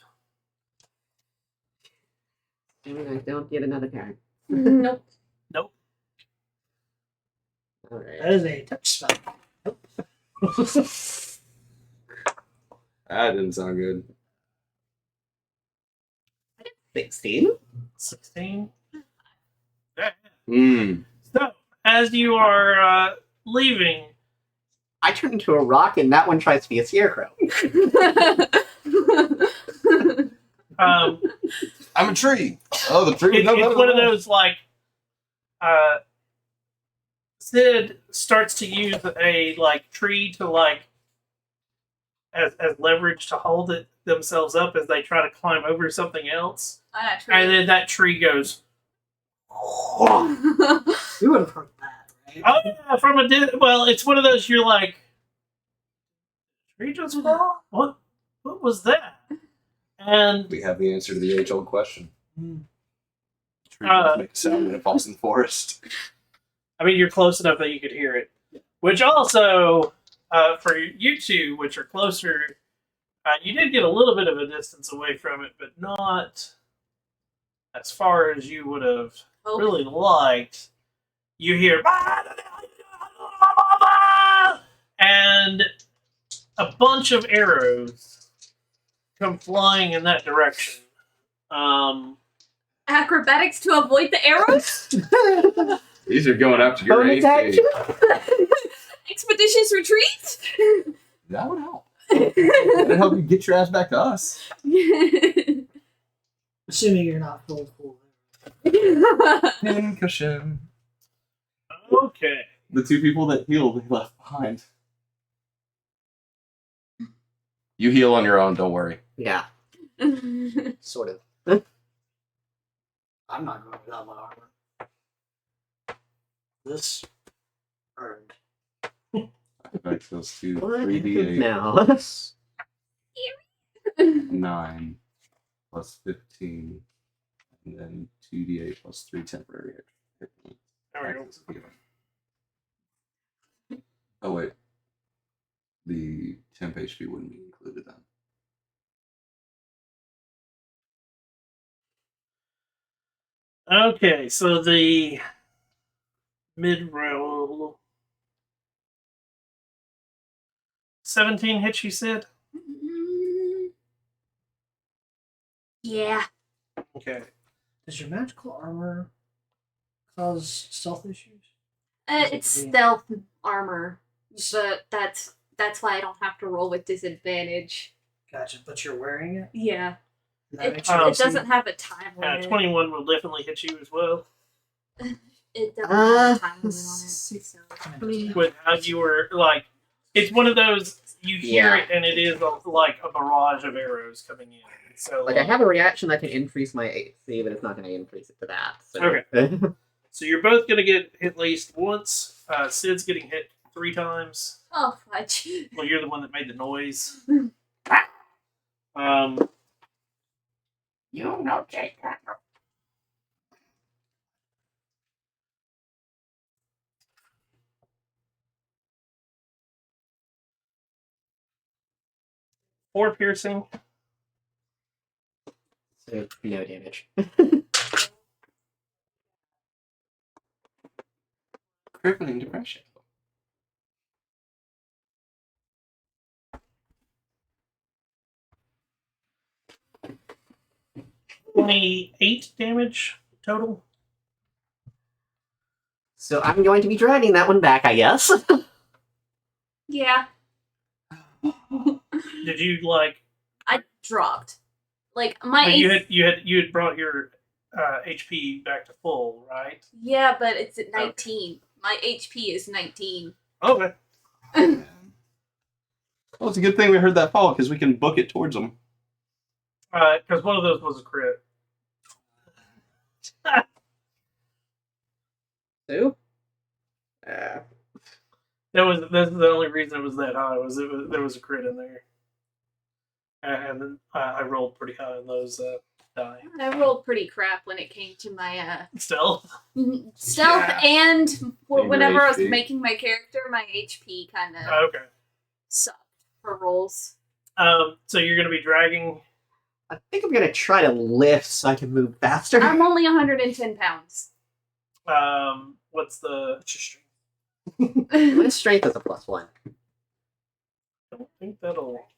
And I don't get another turn. Nope. Nope. Alright. That is a touch spell. That didn't sound good. 16? 16. Yeah. Hmm. So, as you are leaving, I turn into a rock and that one tries to be a scarecrow. um, I'm a tree. Oh, the tree. it's one of those like Sid starts to use a like tree to like as leverage to hold it themselves up as they try to climb over something else, and then that tree goes. You would have heard that, right? Oh yeah, from a well, it's one of those you're like, tree just fall? What was that? And We have the answer to the age-old question. Mm. Tree does make a sound when it falls in the forest. I mean, you're close enough that you could hear it. Which also, for you two, which are closer, you did get a little bit of a distance away from it, but not as far as you would have really liked. You hear, and a bunch of arrows come flying in that direction. Acrobatics to avoid the arrows? These are going after your Bonus AC. action? Expeditious retreat? That would help. That'd help you get your ass back to us. Assuming you're not full. Pin cushion. Okay. The two people that healed, they left behind. You heal on your own, don't worry. Yeah, sort of. I'm not going without my armor. This earned. Back to those two. What 3d8 now? 9 plus 15. And then 2d8 plus 3 temporary hit points. There we go. Oh, wait. The temp HP wouldn't be included then. Okay, so the mid roll 17 hits, you said? Yeah. Okay. Does your magical armor cause stealth issues? It's stealth armor, but that's why I don't have to roll with disadvantage. Gotcha, but you're wearing it? Yeah. That It, makes your it AC doesn't have a time limit. 21 will definitely hit you as well. It doesn't have a time limit on it. So. With how you were like, it's one of those you hear Yeah. it and it is like a barrage of arrows coming in. So Like, I have a reaction that can increase my AC, but it's not going to increase it to that. So. Okay. So you're both gonna get hit at least once. Sid's getting hit 3 times. Oh fudge. Well, you're the one that made the noise. You know, take that. 4 piercing. So no damage. Crippling depression. 28 damage total. So I'm going to be dragging that one back, I guess. Yeah, Did you like? I dropped. Like my You AC had brought your HP back to full, right? Yeah, but it's at 19. My HP is 19. Okay. Well, it's a good thing we heard that fall because we can book it towards them. Because one of those was a crit. Who? That's the only reason it was that high. There was a crit in there, and then I rolled pretty high on those die. I rolled pretty crap when it came to my Stealth. stealth Yeah. and your whenever I was HP. making my character, my HP kind of Okay. sucked for rolls. So you're gonna be dragging. I think I'm gonna try to lift so I can move faster. I'm only 110 pounds. What's the? My strength is a +1. I don't think that'll.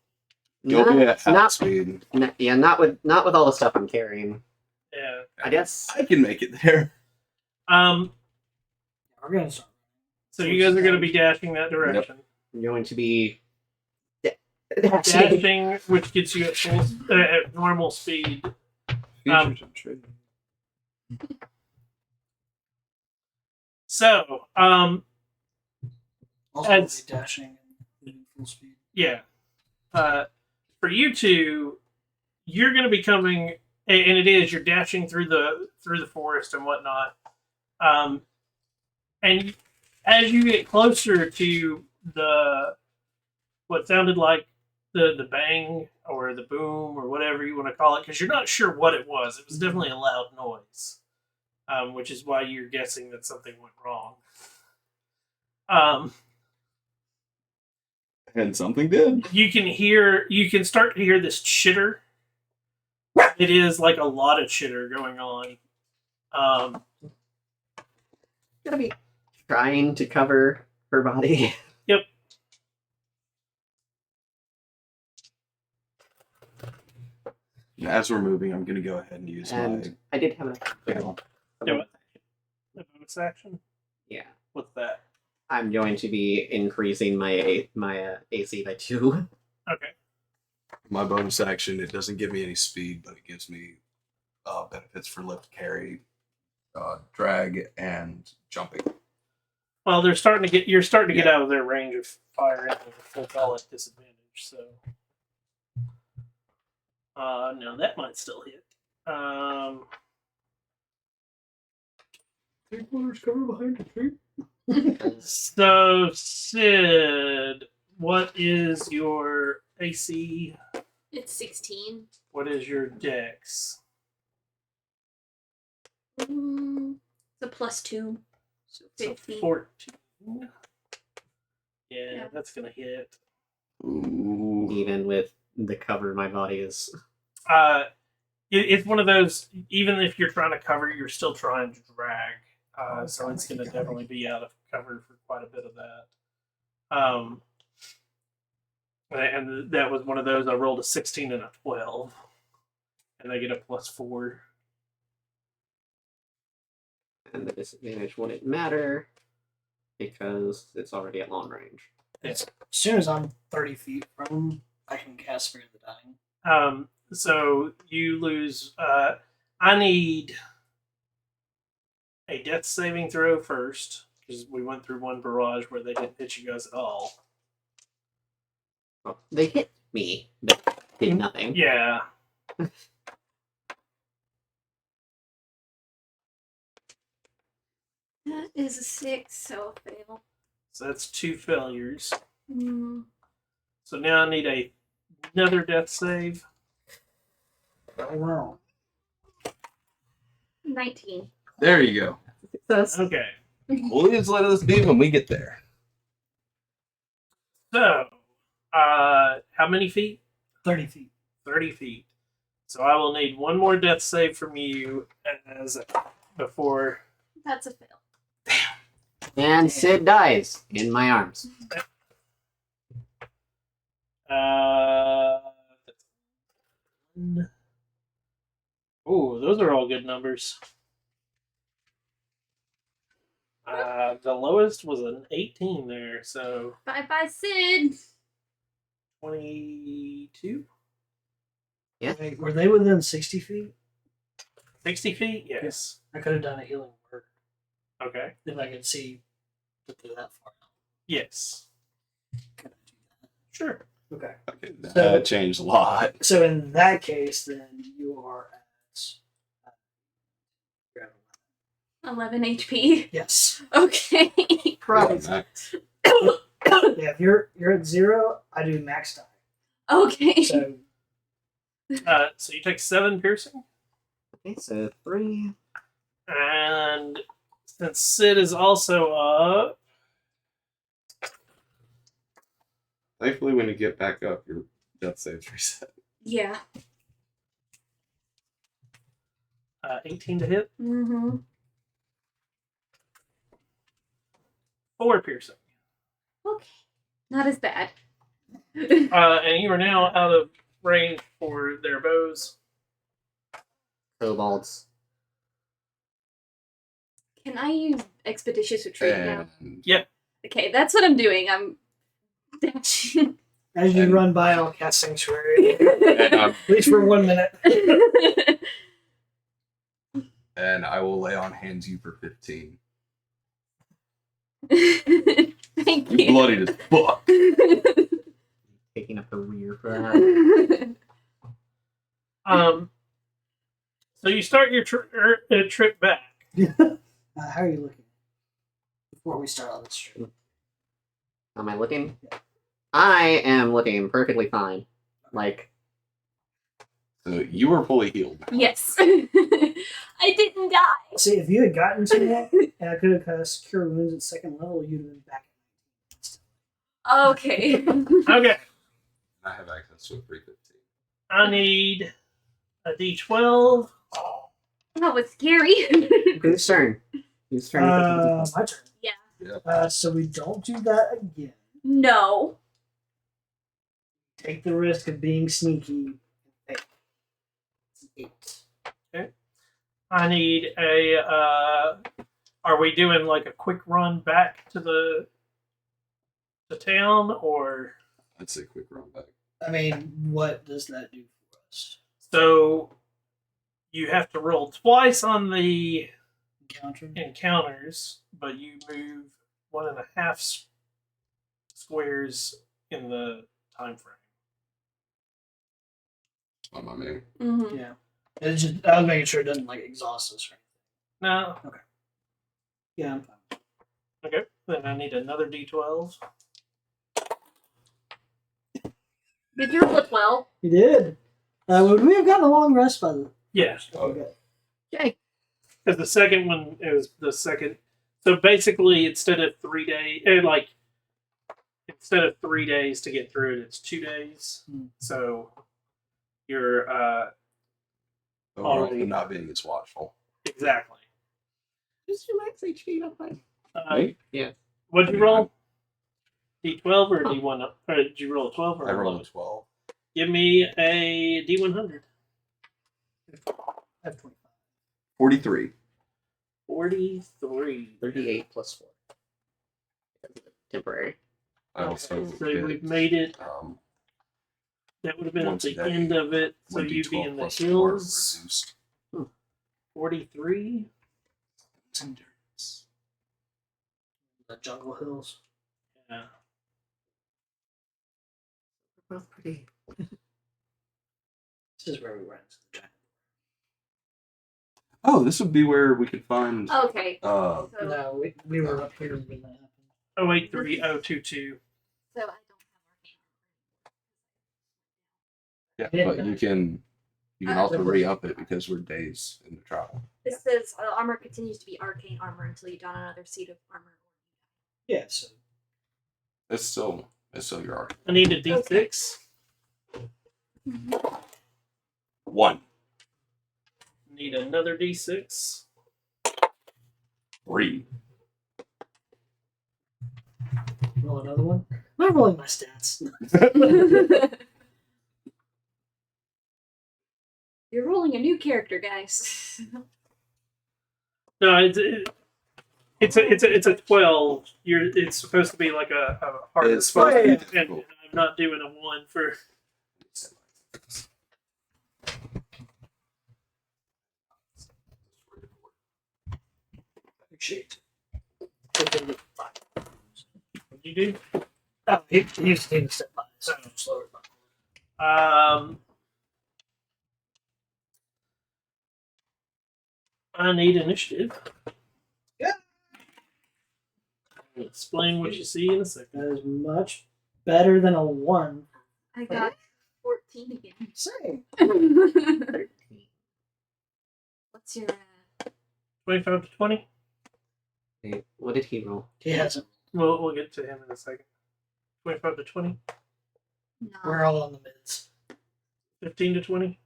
You'll be at half not, speed. yeah, not with all the stuff I'm carrying. Yeah. I guess. I can make it there. Um. We're gonna start. So you guys are gonna be dashing that direction. I'm going to be Dashing, which gets you at full at normal speed. Features of trade. So, Also, As- be dashing and full speed. yeah. For you two, you're going to be coming, and it is you're dashing through the forest and whatnot. And as you get closer to what sounded like the bang or the boom or whatever you want to call it, because you're not sure what it was. It was definitely a loud noise, which is why you're guessing that something went wrong. And something did. You can start to hear this chitter. It is like a lot of chitter going on. gonna be trying to cover her body. Yep. As we're moving, I'm going to go ahead and use And I did have Do it. The bonus action? Yeah. What's that? I'm going to be increasing my AC by 2. Okay. my bonus action. It doesn't give me any speed, but it gives me benefits for lift, carry, drag, and jumping. Well, you're starting to get out of their range of fire and we'll call it disadvantage, so no, that might still hit. 3/4 cover behind the tree. So, Sid, what is your AC? It's 16. What is your dex? It's a +2. So So 15. 14. Yeah, Yeah. that's gonna hit. Ooh. Even with the cover my body is. It's one of those. Even if you're trying to cover, you're still trying to drag. So it's gonna definitely be out of cover for quite a bit of that. And that was one of those. I rolled a 16 and a 12, and I get a +4. And the disadvantage wouldn't matter because it's already at long range. As soon as I'm 30 feet from him, I can cast Fear the Dying. So you lose. I need a death saving throw first because we went through one barrage where they didn't hit you guys at all. Well, they hit me, but did nothing. Yeah. That is a 6, so a fail. So that's 2 failures. Mm. So now I need another death save. Oh, wow. 19. There you go. Success. Okay. We'll just let this be when we get there. So, how many feet? 30 feet. 30 feet. So I will need one more death save from you as before. That's a fail. And Sid dies in my arms. Oh, those are all good numbers. The lowest was an 18 there, so Bye bye, Sid. 22? Yeah. Wait, were they within 60 feet? 60 feet? Yes. I could have done a healing word Okay. if I could see that they're that far out. Yes. Could I do Sure. that? Okay. Okay, that So- changed a lot. So in that case, then you are at. You're at 11 HP. yes. Okay. Probably. Max. Yeah, if you're at 0, I do max die. Okay. So So you take 7 piercing, Okay, so 3. and since Sid is also up, Thankfully, when you get back up, your death saves reset. Yeah. 18 to hit, Mm-hmm. 4 piercing. Okay. Not as bad. And you are now out of range for their bows. Kobolds. Can I use Expeditious Retreat now? And Okay, that's what I'm doing. I'm dashing. as you And- run by, I'll cast Sanctuary. and, At least for 1 minute. and I will lay on hands you for 15. Thank You you. bloodied as fuck. Taking up the rear for that. So you start your trip back. How are you looking? Before we start on this trip. Am I looking? I am looking perfectly fine. Like, So you were fully healed. Yes. I didn't die. See, if you had gotten to that, and I could have cast Cure Wounds at 2nd level, you'd have been back. Okay. Okay. I have access to a 315. I need a d12. That was scary. whose turn? Whose turn? My turn. Yeah. So we don't do that again. No. Take the risk of being sneaky. Hey. It's an 8. I need a. Are we doing like a quick run back to the town, or I'd say quick run back. I mean, what does that do for us? so? You have to roll twice on the Counter? encounters, but you move 1.5 squares in the time frame. On my man. Mm-hmm. Yeah. It's just, I was making sure it doesn't like exhaust us or anything. No. Yeah, I'm fine. Okay. Then I need another d12. Did you roll a 12? You did. Would we have gotten a long rest by the? Yeah. Okay. Okay. Because the second one is the second. So basically, instead of 3 days, instead of 3 days to get through it, it's 2 days. Hmm. So you're Overall, Already. for not being as watchful. exactly. Just your max HP, not mine. Me? Yeah. What'd you roll? D12 or D1? Or did you roll a 12 or I a rolled 11? a 12. Give me a D100. I have 25. 43. 43. 38 plus 4. Temporary. I also So get, we've made it. um, That would have been at once the a day, end of it. So 1d12 you'd be in the plus 4 hills. reduced. 43. It's endurance. The Jungle Hills. Yeah. Both pretty. This is where we went. The giant. Oh, this would be where we could find. Okay. Uh, So, No, we were up here when that happened. 083022. so I don't have yeah, Yeah. but you can also re-up it because we're days in the travel. This says armor continues to be arcane armor until you don another suit of armor. Yeah, so It's still your art. I need a D6. 1. Need another D6. 3. Roll another one. I'm not rolling my stats. You're rolling a new character, guys. No, it's a 12. It's supposed to be like a harder It's supposed to be and difficult. I'm not doing a 1 for. Shit. What'd you do? Oh, he used to step by, so I'm slower. I need initiative. Yeah. I'll explain what you see in a second. That is much better than a 1. I got 14 again. Same. What's your 25 to 20. Wait, what did he roll? He hasn't. We'll get to him in a second. 25 to 20. no? We're all on the mids. 15 to 20.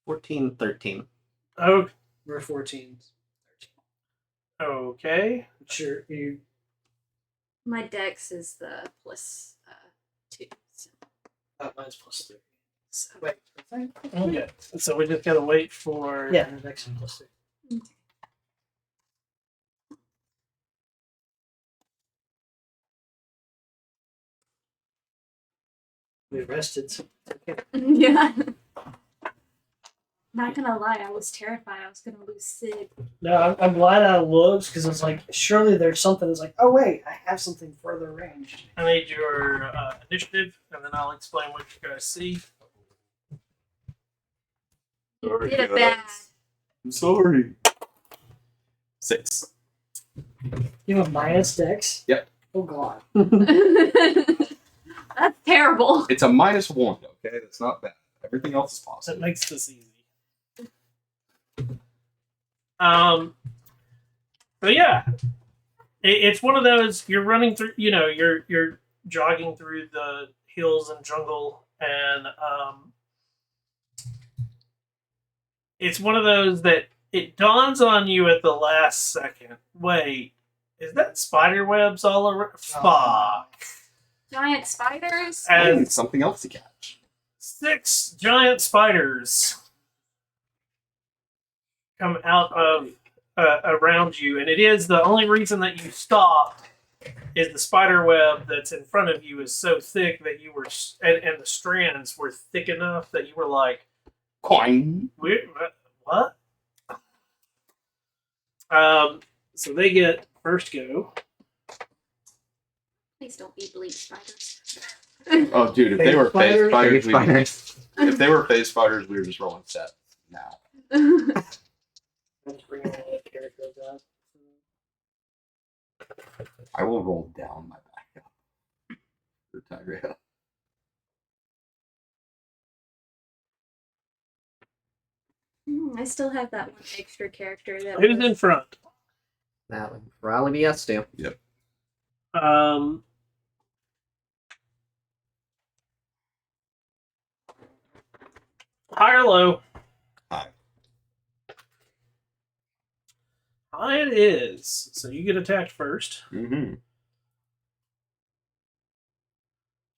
14, 13. Oh, We're 14. 13. okay. Sure, you. My dex is the plus 2. So, Mine's plus 3. so. Wait. Okay. So we just gotta wait for. Yeah, the dex is plus 3. We rested. So okay. Yeah. Not gonna lie, I was terrified I was gonna lose Sid. No, I'm glad I looked because it's like surely there's something that's like, oh wait, I have something further range. I need your initiative, and then I'll explain what you guys see. Sorry, Did it guys. bad. I'm sorry. 6. You have a minus dex. Yep. Oh god. That's terrible. It's a -1, okay? That's not bad. Everything else is That positive. makes this easy. So yeah, it's one of those. You're running through. You're jogging through the hills and jungle, and it's one of those that it dawns on you at the last second. Wait, is that spider webs all around? Fuck. Giant spiders. I And need something else to catch. 6 giant spiders come out of around you, and it is the only reason that you stopped is the spider web that's in front of you is so thick that you were, and the strands were thick enough that you were like, Coin. what? So they get first go. Please don't be bleach spiders. Oh, dude, if they were phase Spiders? spiders, Spiders. if they were phase spiders, we were just rolling set now. Let's bring in a character of that. I will roll down my backup for Tyrell. I still have that one extra character that Who's was- in front? That would probably be us too. High or low? High. High it is. So you get attacked first. Mm-hmm.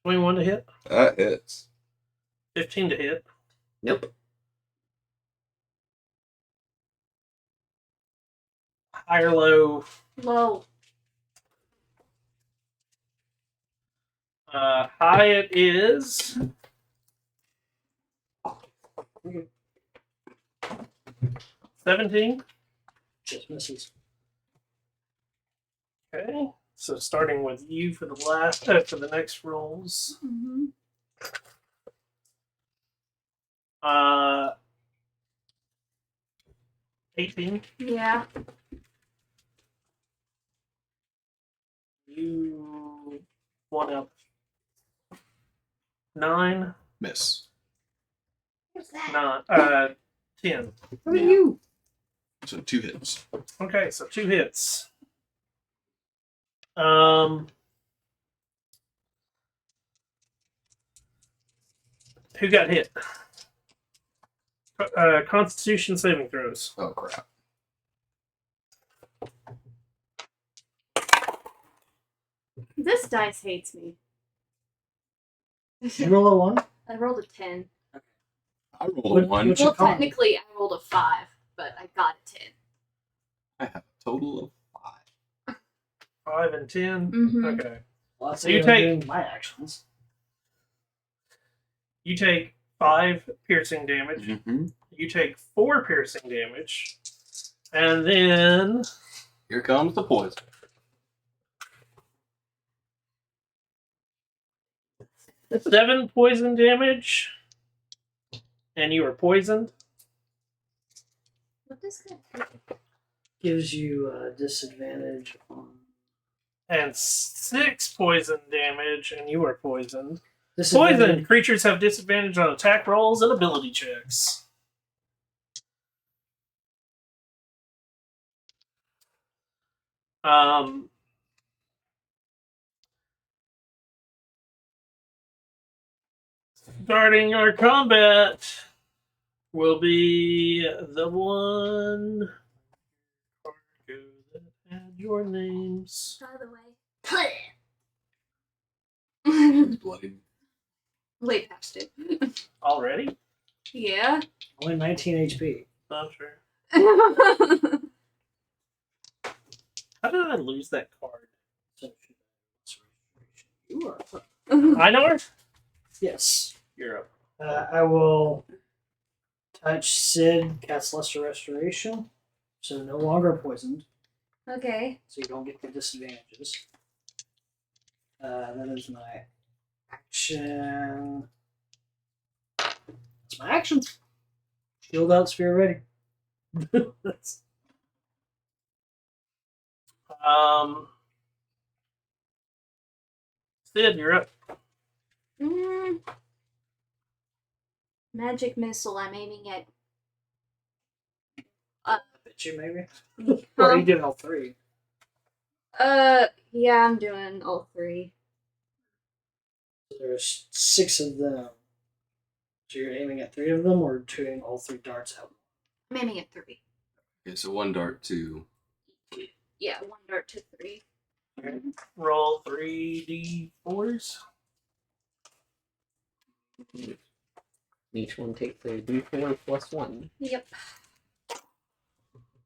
21 to hit. That hits. 15 to hit. Nope. High or low? Low. High it is. Okay. 17. Just misses. Okay. So starting with you for the for the next rolls. Mm-hmm. 18. Yeah. You one up. 9. Miss. What's that? 10. What are you? So 2 hits. Okay, so 2 hits. Who got hit? Constitution saving throws. Oh crap! This dice hates me. You roll a 1? I rolled a 10. I rolled What- a 1. what's your Well, con? technically, I rolled a 5, but I got a 10. I have a total of 5. 5 and 10. Mm-hmm. Okay. Well, that's So you what I'm take- doing my actions. You take 5 piercing damage. Mm-hmm. You take 4 piercing damage. And then Here comes the poison. seven poison damage. And you are poisoned. What does that do? Gives you a disadvantage on And 6 poison damage, and you are poisoned. disadvantage. Poison creatures have disadvantage on attack rolls and ability checks. Starting our combat will be the one that had your names. Out of the way. Bloody. Way past it. Already? Yeah. Only 19 HP. Not sure. How did I lose that card? You are up. I know her? Yes. You're up. I will touch Sid, cast Lesser Restoration, so no longer poisoned, Okay. so you don't get the disadvantages. That is my action. That's my action. Shield out, sphere ready. That's Sid, you're up. Mm. Magic missile. I'm aiming at. bet you maybe. Or you get all 3. Yeah, I'm doing all 3. There's 6 of them. So you're aiming at 3 of them, or shooting all 3 darts out? I'm aiming at 3. Okay, so 1 dart to. Yeah, 1 dart to 3. Roll 3d4s. Each one takes a d4 plus 1. Yep.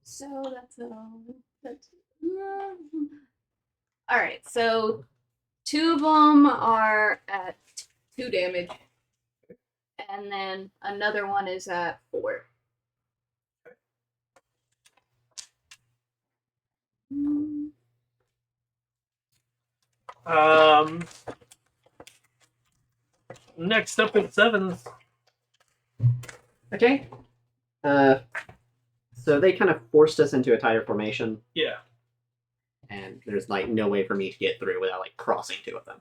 So that's all right. So 2 of them are at 2 damage, and then another one is at 4. Mm. Next up at 7. Okay. So they kind of forced us into a tighter formation, Yeah. and there's like no way for me to get through without like crossing 2 of them.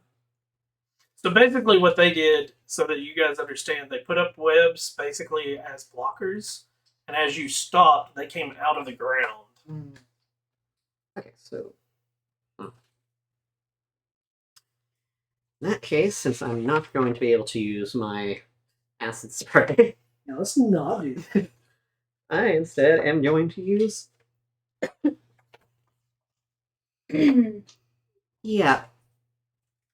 So basically, what they did, so that you guys understand, they put up webs basically as blockers, and as you stopped, they came out of the ground. Okay, so in that case, since I'm not going to be able to use my acid spray, Now let's not do that. I instead am going to use yeah.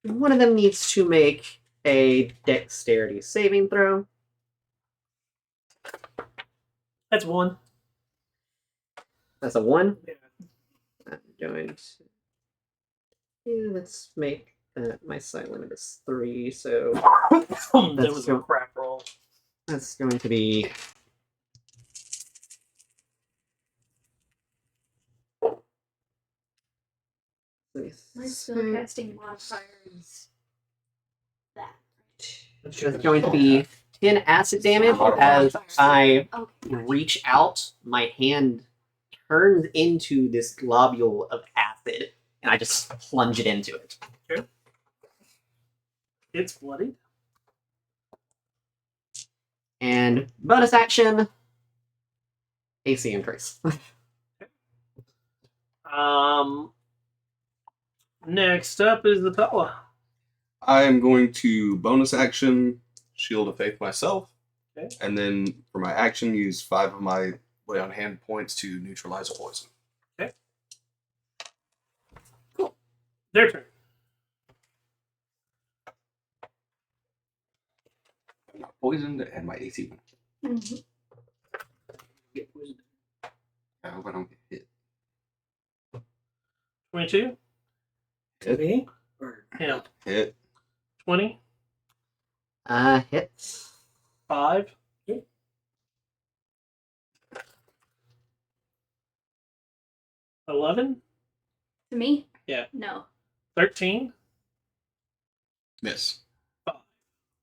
One of them needs to make a dexterity saving throw. That's 1. That's a 1. Yeah. I'm going to let's make my sight limit is 3, so That was a go- crap roll. that's going to be My spellcasting modifier is that. It's going to be 10 acid damage as I Okay. reach out. My hand turns into this globule of acid, and I just plunge it into it. It's bloody. And bonus action, AC increase. Next up is the Tala. I am going to bonus action Shield of Faith myself. Okay. And then for my action, use 5 of my lay on hand points to neutralize a poison. Their turn. I'm not poisoned and my AC went. Mhm. Get poisoned. I hope I don't get hit. 22. To me? Or Him. Hit. 20. Hits. 5. 11. To me? Yeah. No. 13. Miss.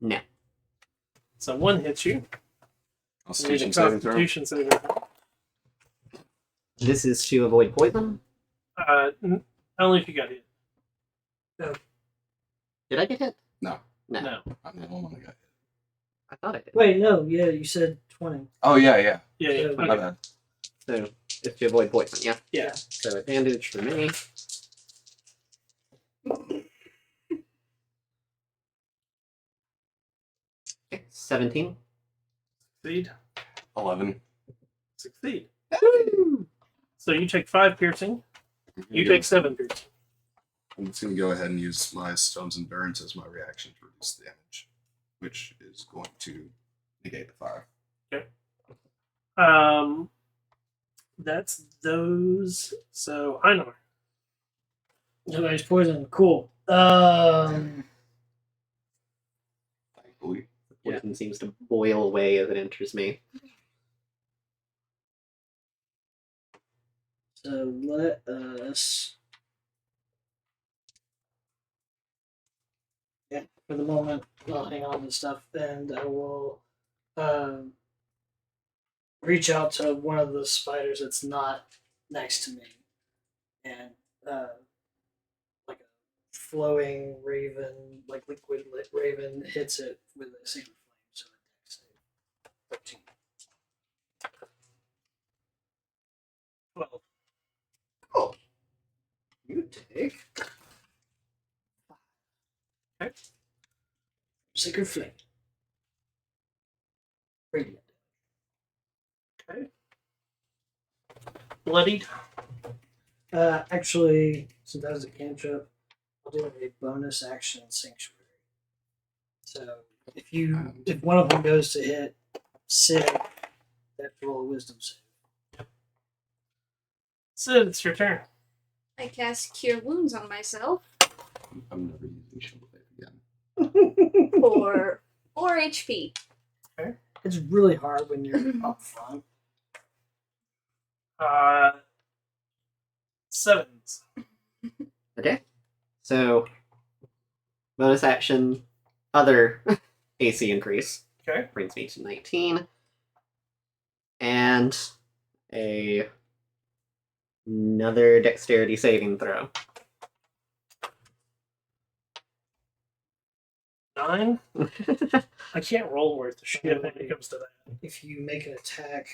No. So 1 hits you. You need a Constitution saving throw. Constitution saving throw. This is to avoid poison. Only if you got hit. Did I get hit? No. No. No. I'm the only one that got hit. I thought I did. wait, no, yeah, you said 20. Oh, yeah. Yeah, yeah. So- Okay. My bad. So it's to avoid poison, yeah. Yeah. So advantage for me. Okay, 17. Succeed. 11. Succeed. So you take 5 piercing. You take 7 piercing. I'm just going to go ahead and use my Stone's Endurance as my reaction to reduce the damage, which is going to negate the 5. That's those. So Einar. Nobody's poisoned. Cool. Thankfully. Poison seems to boil away as it enters me. So let us. Yeah, for the moment, I'll hang on to stuff, and I will reach out to one of the spiders that's not next to me, and like a flowing raven, like liquid lit raven, hits it with a single flame. So a dex save. 13. 12. Oh. You take. Sacred flame. Radiant. Okay. Bloodied. Actually, since that was a cantrip, I'll do a bonus action sanctuary. So if one of them goes to hit Sid, they have to roll a wisdom save. Sid, it's your turn. I cast Cure Wounds on myself I'm never using Shield of Faith again. for 4 HP. It's really hard when you're up front. 7s. Okay. So bonus action, other AC increase. Okay. Brings me to 19. And another dexterity saving throw. 9. I can't roll worth of shit when it comes to that. If you make an attack,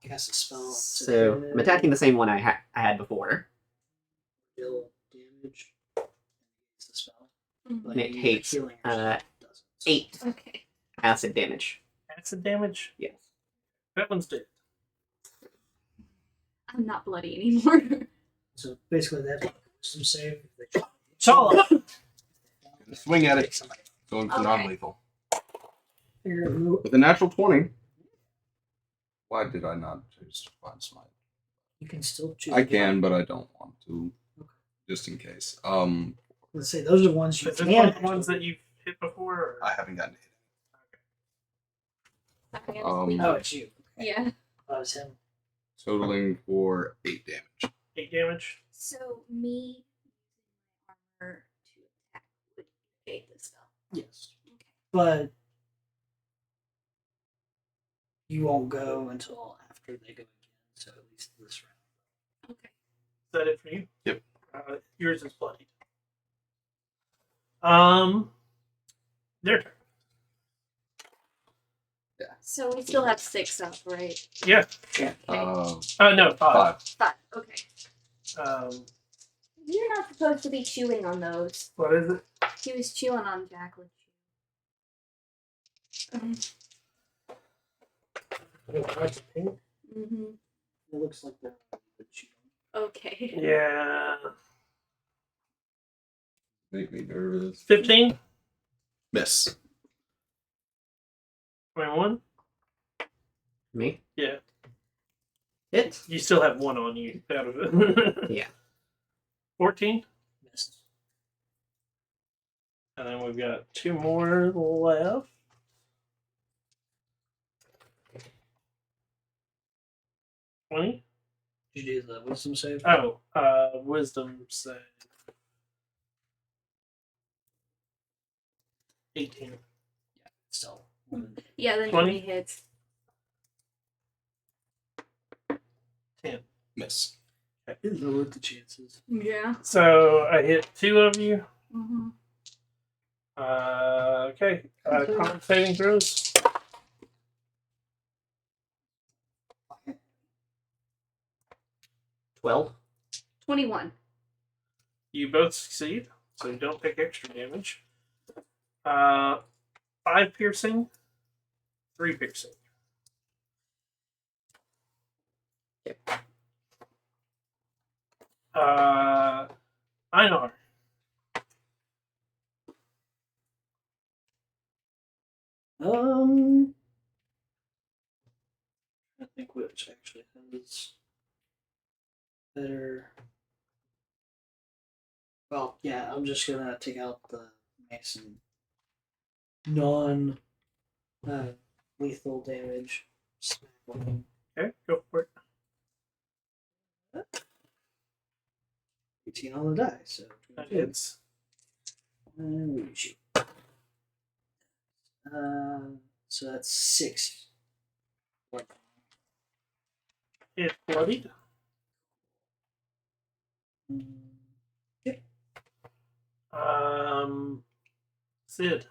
cast a spell. So I'm attacking the same one I had before. Deal damage. It's the spell. Mhm. And it your takes healing yourself doesn't. 8 Okay. acid damage. Acid damage? Yes. That one's dead. I'm not bloody anymore. So basically, they have to make a wisdom save. They Chala! Gonna swing at it. somebody. Going for Okay. non-lethal. Figure out who- With a natural 20. Why did I not choose to find smite? You can still choose. I can, but I don't want to. Just in case. Let's say those are the ones you Is it can. one of the ones that you've hit before? Or? I haven't gotten hit. Sorry, Oh, it's you. Okay. yeah. Oh, it's him. Totaling for 8 damage. 8 damage. So me using my armor to attack would negate the spell. Yes. Okay. But you won't go until after they go again. So at least this round. Okay. Is that it for you? Yep. Yours is bloodied. Their turn. So we still have 6 up, right? Yeah. Okay. No, 5. 5. Okay. You're not supposed to be chewing on those. What is it? He was chewing on Jacqueline. Mm-hmm. It looks like the Okay. Yeah. Make me nervous. 15, Miss. 21. Me? Yeah. Hit? You still have one on you out of it. Yeah. 14. missed. And then we've got 2 more left. $20. Did you do the wisdom save? Oh, wisdom save. 18. Still. Yeah, then 20? 20 hits. 10. Miss. Lower the chances. Yeah. So I hit 2 of you. Mm-hmm. Okay. Con saving throws. $12. 21. You both succeed, so you don't take extra damage. 5 piercing, 3 piercing. Yep. Einar. I think which actually has better. Well, yeah, I'm just gonna take out the Mason non lethal damage. Smack one. Okay, go for it. 18 on the die, so That hits. and we shoot. So that's 6. It's bloodied. Sid.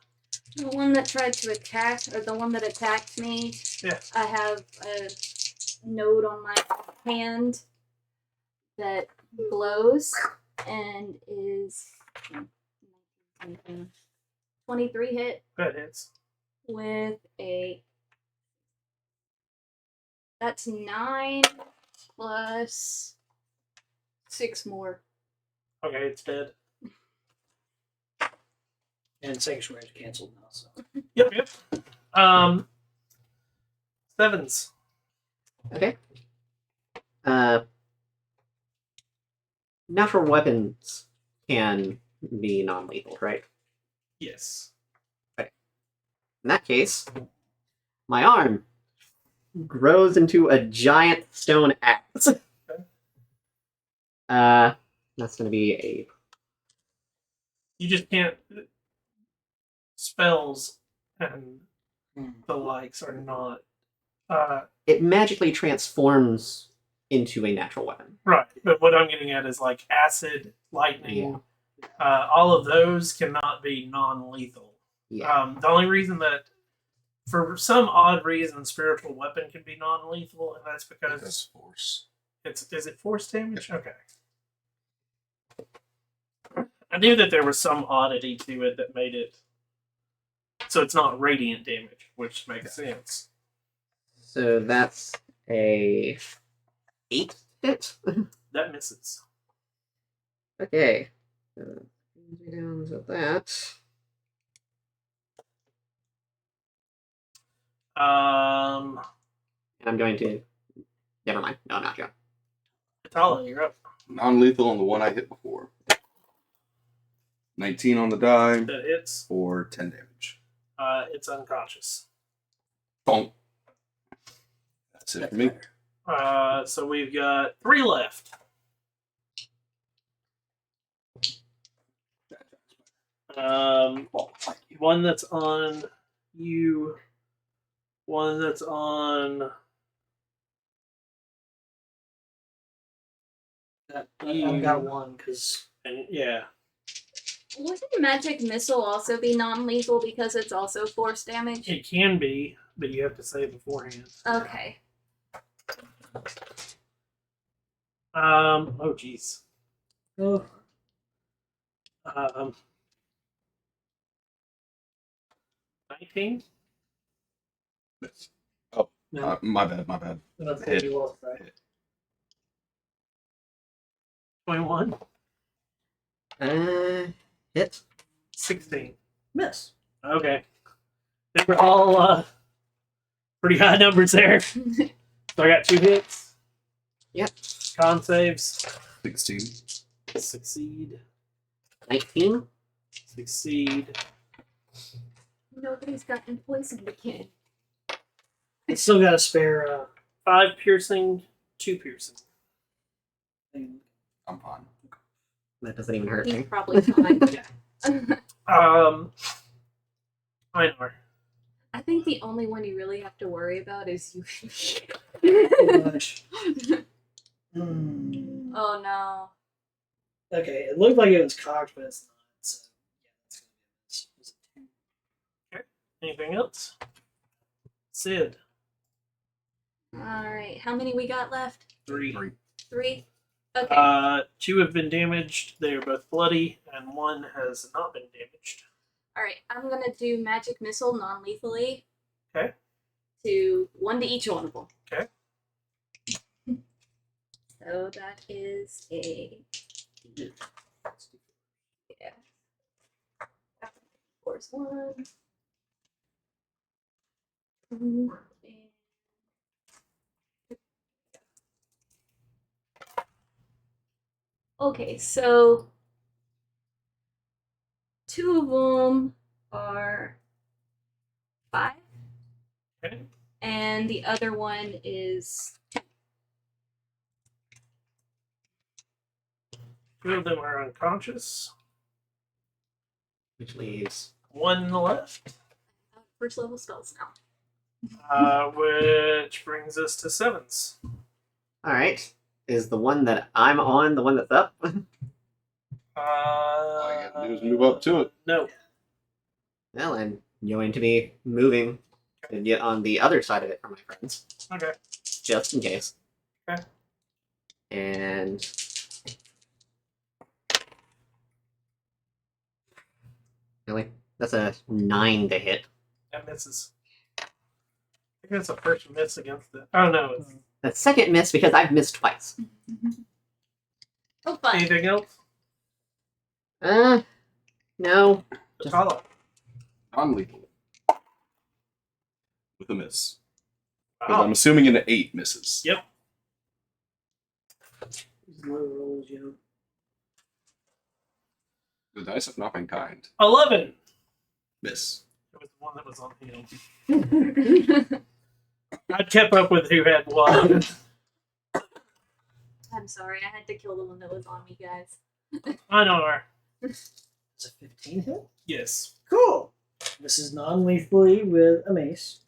The one that tried to attack, or the one that attacked me, Yeah. I have a node on my hand that glows and is 23 hit That hits. with a. That's 9 plus 6 more. Okay, it's dead. And Sanctuary is canceled now, so. Yep. Sevens. Okay. Natural weapons can be non-lethal, right? Yes. In that case, my arm grows into a giant stone axe. That's gonna be a You just can't. Spells and Hmm. the likes are not. it magically transforms into a natural weapon. Right, but what I'm getting at is like acid, lightning, all of those cannot be non-lethal. Yeah. The only reason that, for some odd reason, spiritual weapon can be non-lethal, and that's because That's force. is it force damage? Okay. I knew that there was some oddity to it that made it so it's not radiant damage, which makes sense. So that's a 8 hit. That misses. Okay. Down to that. Um, And I'm going to. Never mind. No, I'm not going. Vitala, you're up. Non-lethal on the one I hit before. 19 on the die That hits. for 10 damage. It's unconscious. Bonk. That's it for me. So we've got 3 left. One that's on you. One that's on. I've got one because And yeah. Wouldn't magic missile also be non-lethal because it's also force damage? It can be, but you have to say it beforehand. Okay. Oh jeez. oh, 19. Miss. Oh, No. my bad. My bad. That's Hit. you lost, right? 21. Hit. 16. Miss. Okay. They were all pretty high numbers there. So I got 2 hits. Yep. Con saves. 16. Succeed. 19. Succeed. Nobody's gotten poisoned again. I still got a spare 5 piercing, 2 piercing. thing. I'm fine. That doesn't even hurt He's me. probably fine. Einar. I think the only one you really have to worry about is you. Oh, gosh. Hmm. Oh no. Okay, it looked like it was cocked, but it's not. So, yeah, that's gonna be a miss. Was it 2? Anything else? Sid. Alright, how many we got left? 3. 3? Okay. 2 have been damaged. They are both bloody, and 1 has not been damaged. Alright, I'm gonna do magic missile non-lethally. Okay. To 1 to each one of them. Okay. So that is a yeah. Force 1. 2. And okay, so 2 of them are 5, Okay. and the other one is 2 of them are unconscious. Which leaves 1 left. first level spells now. Which brings us to 7s. Alright. Is the one that I'm on the one that's up? All you gotta do is move up to it. No. Well, I'm going to be moving to get on the other side of it for my friends. Okay. Just in case. Okay. And really? That's a 9 to hit. That misses. I think that's a first miss against it. Oh no. It's... The second miss because I've missed twice. Oh, fun. Anything else? No. Atala. Non-lethal. With a miss. Because Wow. I'm assuming an 8 misses. Yep. These low rolls, you know. The dice have not been kind. 11. Miss. It was the one that was on him. I kept up with who had what. I'm sorry, I had to kill the one that was on me, guys. I know her. Is a 15 hit? Yes. Cool. This is non-lethally with a mace.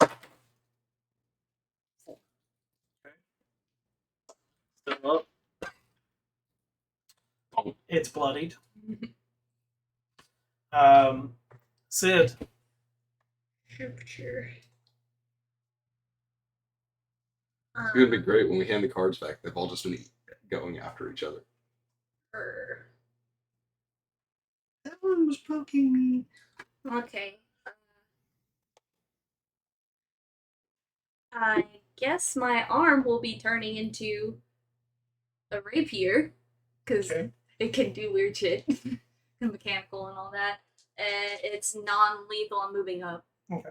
Still up. It's bloodied. Sid. Sure. It's gonna be great when we hand the cards back. They've all just been going after each other. That one was poking me. Okay. I guess my arm will be turning into a rapier because Okay. it can do weird shit, mechanical and all that. And it's non-lethal. I'm moving up. Okay.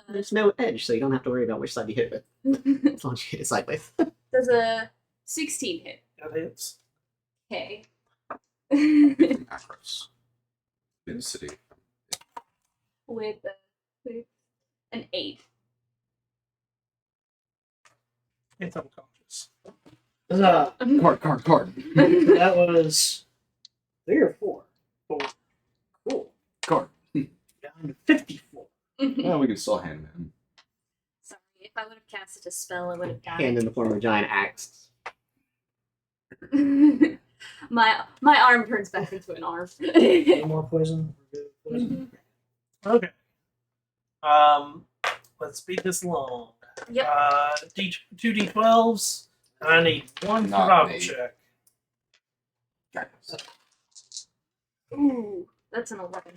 There's no edge, so you don't have to worry about which side you hit with. As long as you hit it sideways. Does a 16 hit? That hits. Okay. Macros. In the city. with an 8. It's unconscious. Huzzah. Card. That was 3 or 4. 4. Cool. Card. Down to 54. Well, we can still hand him. Sorry, if I would have casted a spell, I would have Hand in died. the form of a giant axe. my arm turns back into an arm. Any more poison? We're good with poison? Okay. Let's speed this along. Yep. 2d12s. I need 1 Not survival me. check. Guys. Ooh, that's an 11.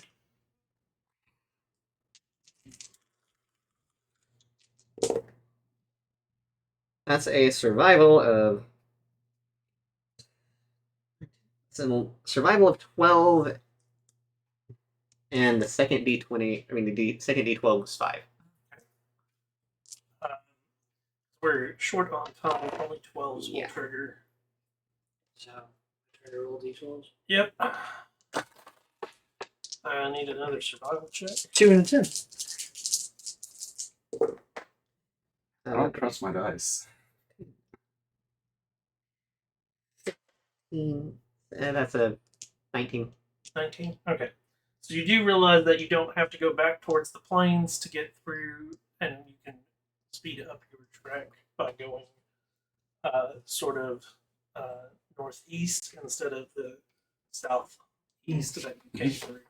That's a survival of. It's a survival of 12, and the second d20. I mean, the second d12 was 5. We're short on time. Only 12s will Yeah. trigger. So, try to roll d12s. Yep. I need another survival check. 2 and a 10. I don't trust my dice. 16. That's a 19. 19? Okay. So you do realize that you don't have to go back towards the plains to get through, and you can speed up your trek by going sort of northeast instead of the southeast that you came through.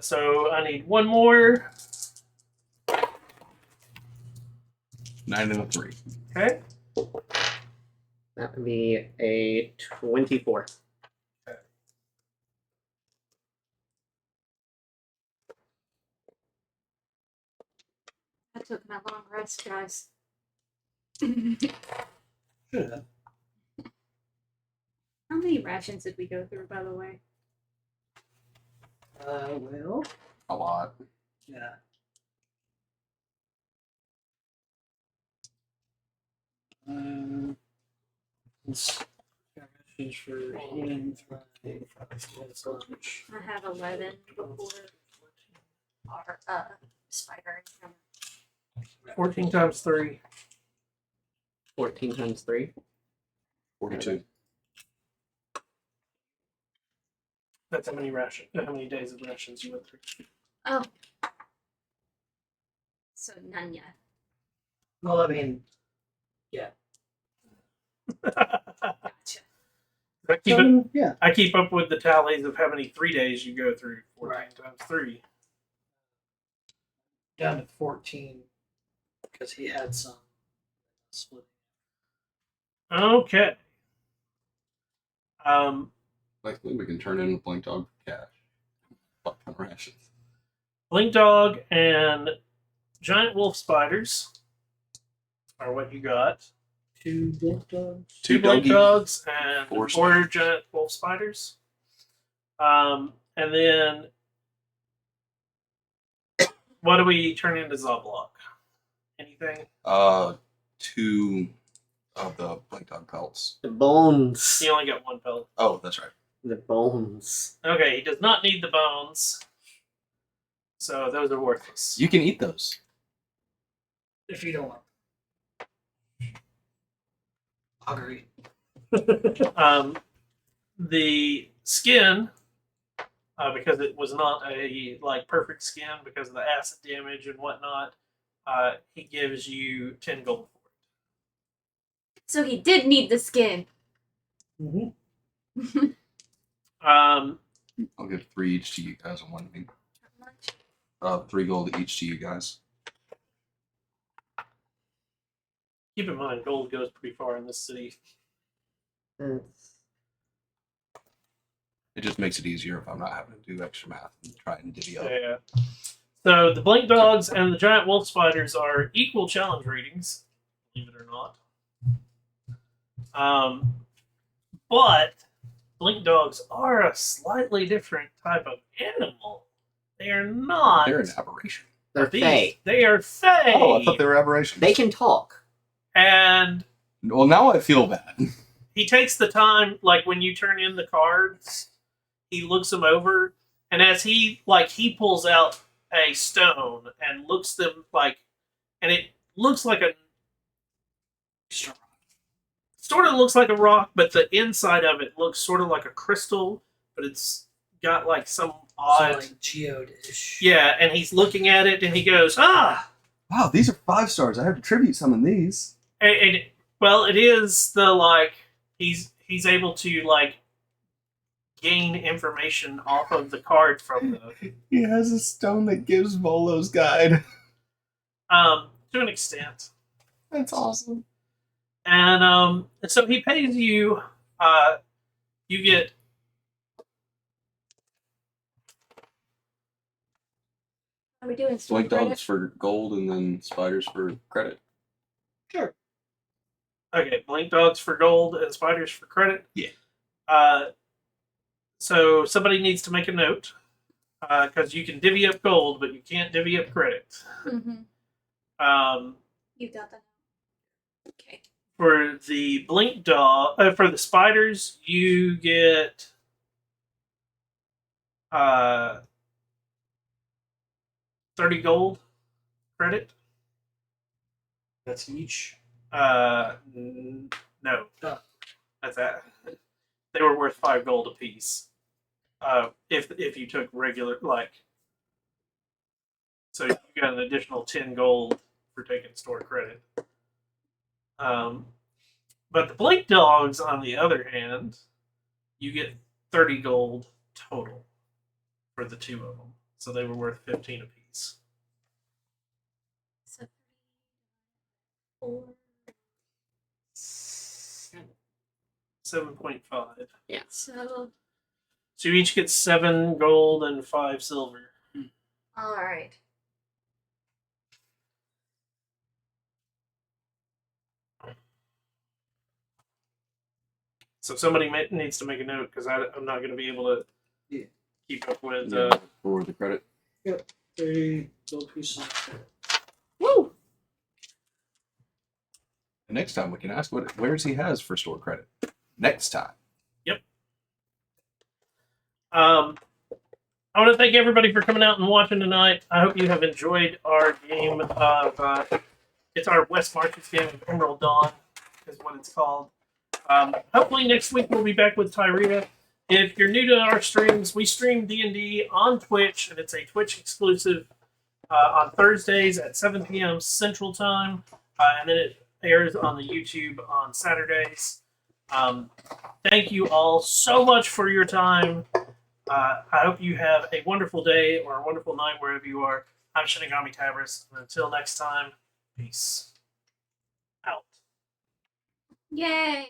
So I need one more. 9 and a 3. Okay. That would be a 24. I took my long rest, guys. Should How many rations did we go through, by the way? well, A lot. yeah. Let's rations for healing, lunch. I have 11 before our spider encounter. 14 times 3. 14 times 3. 42. That's how many days of rations you went through. Oh. So none yet. Well, I mean, Gotcha. yeah. I keep up with the tallies of how many 3 days you go through. 14 Right. times 3. Down to 14 because he had some split. Okay. Likely we can turn in Blink Dog for cash. Fuck ton of rations. Blink Dog and giant wolf spiders are what you got. 2 blink dogs. Two blink doggy- dogs and 4 spiders. giant wolf spiders. And then what do we turn into Zoblok? Anything? 2 of the Blink Dog pelts. The bones. You only got 1 pelt. Oh, that's right. The bones. Okay, he does not need the bones. So those are worthless. You can eat those. If you don't want. Agree. The skin, because it was not a perfect skin because of the acid damage and whatnot, he gives you 10 gold for it. So he did need the skin. Mm-hmm. I'll give 3 each to you guys and 1 to me. How much? 3 gold each to you guys. Keep in mind, gold goes pretty far in this city. That's It just makes it easier if I'm not having to do extra math and try and divvy up. Yeah. So the blink dogs and the giant wolf spiders are equal challenge ratings, believe it or not. But blink dogs are a slightly different type of animal. They are not. They're an aberration. they're beast. fey. They are fey. Oh, I thought they were aberrations. They can talk. And Well, now I feel bad. he takes the time, like when you turn in the cards, he looks them over, and as he pulls out a stone and looks them and it looks like a sort of looks like a rock, but the inside of it looks sort of like a crystal, but it's got some odd, So like geode-ish. yeah. And he's looking at it, and he goes, "Ah!" Wow, these are 5 stars. I have to tribute some of these. And well, it is the he's able to gain information off of the card from the He has a stone that gives Volo's guide. to an extent. That's awesome. And so he pays you. You get we doing store Blink credit? dogs for gold and then spiders for credit. Sure. Okay, blink dogs for gold and spiders for credit. Yeah. So somebody needs to make a note because you can divvy up gold, but you can't divvy up credit. Mm-hmm. Um, You got that. Okay. for the blink dog, for the spiders, you get 30 gold credit. That's each. No, Oh. that's that. They were worth 5 gold apiece. If you took regular so you got an additional 10 gold for taking store credit. But the blink dogs, on the other hand, you get 30 gold total for the 2 of them. So they were worth 15 apiece. So 4. 7.5. So So you each get 7 gold and 5 silver. all right. So somebody needs to make a note because I'm not going to be able to keep up with. For the credit. 30 gold pieces on credit. Woo! And next time we can ask where's he has for store credit. Next time. I want to thank everybody for coming out and watching tonight. I hope you have enjoyed our game of. It's our West Marches game of Emerald Dawn, is what it's called. Hopefully next week we'll be back with Tyrita. If you're new to our streams, we stream D&D on Twitch, and it's a Twitch exclusive on Thursdays at 7 p.m. Central Time, and then it airs on the YouTube on Saturdays. Thank you all so much for your time. I hope you have a wonderful day or a wonderful night wherever you are. I'm Shinigami Tabris, and until next time, peace out. Yay!